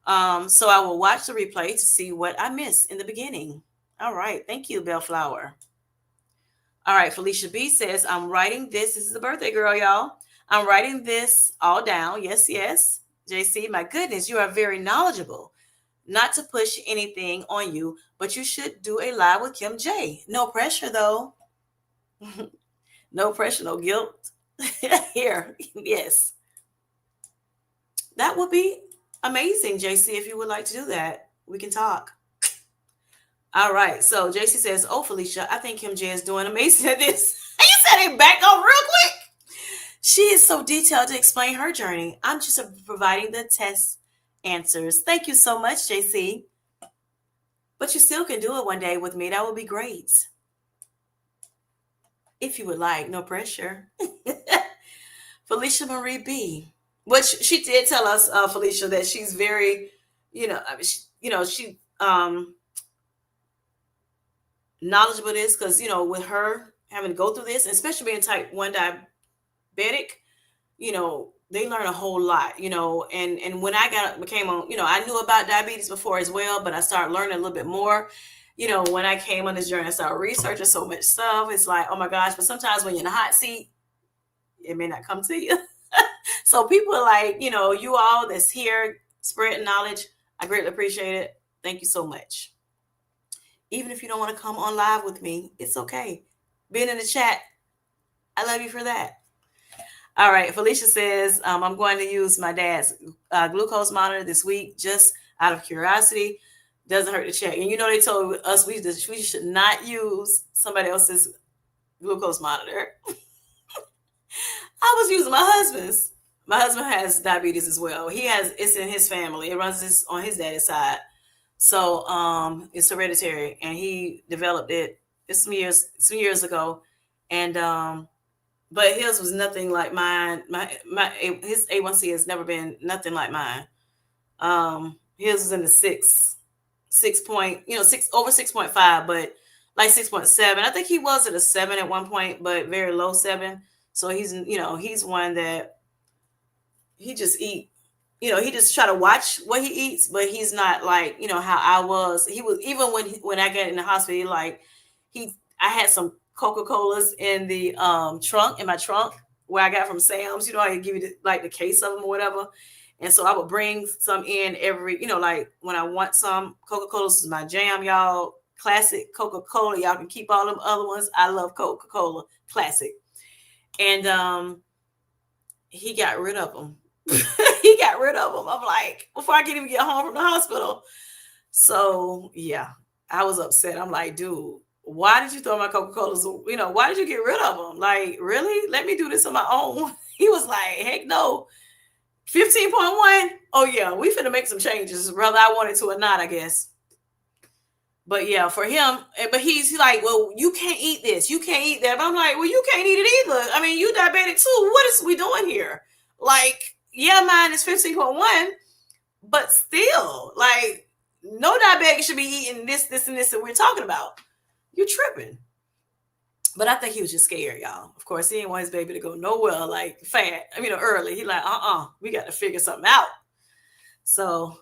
Speaker 1: So I will watch the replay to see what I missed in the beginning. All right, thank you, Bellflower. All right, Felicia B says, I'm writing this. This is the birthday girl, y'all. I'm writing this all down. Yes, yes. JC, my goodness, you are very knowledgeable. Not to push anything on you, but you should do a live with Kim J. No pressure, though. No pressure, no guilt. Here, yes. That would be amazing, JC, if you would like to do that. We can talk. All right. So JC says, oh, Felicia, I think Kim J is doing amazing at this. And you said it back up real quick. She is so detailed to explain her journey. I'm just providing the test answers. Thank you so much, JC. But you still can do it one day with me. That would be great. If you would like, no pressure. Felicia Marie B. Which she did tell us, Felicia, that she's very, I mean, she knowledgeable this because with her having to go through this, especially being type 1 diabetic, they learn a whole lot, and when I became on, I knew about diabetes before as well, but I started learning a little bit more. When I came on this journey, I started researching so much stuff. It's like, oh my gosh, but sometimes when you're in the hot seat, it may not come to you. So people are like, you all that's here spreading knowledge, I greatly appreciate it. Thank you so much. Even if you don't want to come on live with me, it's okay. Being in the chat, I love you for that. All right. Felicia says, I'm going to use my dad's glucose monitor this week just out of curiosity. Doesn't hurt to check. And they told us we should not use somebody else's glucose monitor. I was using my husband's. My husband has diabetes as well. It's in his family. It runs on his daddy's side. So it's hereditary, and he developed it some years ago. And but his was nothing like mine. His A1C has never been nothing like mine. His was in the six point, over 6.5, but like 6.7. I think he was at a 7 at one point, but very low 7. So he's one that he just eat, he just try to watch what he eats, but he's not like, how I was. He was, even when I got in the hospital, I had some Coca-Colas in the in my trunk where I got from Sam's, I give you the case of them or whatever. And so I would bring some in every, like when I want some. Coca-Colas is my jam, y'all. Classic Coca-Cola. Y'all can keep all them other ones. I love Coca-Cola classic. And he got rid of them. He got rid of them. I'm like, before I can even get home from the hospital. So yeah, I was upset. I'm like, dude, why did you throw my Coca-Colas? Why did you get rid of them? Like, really? Let me do this on my own. He was like, heck no. 15.1. Oh yeah, we finna make some changes, whether I wanted to or not, I guess. But yeah, for him, but he's like, well, you can't eat this, you can't eat that. But I'm like, well, you can't eat it either. I mean, you diabetic too. What is we doing here? Like, yeah, mine is 15.1, but still, like, no diabetic should be eating this, and this that we're talking about. You're tripping. But I think he was just scared, y'all. Of course, he didn't want his baby to go nowhere like fat. Early. He like, we got to figure something out. So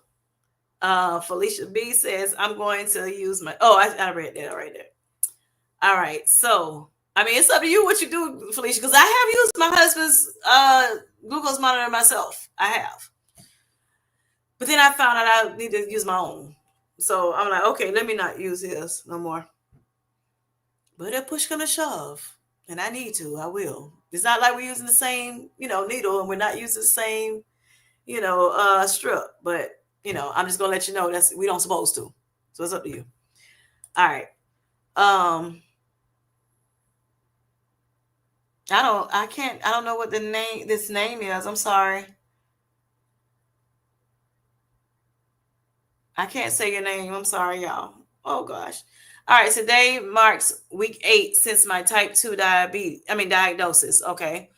Speaker 1: Felicia B says, I'm going to use my, I read that right there. All right. So, it's up to you what you do, Felicia, because I have used my husband's glucose monitor myself. I have. But then I found out I need to use my own. So I'm like, okay, let me not use his no more. But if push come to shove, and I need to, I will. It's not like we're using the same, needle, and we're not using the same, strip. But, I'm just going to let you know we don't supposed to. So it's up to you. All right. I don't know what this name is. I'm sorry. I can't say your name. I'm sorry, y'all. Oh gosh. All right. Today marks week 8 since my type 2 diagnosis. Okay.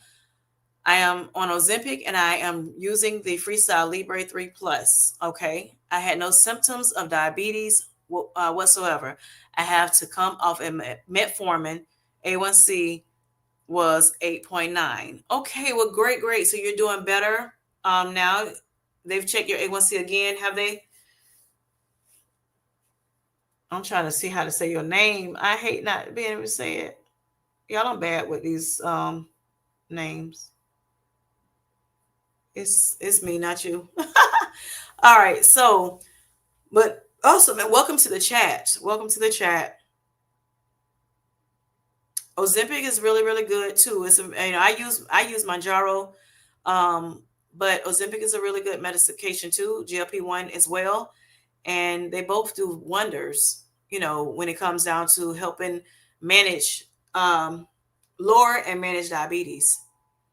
Speaker 1: I am on Ozempic and I am using the Freestyle Libre 3 Plus. Okay. I had no symptoms of diabetes whatsoever. I have to come off a metformin. A1C was 8.9. Okay. Well, great. So you're doing better. Now they've checked your A1C again. Have they? I'm trying to see how to say your name. I hate not being able to say it. Y'all, I'm bad with these names. It's me, not you. All right. So, but also, man, welcome to the chat. Welcome to the chat. Ozempic is really, really good too. It's I use Manjaro, but Ozempic is a really good medication too. GLP-1 as well. And they both do wonders, when it comes down to helping manage, lower and manage diabetes.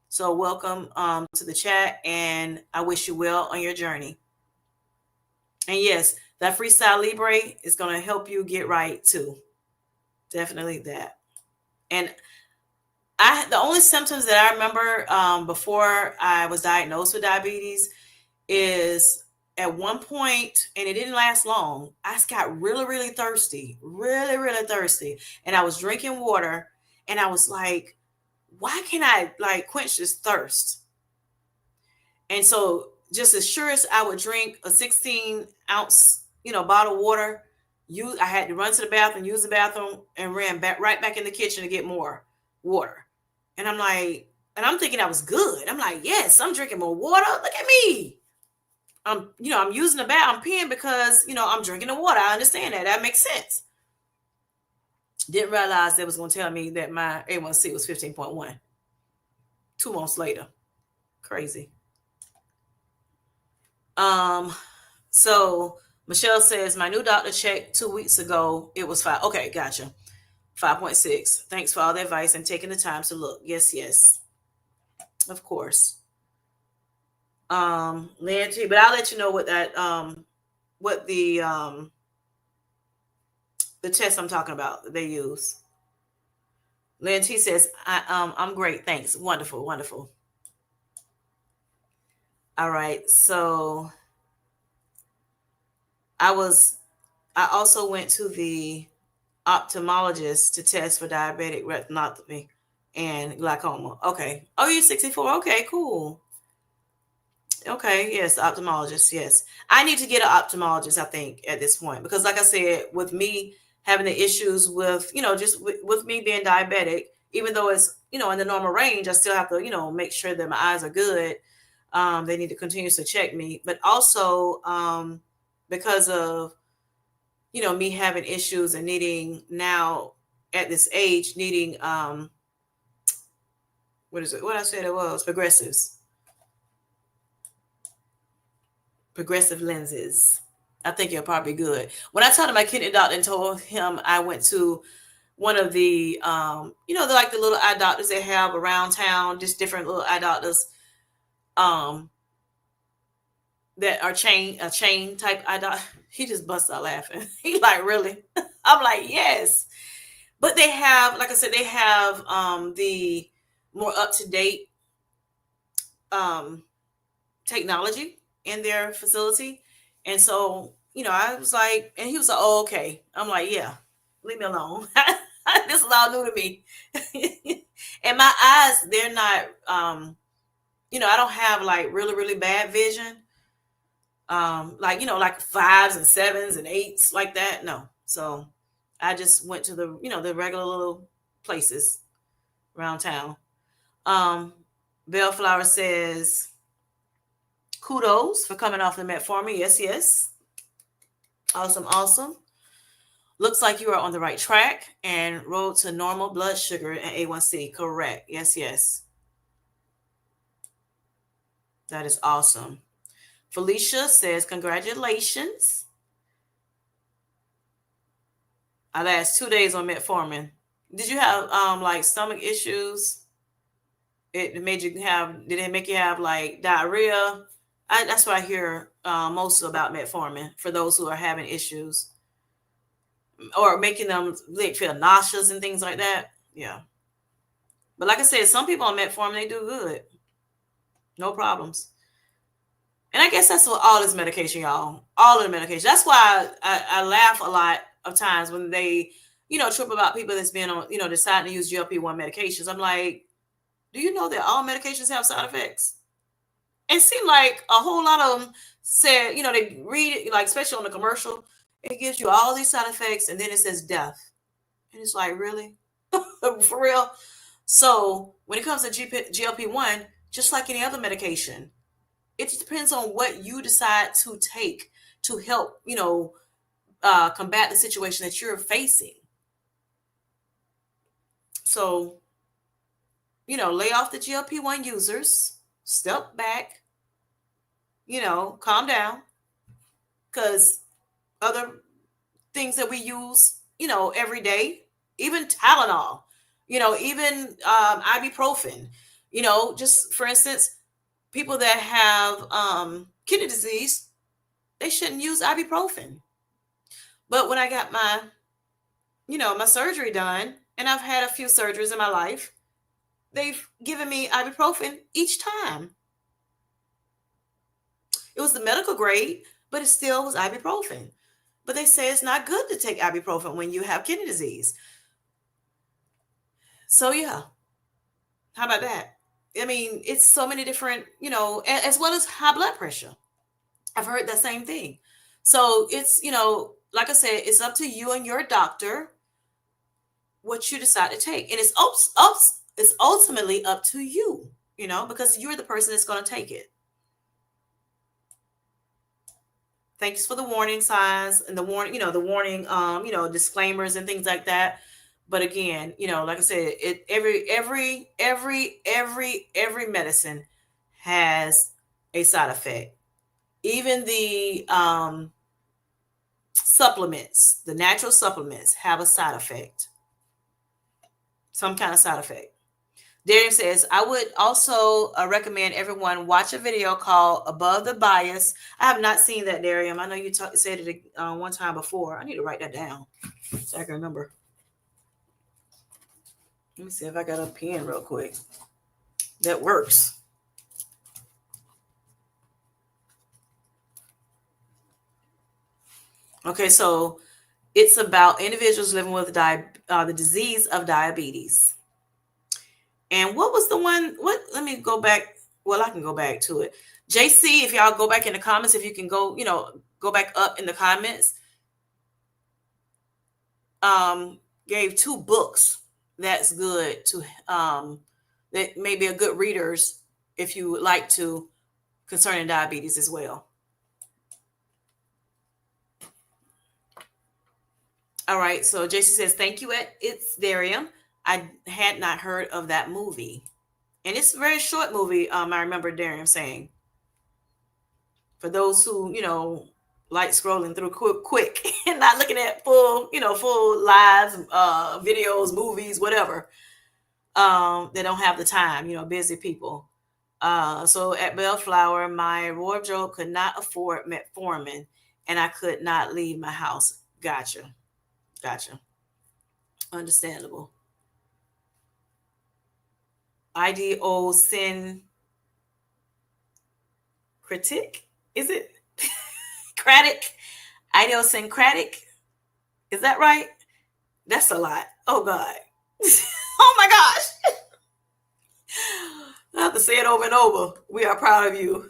Speaker 1: So welcome to the chat, and I wish you well on your journey. And yes, That Freestyle Libre is going to help you get right too. Definitely that. And the only symptoms that I remember before I was diagnosed with diabetes is at one point, and it didn't last long, I just got really, really thirsty, really, really thirsty. And I was drinking water and I was like, why can't I like quench this thirst? And so just as sure as I would drink a 16-ounce, bottle of water, I had to run to the bathroom, use the bathroom, and ran back right back in the kitchen to get more water. And I'm like, and I'm thinking I was good. I'm like, yes, I'm drinking more water. Look at me. I'm using the bath, I'm peeing because, I'm drinking the water. I understand that. That makes sense. Didn't realize they was going to tell me that my A1C was 15.1. 2 months later. Crazy. So Michelle says, my new doctor checked 2 weeks ago. It was 5. Okay, gotcha. 5.6. Thanks for all the advice and taking the time to look. Yes. Of course. Lynn T, but I'll let you know what that what the test I'm talking about that they use. Lynn T says, I'm great. Thanks. Wonderful. All right. So I also went to the ophthalmologist to test for diabetic retinopathy and glaucoma. Okay. Oh, you're 64. Okay, cool. Okay, yes, ophthalmologist. Yes. I need to get an ophthalmologist, I think, at this point, because like I said, with me having the issues with, just with me being diabetic, even though it's, in the normal range, I still have to, make sure that my eyes are good. They need to continuously check me, but also because of, me having issues and needing now at this age, needing, what is it? What I said it was progressive lenses. I think you're probably good. When I talked to my kidney doctor and told him I went to one of the, like the little eye doctors they have around town, just different little eye doctors, that are a chain type eye doctor. He just busts out laughing. He like, really? I'm like, yes. But they have, like I said, they have the more up to date technology in their facility. And so, I was like, and he was like, oh, okay. I'm like, yeah, leave me alone. This is all new to me. And my eyes, they're not, I don't have like really, really bad vision. Like, like 5s and 7s and 8s like that. No. So I just went to the, the regular little places around town. Bellflower says, kudos for coming off the metformin. Yes. Awesome. Looks like you are on the right track and road to normal blood sugar and A1C. Correct. Yes. That is awesome. Felicia says, congratulations. I last 2 days on metformin. Did you have like stomach issues? Did it make you have like diarrhea? That's what I hear most about metformin for those who are having issues or making them feel nauseous and things like that. Yeah. But like I said, some people on metformin, they do good. No problems. And I guess that's what all this medication, y'all. All of the medication. That's why I laugh a lot of times when they, trip about people that's been on, deciding to use GLP-1 medications. I'm like, do you know that all medications have side effects? And it seemed like a whole lot of them said, they read it, like, especially on the commercial, it gives you all these side effects and then it says death. And it's like, really? For real? So when it comes to GLP-1, just like any other medication, it depends on what you decide to take to help, combat the situation that you're facing. So, lay off the GLP-1 users, step back, calm down, because other things that we use, every day, even Tylenol, even ibuprofen, just for instance, people that have kidney disease, they shouldn't use ibuprofen. But when I got my, my surgery done, and I've had a few surgeries in my life, they've given me ibuprofen each time. It was the medical grade, but it still was ibuprofen. But they say it's not good to take ibuprofen when you have kidney disease. So yeah, how about that? I mean, it's so many different, as well as high blood pressure. I've heard that same thing. So it's, like I said, it's up to you and your doctor what you decide to take. And it's ultimately up to you, because you're the person that's going to take it. Thanks for the warning signs and the warning, disclaimers and things like that. But again, like I said, every medicine has a side effect. Even the supplements, the natural supplements, have a side effect, some kind of side effect. Darian says, I would also recommend everyone watch a video called Above the Bias. I have not seen that, Darian. I know you said it one time before. I need to write that down so I can remember. Let me see if I got a pen real quick. That works. Okay, so it's about individuals living with the disease of diabetes. And what was the one? Let me go back. Well, I can go back to it. JC, if y'all go back in the comments, if you can go, go back up in the comments. Gave 2 books that's good to that may be a good readers if you would like to, concerning diabetes as well. All right, so JC says, thank you, it's Darium. I had not heard of that movie. And it's a very short movie, I remember Darium saying. For those who, like scrolling through quick and not looking at full lives, videos, movies, whatever. They don't have the time, busy people. So at Bellflower, my wardrobe could not afford metformin and I could not leave my house. Gotcha. Understandable. Idiosyncratic? Is it? Cratic? Idiosyncratic? Is that right? That's a lot. Oh, God. Oh, my gosh. I have to say it over and over. We are proud of you.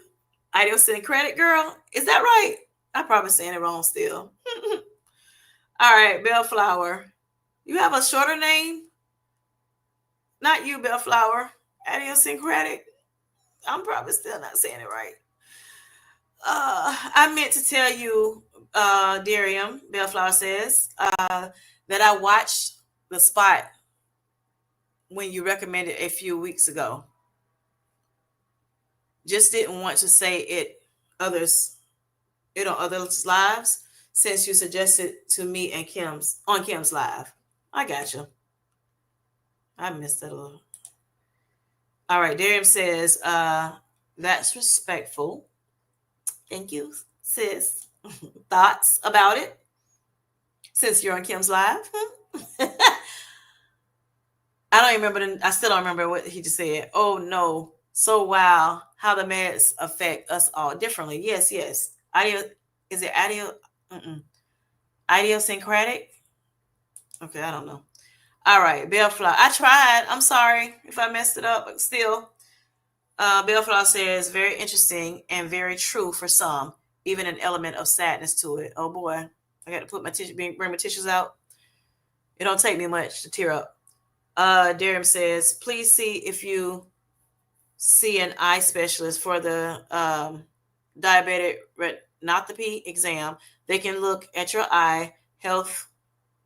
Speaker 1: Idiosyncratic, girl. Is that right? I'm probably saying it wrong still. All right, Bellflower. You have a shorter name? Not you, Bellflower. Idiosyncratic. I'm probably still not saying it right. I meant to tell you, Darium, Bellflower says, that I watched The Spot when you recommended a few weeks ago. Just didn't want to say it on others' lives since you suggested to me and Kim's live. I got you. I missed that a little. All right, Darium says, that's respectful. Thank you, sis. Thoughts about it since you're on Kim's live? I still don't remember what he just said. Oh no. So wow, how the meds affect us all differently. Yes. Is it idiosyncratic? Okay, I don't know. All right, Bellflower. I tried. I'm sorry if I messed it up, but still. Bellflower says, very interesting and very true for some, even an element of sadness to it. Oh boy, I got to put bring my tissues out. It don't take me much to tear up. Darium says, please see if you see an eye specialist for the diabetic retinopathy exam. They can look at your eye health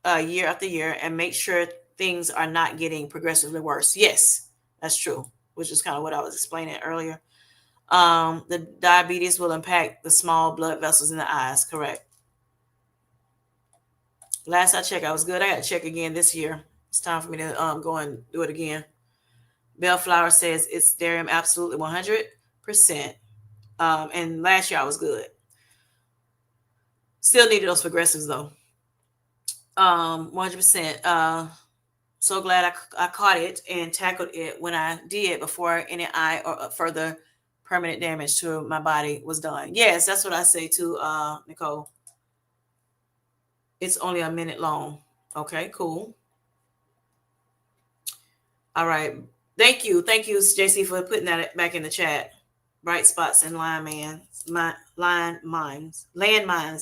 Speaker 1: year after year and make sure things are not getting progressively worse. Yes, that's true, which is kind of what I was explaining earlier. The diabetes will impact the small blood vessels in the eyes. Correct. Last I checked, I was good. I got to check again this year. It's time for me to go and do it again. Bellflower says it's Darium absolutely 100%. And last year I was good. Still needed those progressives though. 100%. So glad I caught it and tackled it when I did before any eye or further permanent damage to my body was done. Yes, that's what I say to Nicole. It's only a minute long. Okay, cool. All right. Thank you. Thank you, JC, for putting that back in the chat. Bright spots and landmines.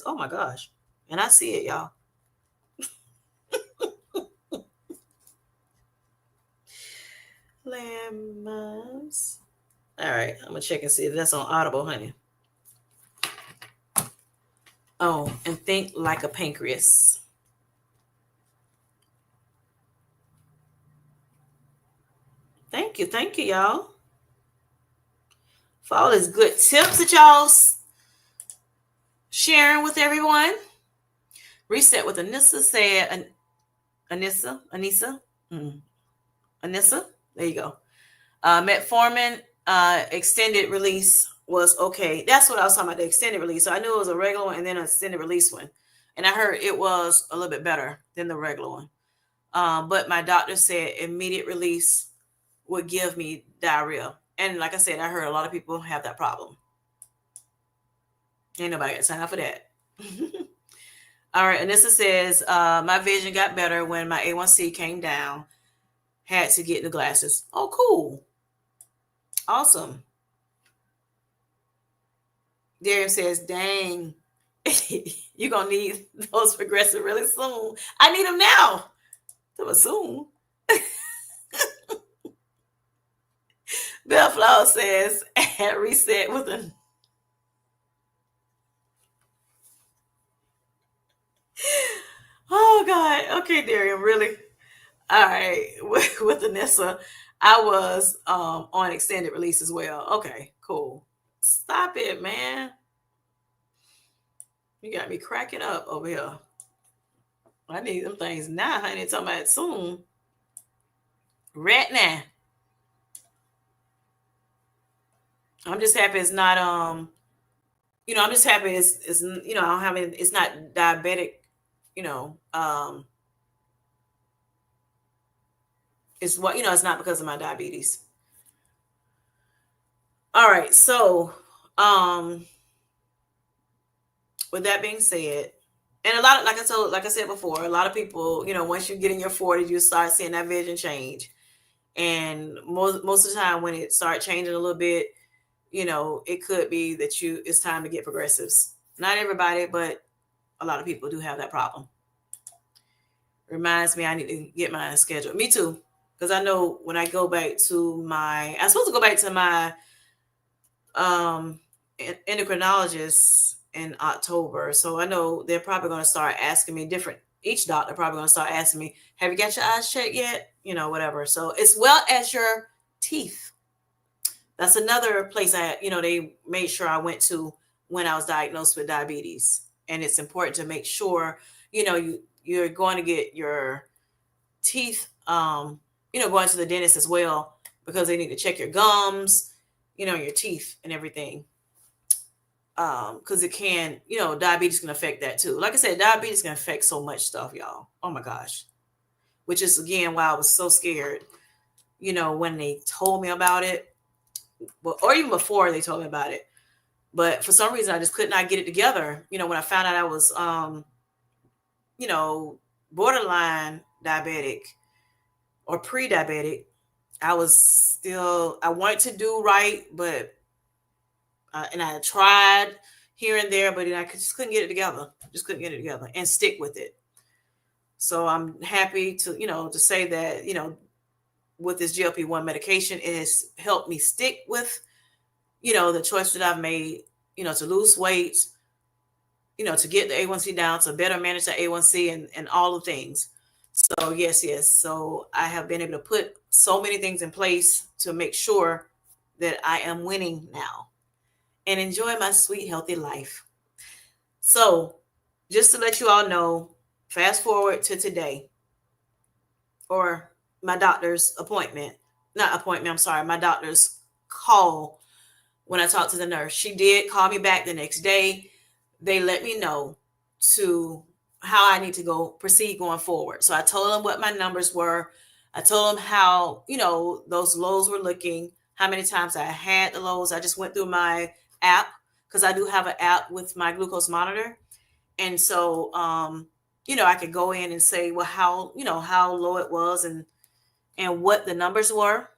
Speaker 1: Oh my gosh. And I see it, y'all. Landmines. All right. I'm going to check and see if that's on Audible, honey. Oh, and think like a pancreas. Thank you, y'all, for all these good tips that y'all sharing with everyone. Reset with Anissa said, Anissa, Anissa. There you go. Metformin extended release was okay. That's what I was talking about, the extended release. So I knew it was a regular one and then an extended release one. And I heard it was a little bit better than the regular one. But my doctor said immediate release would give me diarrhea. And like I said, I heard a lot of people have that problem. Ain't nobody got time for that. All right. Anissa says, my vision got better when my A1C came down. Had to get the glasses. Oh, cool. Awesome. Darian says, dang, you're going to need those progressive really soon. I need them now. Soon. Bill Flow says, reset with a... Oh, God. Okay, Darian, really? All right. With Anissa, I was on extended release as well. Okay, cool. Stop it, man. You got me cracking up over here. I need them things now, honey. Talking about it soon. Right now. I'm just happy it's not I'm just happy it's I don't have it, it's not diabetic, it's what it's not because of my diabetes. All right, so with that being said, and a lot of like I said before, a lot of people, once you get in your 40s, you start seeing that vision change. And most of the time when it starts changing a little bit, it could be that it's time to get progressives. Not everybody, but a lot of people do have that problem. Reminds me I need to get mine scheduled. Me too. Because I know when I go back to I'm supposed to go back to my endocrinologist in October. So I know they're probably going to start asking me each doctor probably going to start asking me, have you got your eyes checked yet? Whatever. So as well as your teeth. That's another place they made sure I went to when I was diagnosed with diabetes. And it's important to make sure, you're going to get your teeth, going to the dentist as well, because they need to check your gums, your teeth and everything. Because it can, diabetes can affect that too. Like I said, diabetes can affect so much stuff, y'all. Oh my gosh. Which is, again, why I was so scared, when they told me about it. Or even before they told me about it. But for some reason, I just could not get it together. When I found out I was, borderline diabetic or pre-diabetic, I wanted to do right, but, and I tried here and there, but I just couldn't get it together. Just couldn't get it together and stick with it. So I'm happy to, to say that, with this GLP-1 medication, it has helped me stick with, the choice that I've made, to lose weight, to get the A1C down, to better manage the A1C and all the things. So yes. So I have been able to put so many things in place to make sure that I am winning now and enjoy my sweet, healthy life. So just to let you all know, fast forward to today, or my doctor's my doctor's call when I talked to the nurse. She did call me back the next day. They let me know to how I need to go proceed going forward. So I told them what my numbers were. I told them how, those lows were looking, how many times I had the lows. I just went through my app because I do have an app with my glucose monitor. And so, I could go in and say, well, how low it was and what the numbers were.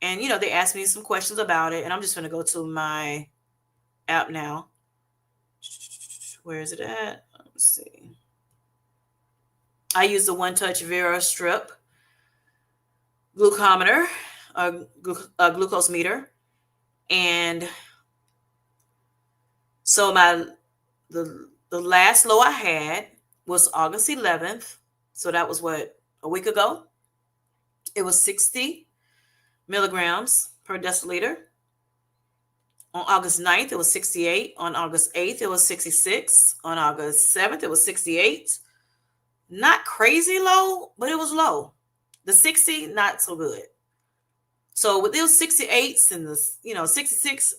Speaker 1: And, they asked me some questions about it. And I'm just going to go to my app now. Where is it at? Let's see. I use the One Touch Vera Strip glucometer, glucose meter. And so the last low I had was August 11th. So that was a week ago. It was 60 milligrams per deciliter. On August 9th, it was 68. On August 8th, it was 66. On August 7th, it was 68. Not crazy low, but it was low. The 60, not so good. So with those 68s and the 66,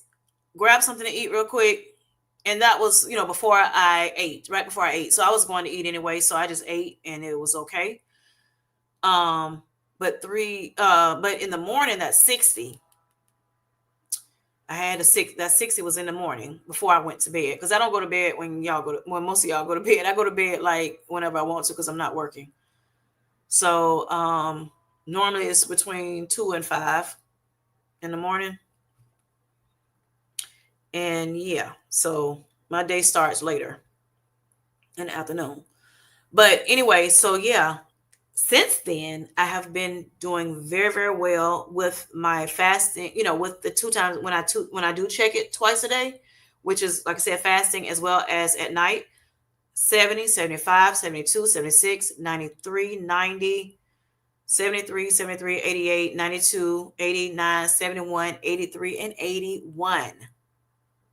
Speaker 1: grab something to eat real quick. And that was, before I ate, right before I ate. So I was going to eat anyway. So I just ate and it was okay. But in the morning, that 60, I had that 60 was in the morning before I went to bed. Because I don't go to bed when most of y'all go to bed. I go to bed like whenever I want to because I'm not working. So normally it's between 2 and 5 in the morning. And yeah, so my day starts later in the afternoon. But anyway, so yeah, since then I have been doing very, very well with my fasting, with the 2 times when I do check it twice a day, which is, like I said, fasting as well as at night. 70, 75, 72, 76, 93, 90, 73, 73, 88, 92, 89, 71, 83, and 81.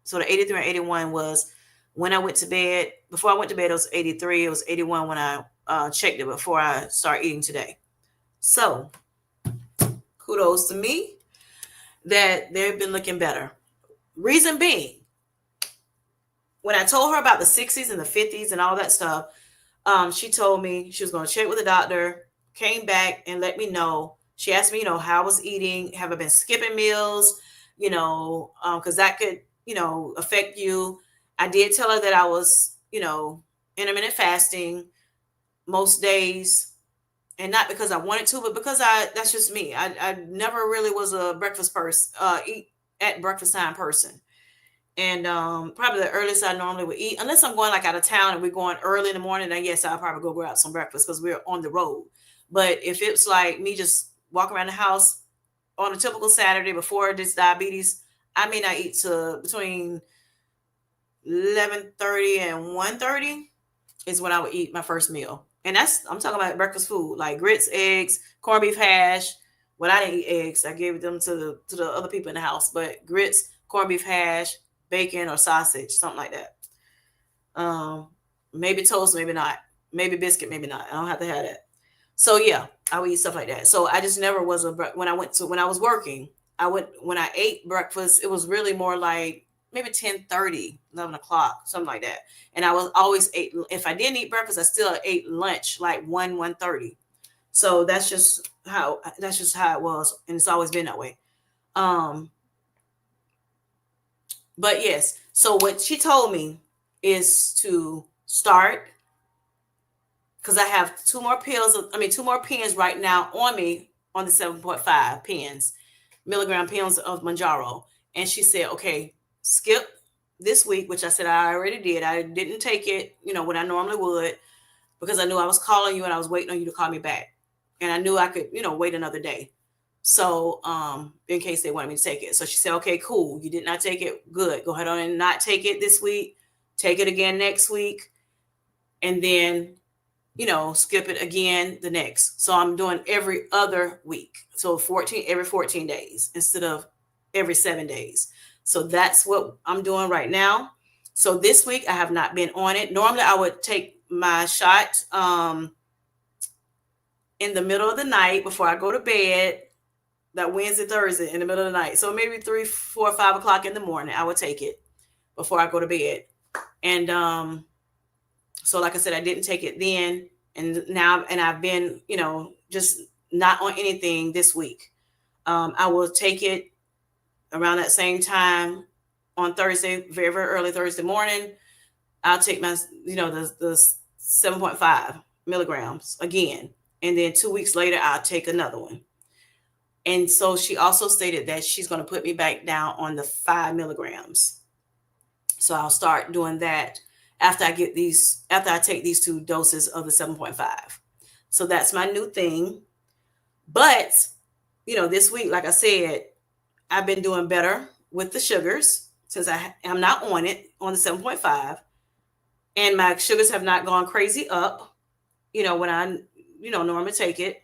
Speaker 1: So the 83 and 81 was when I went to bed. Before I went to bed, it was 83. It was 81 when I checked it before I start eating today. So kudos to me that they've been looking better. Reason being, when I told her about the 60s and the 50s and all that stuff, she told me she was going to check with the doctor, came back and let me know. She asked me, how I was eating. Have I been skipping meals? Because that could, affect you. I did tell her that I was, intermittent fasting most days, and not because I wanted to, but because that's just me. I never really was a breakfast person, eat at breakfast time person. And probably the earliest I normally would eat, unless I'm going like out of town and we're going early in the morning, then yes, I'll probably go grab some breakfast because we're on the road. But if it's like me just walking around the house on a typical Saturday before this diabetes, I may not eat to between 11:30 and 1:30 is when I would eat my first meal. And I'm talking about breakfast food, like grits, eggs, corned beef hash. When I didn't eat eggs, I gave them to the other people in the house. But grits, corned beef hash, bacon or sausage, something like that. Maybe toast, maybe not. Maybe biscuit, maybe not. I don't have to have that. So yeah, I would eat stuff like that. So I just never was when I was working, when I ate breakfast, it was really more like maybe 10:30, 11 o'clock, something like that. And I was always ate, if I didn't eat breakfast, I still ate lunch like 1:30. So that's just how it was. And it's always been that way. But yes, so what she told me is to start, because I have 2 more pens right now on me on the 7.5 milligram pens of Manjaro. And she said, okay, skip this week, which I said I already did. I didn't take it, what I normally would, because I knew I was calling you and I was waiting on you to call me back. And I knew I could, wait another day. So in case they wanted me to take it. So she said, okay, cool. You did not take it. Good. Go ahead on and not take it this week. Take it again next week. And then, skip it again the next. So I'm doing every other week. So every 14 days instead of every 7 days. So that's what I'm doing right now. So this week I have not been on it. Normally I would take my shot in the middle of the night before I go to bed. That Wednesday, Thursday in the middle of the night. So maybe 3, 4, 5 o'clock in the morning, I would take it before I go to bed. And So like I said, I didn't take it then, and now, and I've been, just not on anything this week. I will take it around that same time on Thursday, very, very early Thursday morning. I'll take my, the 7.5 milligrams again. And then 2 weeks later, I'll take another one. And so she also stated that she's going to put me back down on the 5 milligrams. So I'll start doing that after I take these 2 doses of the 7.5. So that's my new thing. But, this week, like I said, I've been doing better with the sugars since I'm not on the 7.5. And my sugars have not gone crazy up, when I, normally take it.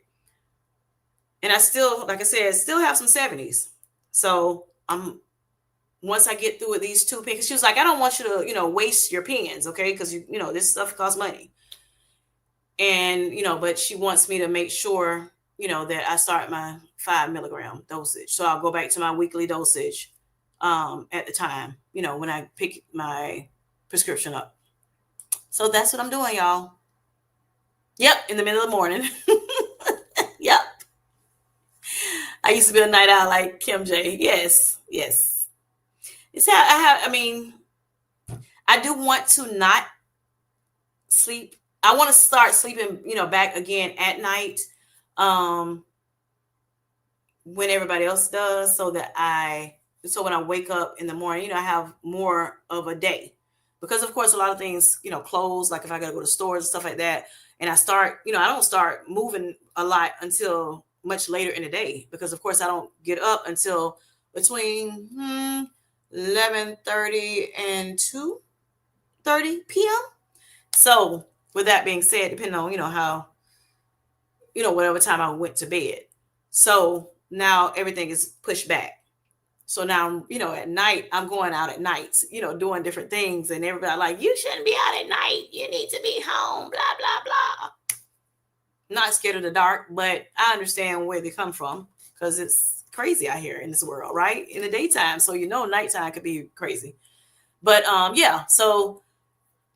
Speaker 1: And I still, like I said, still have some 70s. So once I get through with these 2 pens, she was like, I don't want you to, waste your pens, okay? Because, this stuff costs money. And, but she wants me to make sure, that I start my 5 milligram dosage. So I'll go back to my weekly dosage at the time, when I pick my prescription up. So that's what I'm doing, y'all. Yep, in the middle of the morning. Yep. I used to be a night owl like Kim J. Yes. It's how I do want to not sleep. I want to start sleeping, back again at night, when everybody else does, so when I wake up in the morning, I have more of a day. Because of course, a lot of things, close, like if I gotta go to stores and stuff like that. And I don't start moving a lot until much later in the day, because of course I don't get up until between 11:30 and 2:30 p.m. So with that being said, depending on, how, whatever time I went to bed. So now everything is pushed back. So now, at night, I'm going out at night, doing different things. And everybody like, you shouldn't be out at night. You need to be home, blah, blah, blah. Not scared of the dark, but I understand where they come from, because it's crazy out here in this world, right? In the daytime. So, nighttime could be crazy. But yeah, so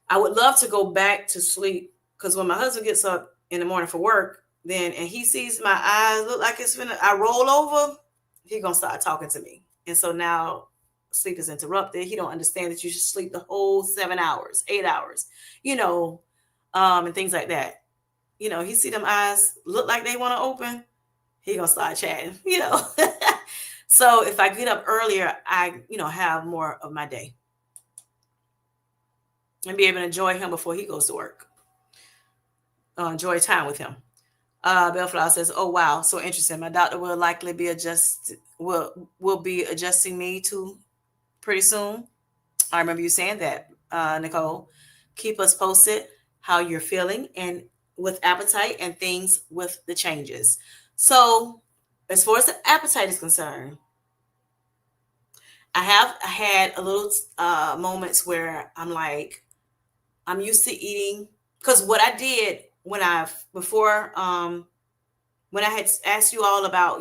Speaker 1: I would love to go back to sleep, because when my husband gets up in the morning for work, and he sees my eyes look like I roll over, he gonna start talking to me. And so now sleep is interrupted. He don't understand that you should sleep the whole 7 hours, 8 hours, and things like that. He see them eyes look like they want to open, he gonna start chatting, So if I get up earlier, I, have more of my day and be able to enjoy him before he goes to work. Enjoy time with him. Bellflower says, "Oh wow, so interesting. My doctor will likely be will be adjusting me to pretty soon." I remember you saying that, Nicole. Keep us posted how you're feeling and with appetite and things with the changes. So, as far as the appetite is concerned, I have had a little moments where I'm like, I'm used to eating, because what I did when when I had asked you all about,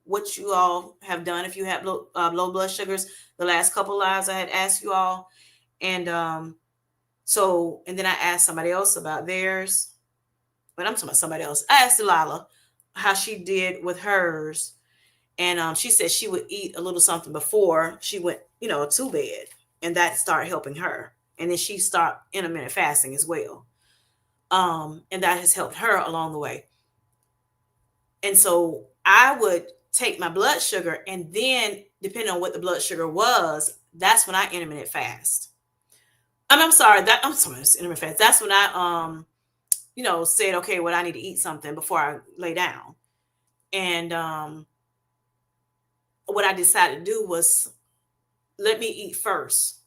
Speaker 1: what you all have done if you have low blood sugars, the last couple lives I had asked you all. And and then I asked somebody else about theirs, but I'm talking about somebody else. I asked Delilah how she did with hers. And she said she would eat a little something before she went, to bed. And that started helping her. And then she started intermittent fasting as well. And that has helped her along the way. And so I would take my blood sugar, and then depending on what the blood sugar was, that's when I intermittent fast. I'm sorry, it's intermittent fast. That's when I, said, okay, well, I need to eat something before I lay down. And what I decided to do was, let me eat first.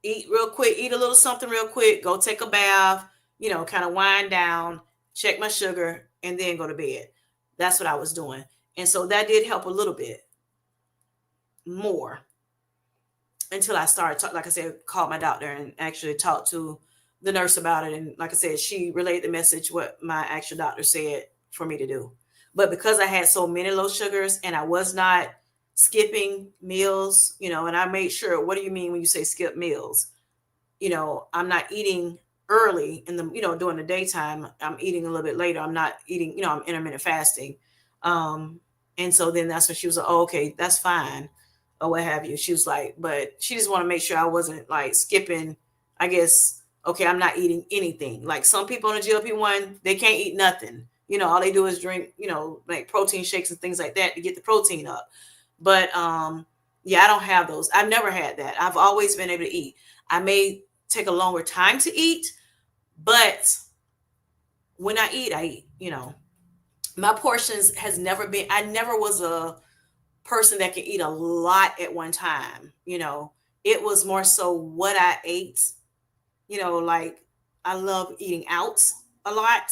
Speaker 1: Eat real quick, eat a little something real quick, go take a bath, kind of wind down, check my sugar, and then go to bed. That's what I was doing. And so that did help a little bit more until I started, like I said, called my doctor and actually talked to the nurse about it. And like I said, she relayed the message, what my actual doctor said for me to do. But because I had so many low sugars and I was not skipping meals, and I made sure, what do you mean when you say skip meals? I'm not eating early in the, during the daytime, I'm eating a little bit later. I'm not eating, I'm intermittent fasting. Um, and so then that's when she was like, oh, okay, that's fine. Or what have you. She was like, but she just want to make sure I wasn't like skipping, I guess, okay, I'm not eating anything. Like some people on the GLP-1, they can't eat nothing. All they do is drink, like protein shakes and things like that to get the protein up. But yeah, I don't have those. I've never had that. I've always been able to eat. I may take a longer time to eat, but when I eat, I eat. My portions has never been, I never was a person that can eat a lot at one time. It was more so what I ate, like I love eating out a lot.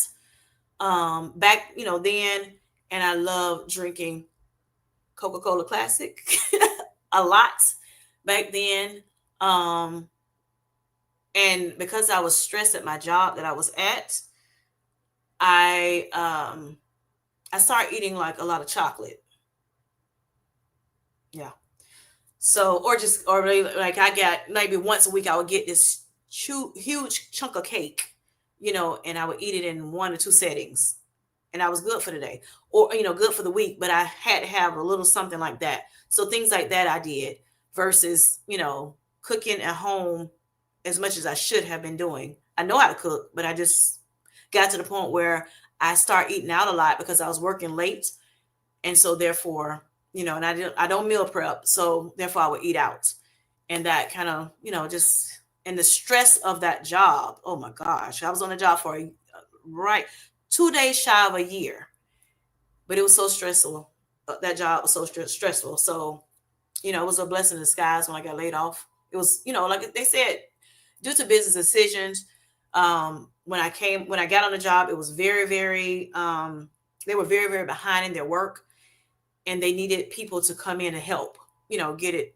Speaker 1: Back, then, and I love drinking Coca-Cola Classic a lot back then. Um, and because I was stressed at my job that I was at, I started eating like a lot of chocolate. Yeah. So, or really, like I got maybe once a week, I would get this huge chunk of cake, and I would eat it in one or two settings, and I was good for the day, or good for the week. But I had to have a little something like that. So things like that I did versus cooking at home as much as I should have been doing. I know how to cook, but I just got to the point where I start eating out a lot because I was working late, and so therefore, and I don't meal prep, so therefore I would eat out, and that kind of, just, and the stress of that job. Oh my gosh, I was on the job for right 2 days shy of a year, but it was so stressful. That job was so stressful. So, it was a blessing in disguise when I got laid off. It was, like they said, due to business decisions. When I got on the job, it was very, very, they were very, very behind in their work, and they needed people to come in and help, get it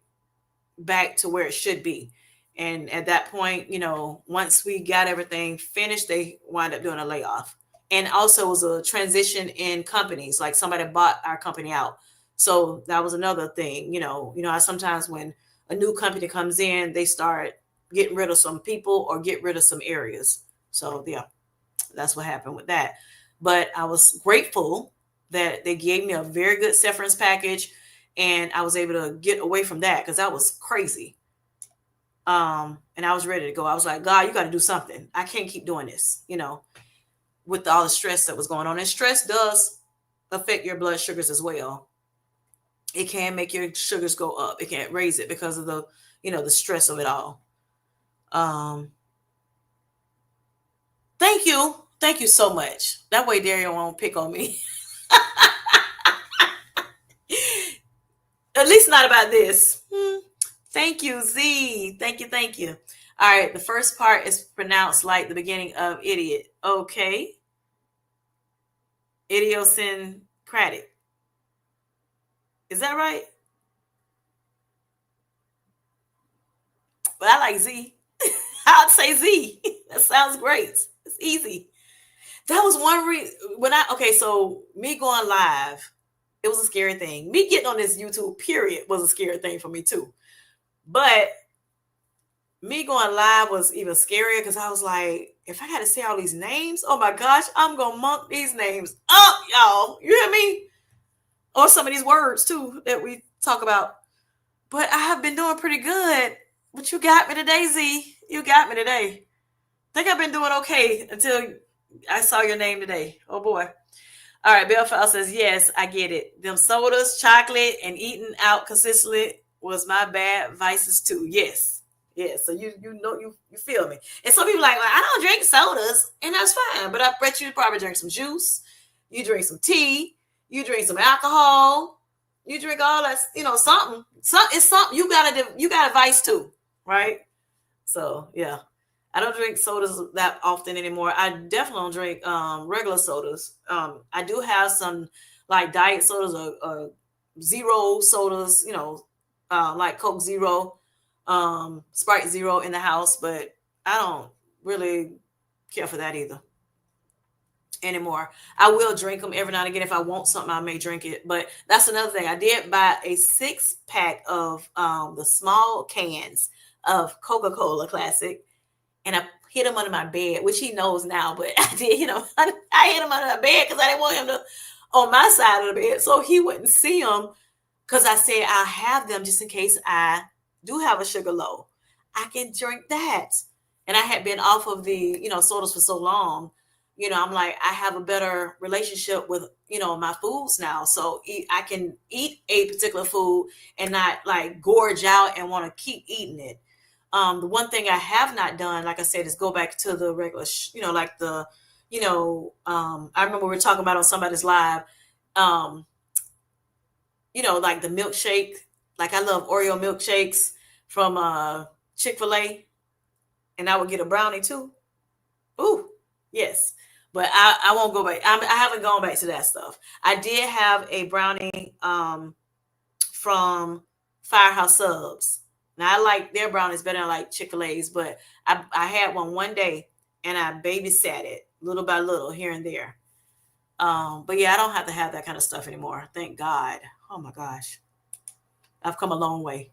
Speaker 1: back to where it should be. And at that point, once we got everything finished, they wind up doing a layoff. And also it was a transition in companies, like somebody bought our company out. So that was another thing, sometimes when a new company comes in, they start getting rid of some people or get rid of some areas. So yeah, that's what happened with that. But I was grateful that they gave me a very good severance package, and I was able to get away from that because that was crazy. And I was ready to go. I was like, God, you got to do something. I can't keep doing this, with all the stress that was going on. And stress does affect your blood sugars as well. It can make your sugars go up. It can't raise it because of the stress of it all. Um, Thank you. Thank you so much. That way Dario won't pick on me. At least not about this. Thank you, Z. Thank you. Thank you. All right. The first part is pronounced like the beginning of idiot. Okay. Idiosyncratic. Is that right? But I like Z. I'd say Z. That sounds great. It's easy. That was one reason so me going live, it was a scary thing. Me getting on this YouTube period was a scary thing for me too. But me going live was even scarier because I was like, if I got to say all these names, oh my gosh, I'm going to monk these names up, y'all. You hear me? Or some of these words too that we talk about. But I have been doing pretty good. But you got me today, Z. You got me today. I think I've been doing okay until I saw your name today. Oh boy. All right, Belfast says, yes, I get it. Them sodas, chocolate, and eating out consistently was my bad vices too. Yes. Yes. So you feel me. And some people like, well, I don't drink sodas, and that's fine. But I bet you probably drink some juice, you drink some tea, you drink some alcohol, you drink all that, something. It's something you got a vice too, right? So yeah. I don't drink sodas that often anymore. I definitely don't drink regular sodas. I do have some like diet sodas or zero sodas, like Coke Zero, Sprite Zero in the house, but I don't really care for that either anymore. I will drink them every now and again. If I want something, I may drink it. But that's another thing. I did buy a 6-pack of the small cans of Coca-Cola Classic. And I hid him under my bed, which he knows now, but I did hit him. I hid him under the bed because I didn't want him to on my side of the bed, so he wouldn't see them. Because I said I'll have them just in case I do have a sugar low. I can drink that. And I had been off of the, sodas for so long. I'm like, I have a better relationship with, my foods now. So I can eat a particular food and not like gorge out and want to keep eating it. The one thing I have not done, like I said, is go back to the regular, like the, I remember we were talking about on somebody's live, like the milkshake. Like I love Oreo milkshakes from Chick-fil-A, and I would get a brownie too. Ooh, yes. But I won't go back. I haven't gone back to that stuff. I did have a brownie from Firehouse Subs. Now I like their brownies better than I like Chick-fil-A's, but I had one day and I babysat it little by little here and there. But yeah, I don't have to have that kind of stuff anymore. Thank God. Oh my gosh. I've come a long way.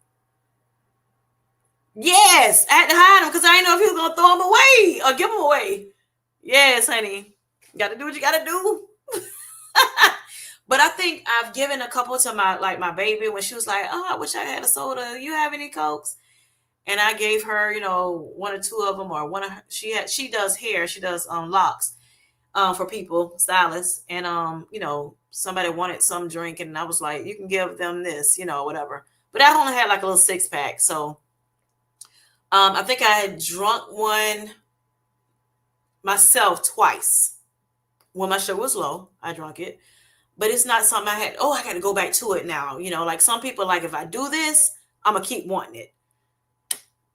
Speaker 1: Yes, I had to hide them because I didn't know if he was gonna throw them away or give them away. Yes, honey. Got to do what you got to do. But I think I've given a couple to my baby when she was like, "Oh, I wish I had a soda. You have any Cokes?" And I gave her, one or two of them, or one of her, she does hair, she does locks for people, stylists, and somebody wanted some drink, and I was like, you can give them this, whatever. But I only had like a little 6-pack, so I think I had drunk one myself twice when my sugar was low. I drank it, but it's not something I had. Oh, I got to go back to it now. Like some people, like if I do this, I'm gonna keep wanting it.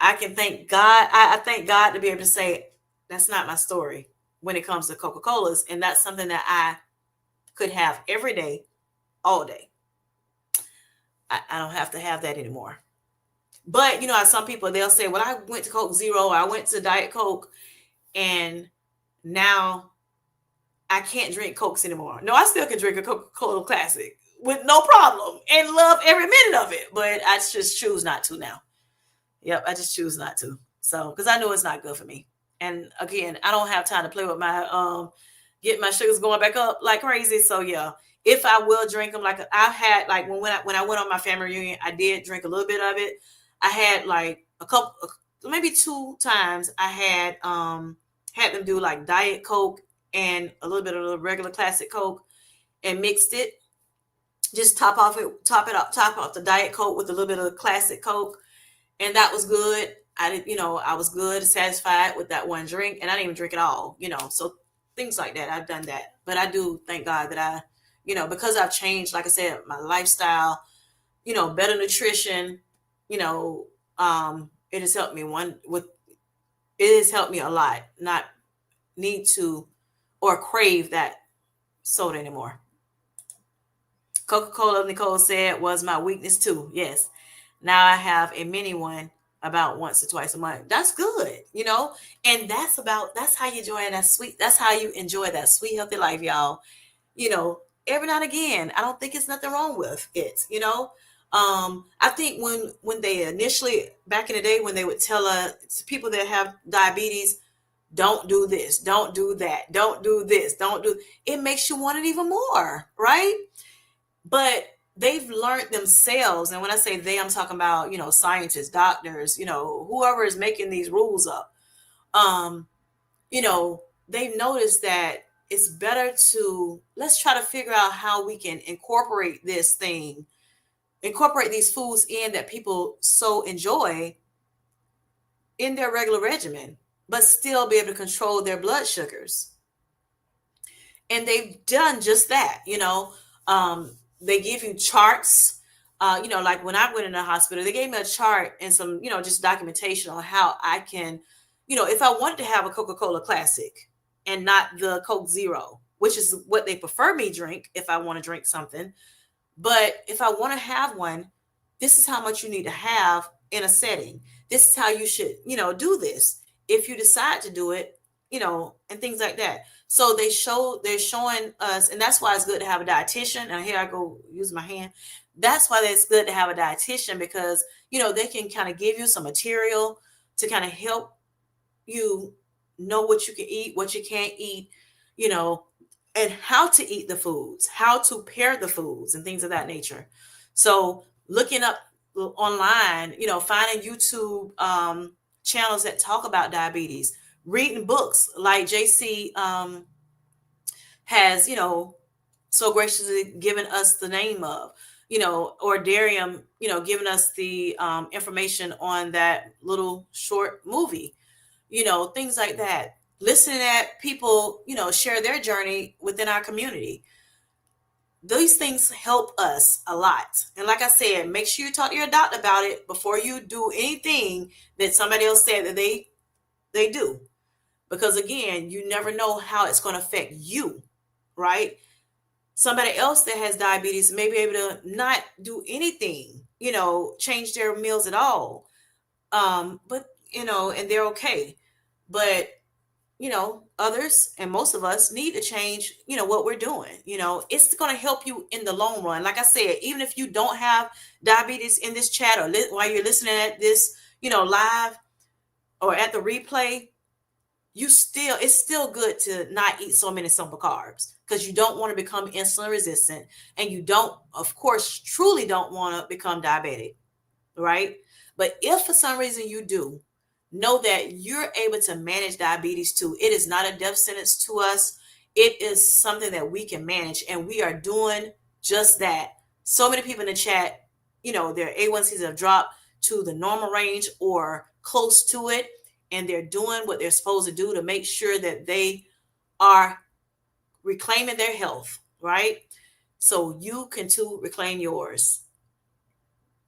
Speaker 1: I can thank God. I thank God to be able to say that's not my story when it comes to Coca-Colas, and that's something that I could have every day, all day. I don't have to have that anymore. But some people, they'll say, well, I went to Coke Zero, or I went to Diet Coke, and now I can't drink Cokes anymore. No, I still can drink a Coca-Cola Classic with no problem and love every minute of it, but I just choose not to now. Yep, I just choose not to. So, because I know it's not good for me. And again, I don't have time to play with my get my sugars going back up like crazy. So yeah, if I will drink them, like I've had, like when I went on my family reunion, I did drink a little bit of it. I had like a couple, maybe 2 times. I had them do like Diet Coke and a little bit of the regular classic Coke and mixed it. Just top off the Diet Coke with a little bit of classic Coke, and that was good. I was good, satisfied with that one drink, and I didn't even drink it all, so things like that. I've done that, but I do thank God that I, because I've changed, like I said, my lifestyle, better nutrition, it has helped me it has helped me a lot, not need to or crave that soda anymore. Coca-Cola, Nicole said, was my weakness too. Yes. Now I have a mini one about once or twice a month. That's good, and that's how you enjoy that sweet. That's how you enjoy that sweet, healthy life, y'all. Every now and again, I don't think it's nothing wrong with it. I think when they initially, back in the day, when they would tell people that have diabetes, don't do this, don't do that, don't do this, don't do, it makes you want it even more, right? But they've learned themselves. And when I say they, I'm talking about, scientists, doctors, whoever is making these rules up. They've noticed that it's better to, let's try to figure out how we can incorporate these foods in that people so enjoy in their regular regimen, but still be able to control their blood sugars. And they've done just that, they give you charts, like when I went in the hospital, they gave me a chart and some, just documentation on how I can, if I wanted to have a Coca-Cola Classic and not the Coke Zero, which is what they prefer me drink if I want to drink something. But if I want to have one, this is how much you need to have in a setting. This is how you should, do this. If you decide to do it, and things like that. So they're showing us, and that's why it's good to have a dietitian. And here I go use my hand. That's why it's good to have a dietitian, because, they can kind of give you some material to kind of help you know what you can eat, what you can't eat, you know, and how to eat the foods, how to pair the foods, and things of that nature. So looking up online, finding YouTube channels that talk about diabetes, reading books like JC has, so graciously given us the name of, or Darium, giving us the information on that little short movie, things like that. Listening at people, share their journey within our community. These things help us a lot. And like I said, make sure you talk to your doctor about it before you do anything that somebody else said that they do. Because again, you never know how it's going to affect you, right? Somebody else that has diabetes may be able to not do anything, change their meals at all. But and they're okay. But others and most of us need to change, what we're doing. It's going to help you in the long run. Like I said, even if you don't have diabetes in this chat or while you're listening at this, live or at the replay, it's still good to not eat so many simple carbs because you don't want to become insulin resistant, and you don't, of course, truly don't want to become diabetic, right? But if for some reason you do, know that you're able to manage diabetes too. It is not a death sentence to us. It is something that we can manage, and we are doing just that. So many people in the chat, their A1Cs have dropped to the normal range or close to it, and they're doing what they're supposed to do to make sure that they are reclaiming their health, right? So you can too reclaim yours.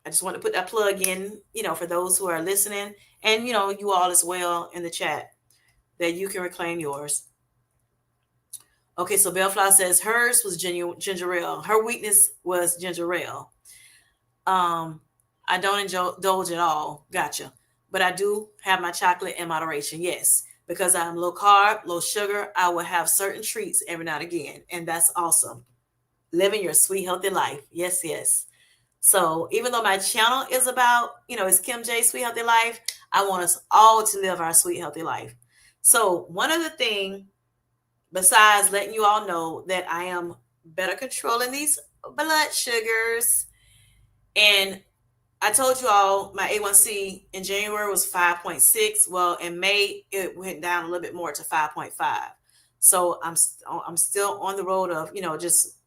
Speaker 1: I just want to put that plug in, for those who are listening, and you all as well in the chat, that you can reclaim yours. Okay, so Bellflower says hers was ginger ale. Her weakness was ginger ale. I don't indulge at all. Gotcha. But I do have my chocolate in moderation. Yes, because I'm low carb, low sugar. I will have certain treats every now and again, and that's awesome. Living your sweet, healthy life. Yes, yes. So even though my channel is about, it's Kim J Sweet Healthy Life, I want us all to live our sweet, healthy life. So one other thing, besides letting you all know that I am better controlling these blood sugars, and I told you all my A1C in January was 5.6. Well, in May, it went down a little bit more to 5.5. So I'm still on the road of, just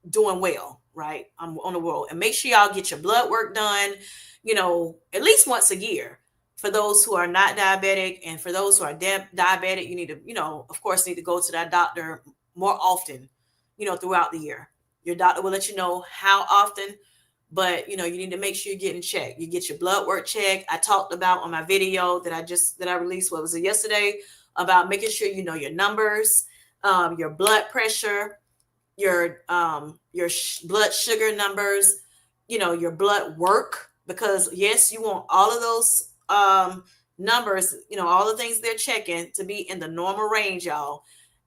Speaker 1: doing well, right? I'm on the road. And make sure y'all get your blood work done, at least once a year. For those who are not diabetic, and for those who are diabetic, you need to, of course, need to go to that doctor more often, throughout the year. Your doctor will let you know how often, but you need to make sure you're getting checked. You get your blood work checked. I talked about on my video that I released, what was it, yesterday, about making sure you know your numbers, your blood pressure, your blood sugar numbers, your blood work, because yes, you want all of those numbers, all the things they're checking to be in the normal range, y'all.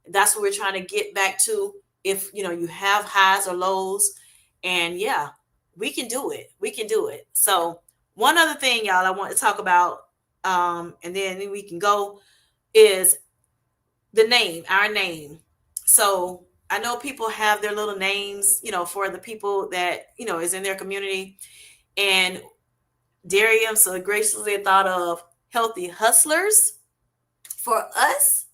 Speaker 1: That's what we're trying to get back to. If you have highs or lows, and yeah, we can do it. We can do it. So one other thing, y'all, I want to talk about, and then we can go, is the name, our name. So I know people have their little names, for the people that, is in their community. And Darium so graciously thought of Healthy Hustlers for us.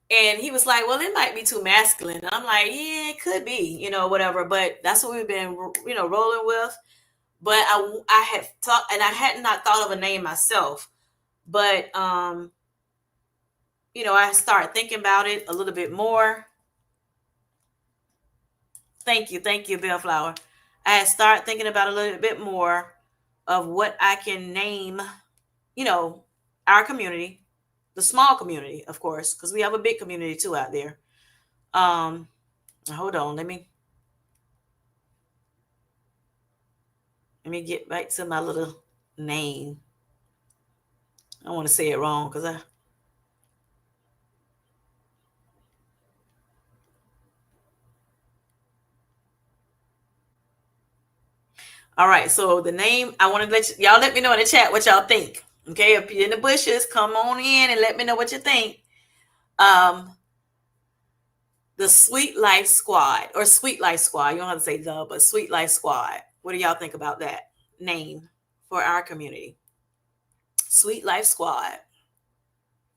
Speaker 1: And he was like, well, it might be too masculine. And I'm like, yeah, it could be, whatever. But that's what we've been, rolling with. But I had thought, and I had not thought of a name myself. But, I started thinking about it a little bit more. Thank you, Bellflower. I had started thinking about a little bit more of what I can name, our community, the small community, of course, because we have a big community too out there. Hold on, let me get back to my little name. I don't want to say it wrong because all right, so the name, I want to y'all let me know in the chat what y'all think. Okay, if you're in the bushes, come on in and let me know what you think. Um, the Sweet Life Squad, or Sweet Life Squad. You don't have to say the, but Sweet Life Squad. What do y'all think about that name for our community? Sweet Life Squad.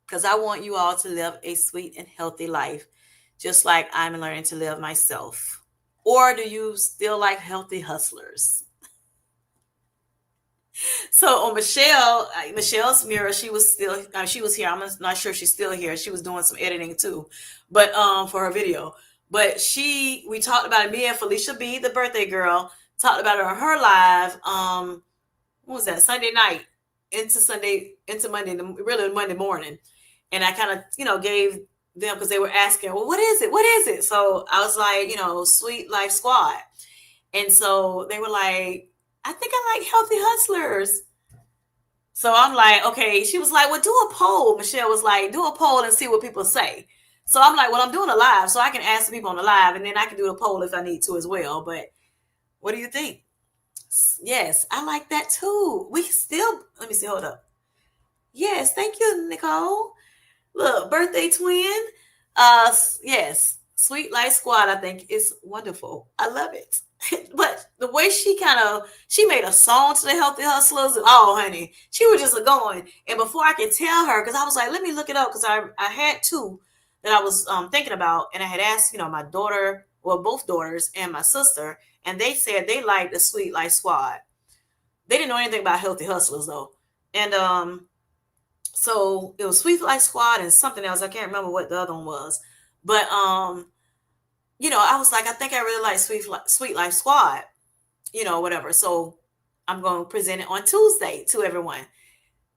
Speaker 1: Because I want you all to live a sweet and healthy life, just like I'm learning to live myself. Or do you still like healthy hustlers? So on Michelle's mirror, she was still she was here. I'm not sure she's still here. She was doing some editing too, but for her video. But we talked about it. Me and Felicia B, the birthday girl, talked about it on her live. What was that? Sunday night into Monday, really Monday morning, and I kind of gave them because they were asking, well, what is it? What is it? So I was like, Sweet Life Squad, and so they were like, I think I like healthy hustlers. So I'm like, okay. She was like, well, do a poll. Michelle was like, do a poll and see what people say. So I'm like, well, I'm doing a live, so I can ask the people on the live, and then I can do a poll if I need to as well. But what do you think? Yes, I like that too. We still, let me see, hold up. Yes, thank you, Nicole. Look, birthday twin. Yes, Sweet Life Squad. I think is wonderful. I love it. But the way she made a song to the Healthy Hustlers. Oh, honey, she was just going. And before I could tell her, because I was like, let me look it up, because I had two that I was thinking about, and I had asked my daughter, well, both daughters and my sister, and they said they liked the Sweet Life Squad. They didn't know anything about Healthy Hustlers though, and so it was Sweet Life Squad and something else. I can't remember what the other one was. But I was like, I think I really like Sweet Life Squad, whatever. So I'm going to present it on Tuesday to everyone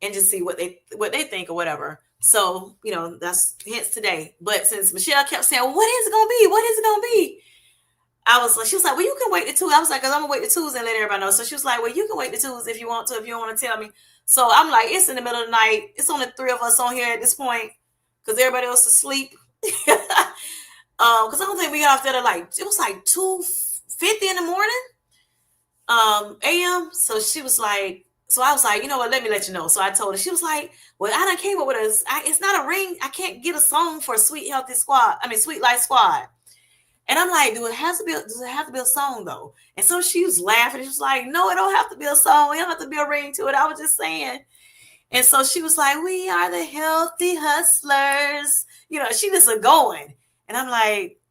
Speaker 1: and just see what they think or whatever. So, that's hence today. But since Michelle kept saying, well, what is it gonna be? What is it gonna be? I was like, she was like, well, you can wait to Tuesday. I was like, because I'm gonna wait to Tuesday and let everybody know. So she was like, well, you can wait to Tuesday if you want to, if you don't want to tell me. So I'm like, it's in the middle of the night. It's only three of us on here at this point because everybody else is asleep. Because I don't think we got off there at it was like 2:50 in the morning, a.m. So she was like, so I was like, you know what? Let me let you know. So I told her. She was like, well, I done came up with it's not a ring. I can't get a song for Sweet Healthy Squad. I mean, Sweet Life Squad. And I'm like, does it have to be a song though? And so she was laughing. She was like, no, it don't have to be a song. It don't have to be a ring to it. I was just saying. And so she was like, we are the healthy hustlers. She just a going. And I'm like,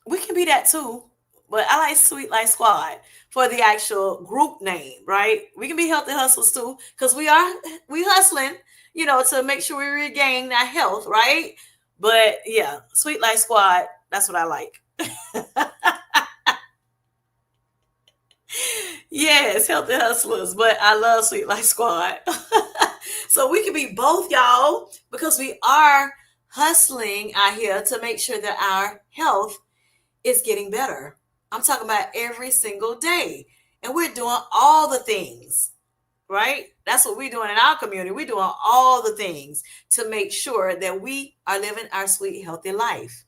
Speaker 1: we can be that too. But I like Sweet Life Squad for the actual group name, right? We can be healthy hustlers too, because we hustling, to make sure we regain that health, right? But yeah, Sweet Life Squad, that's what I like. Yes, healthy hustlers, but I love Sweet Life Squad. So we can be both, y'all, because we are hustling out here to make sure that our health is getting better. I'm talking about every single day. And we're doing all the things, right? That's what we're doing in our community. We're doing all the things to make sure that we are living our sweet, healthy life.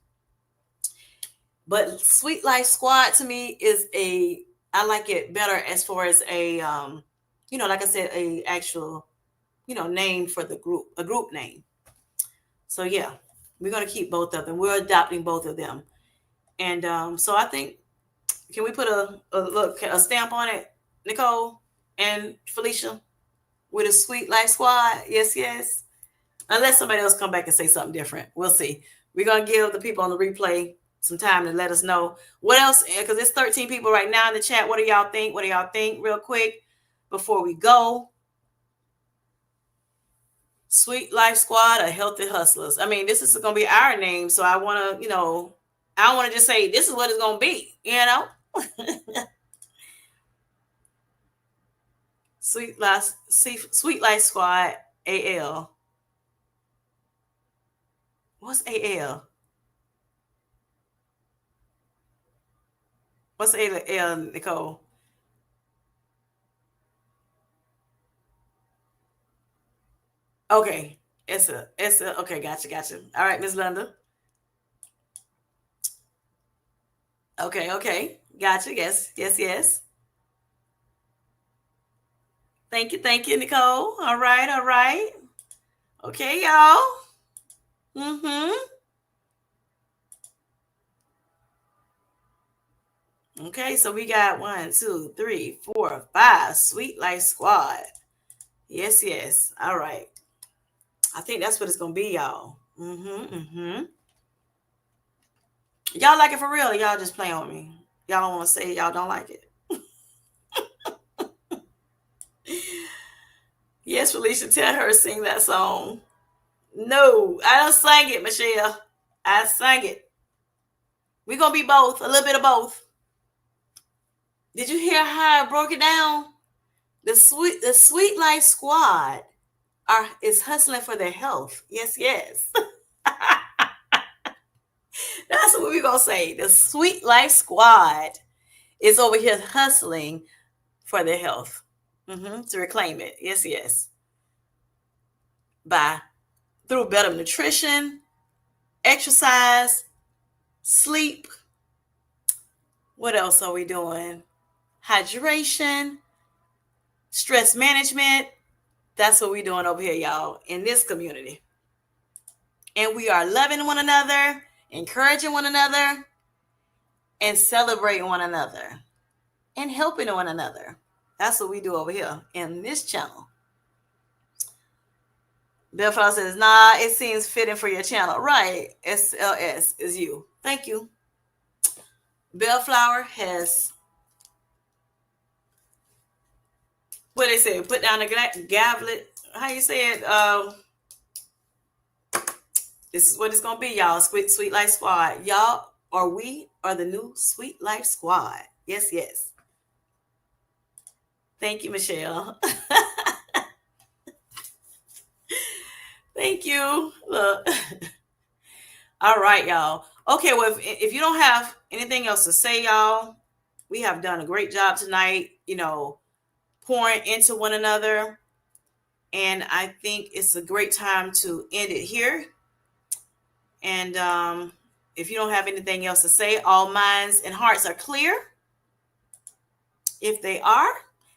Speaker 1: But Sweet Life Squad to me I like it better as far as like I said, a actual, name for the group, a group name. So yeah, we're going to keep both of them. We're adopting both of them. And so I think, can we put a stamp on it, Nicole and Felicia, with a Sweet Life Squad? Yes, yes. Unless somebody else come back and say something different. We'll see. We're going to give the people on the replay some time to let us know what else, because it's 13 people right now in the chat. What do y'all think? What do y'all think real quick before we go? Sweet Life Squad or Healthy Hustlers? I mean, this is going to be our name, so I want to, I don't want to just say this is what it's going to be, Sweet Life Squad AL. What's AL? What's AL, Nicole? Okay. It's a okay, gotcha. All right, Miss Linda. Okay. Gotcha. Yes. Thank you, Nicole. All right. Okay, y'all. Okay, so we got 1, 2, 3, 4, 5. Sweet Life Squad. Yes. All right. I think that's what it's gonna be, y'all. Y'all like it for real? Or y'all just playing with me? Y'all don't want to say y'all don't like it. Yes, Felicia, tell her to sing that song. No, I don't sing it, Michelle. I sang it. We're gonna be both, a little bit of both. Did you hear how I broke it down? The Sweet Life Squad is hustling for their health. Yes. That's what we're gonna say. The Sweet Life Squad is over here hustling for their health. To reclaim it. Yes. By through better nutrition, exercise, sleep. What else are we doing? Hydration, stress management. That's what we're doing over here, y'all, in this community. And we are loving one another, encouraging one another, and celebrating one another, and helping one another. That's what we do over here in this channel. Bellflower says, nah, it seems fitting for your channel. Right. SLS is you. Thank you. Bellflower has, what they say, put down the goblet. How you say it? This is what it's going to be, y'all. Sweet Life Squad. Y'all, or we are the new Sweet Life Squad. Yes. Thank you, Michelle. Thank you. Look. All right, y'all. Okay, well, if you don't have anything else to say, y'all, we have done a great job tonight, pouring into one another. And I think it's a great time to end it here. And if you don't have anything else to say, all minds and hearts are clear. If they are,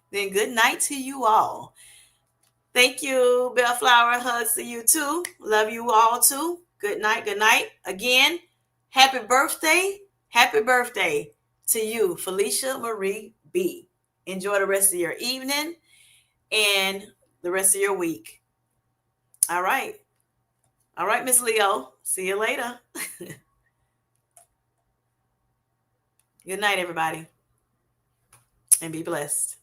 Speaker 1: then good night to you all. Thank you, Bellflower. Hugs to you too. Love you all too. Good night. Again, happy birthday to you, Felicia Marie B. Enjoy the rest of your evening and the rest of your week. All right, Miss Leo. See you later. Good night, everybody, and be blessed.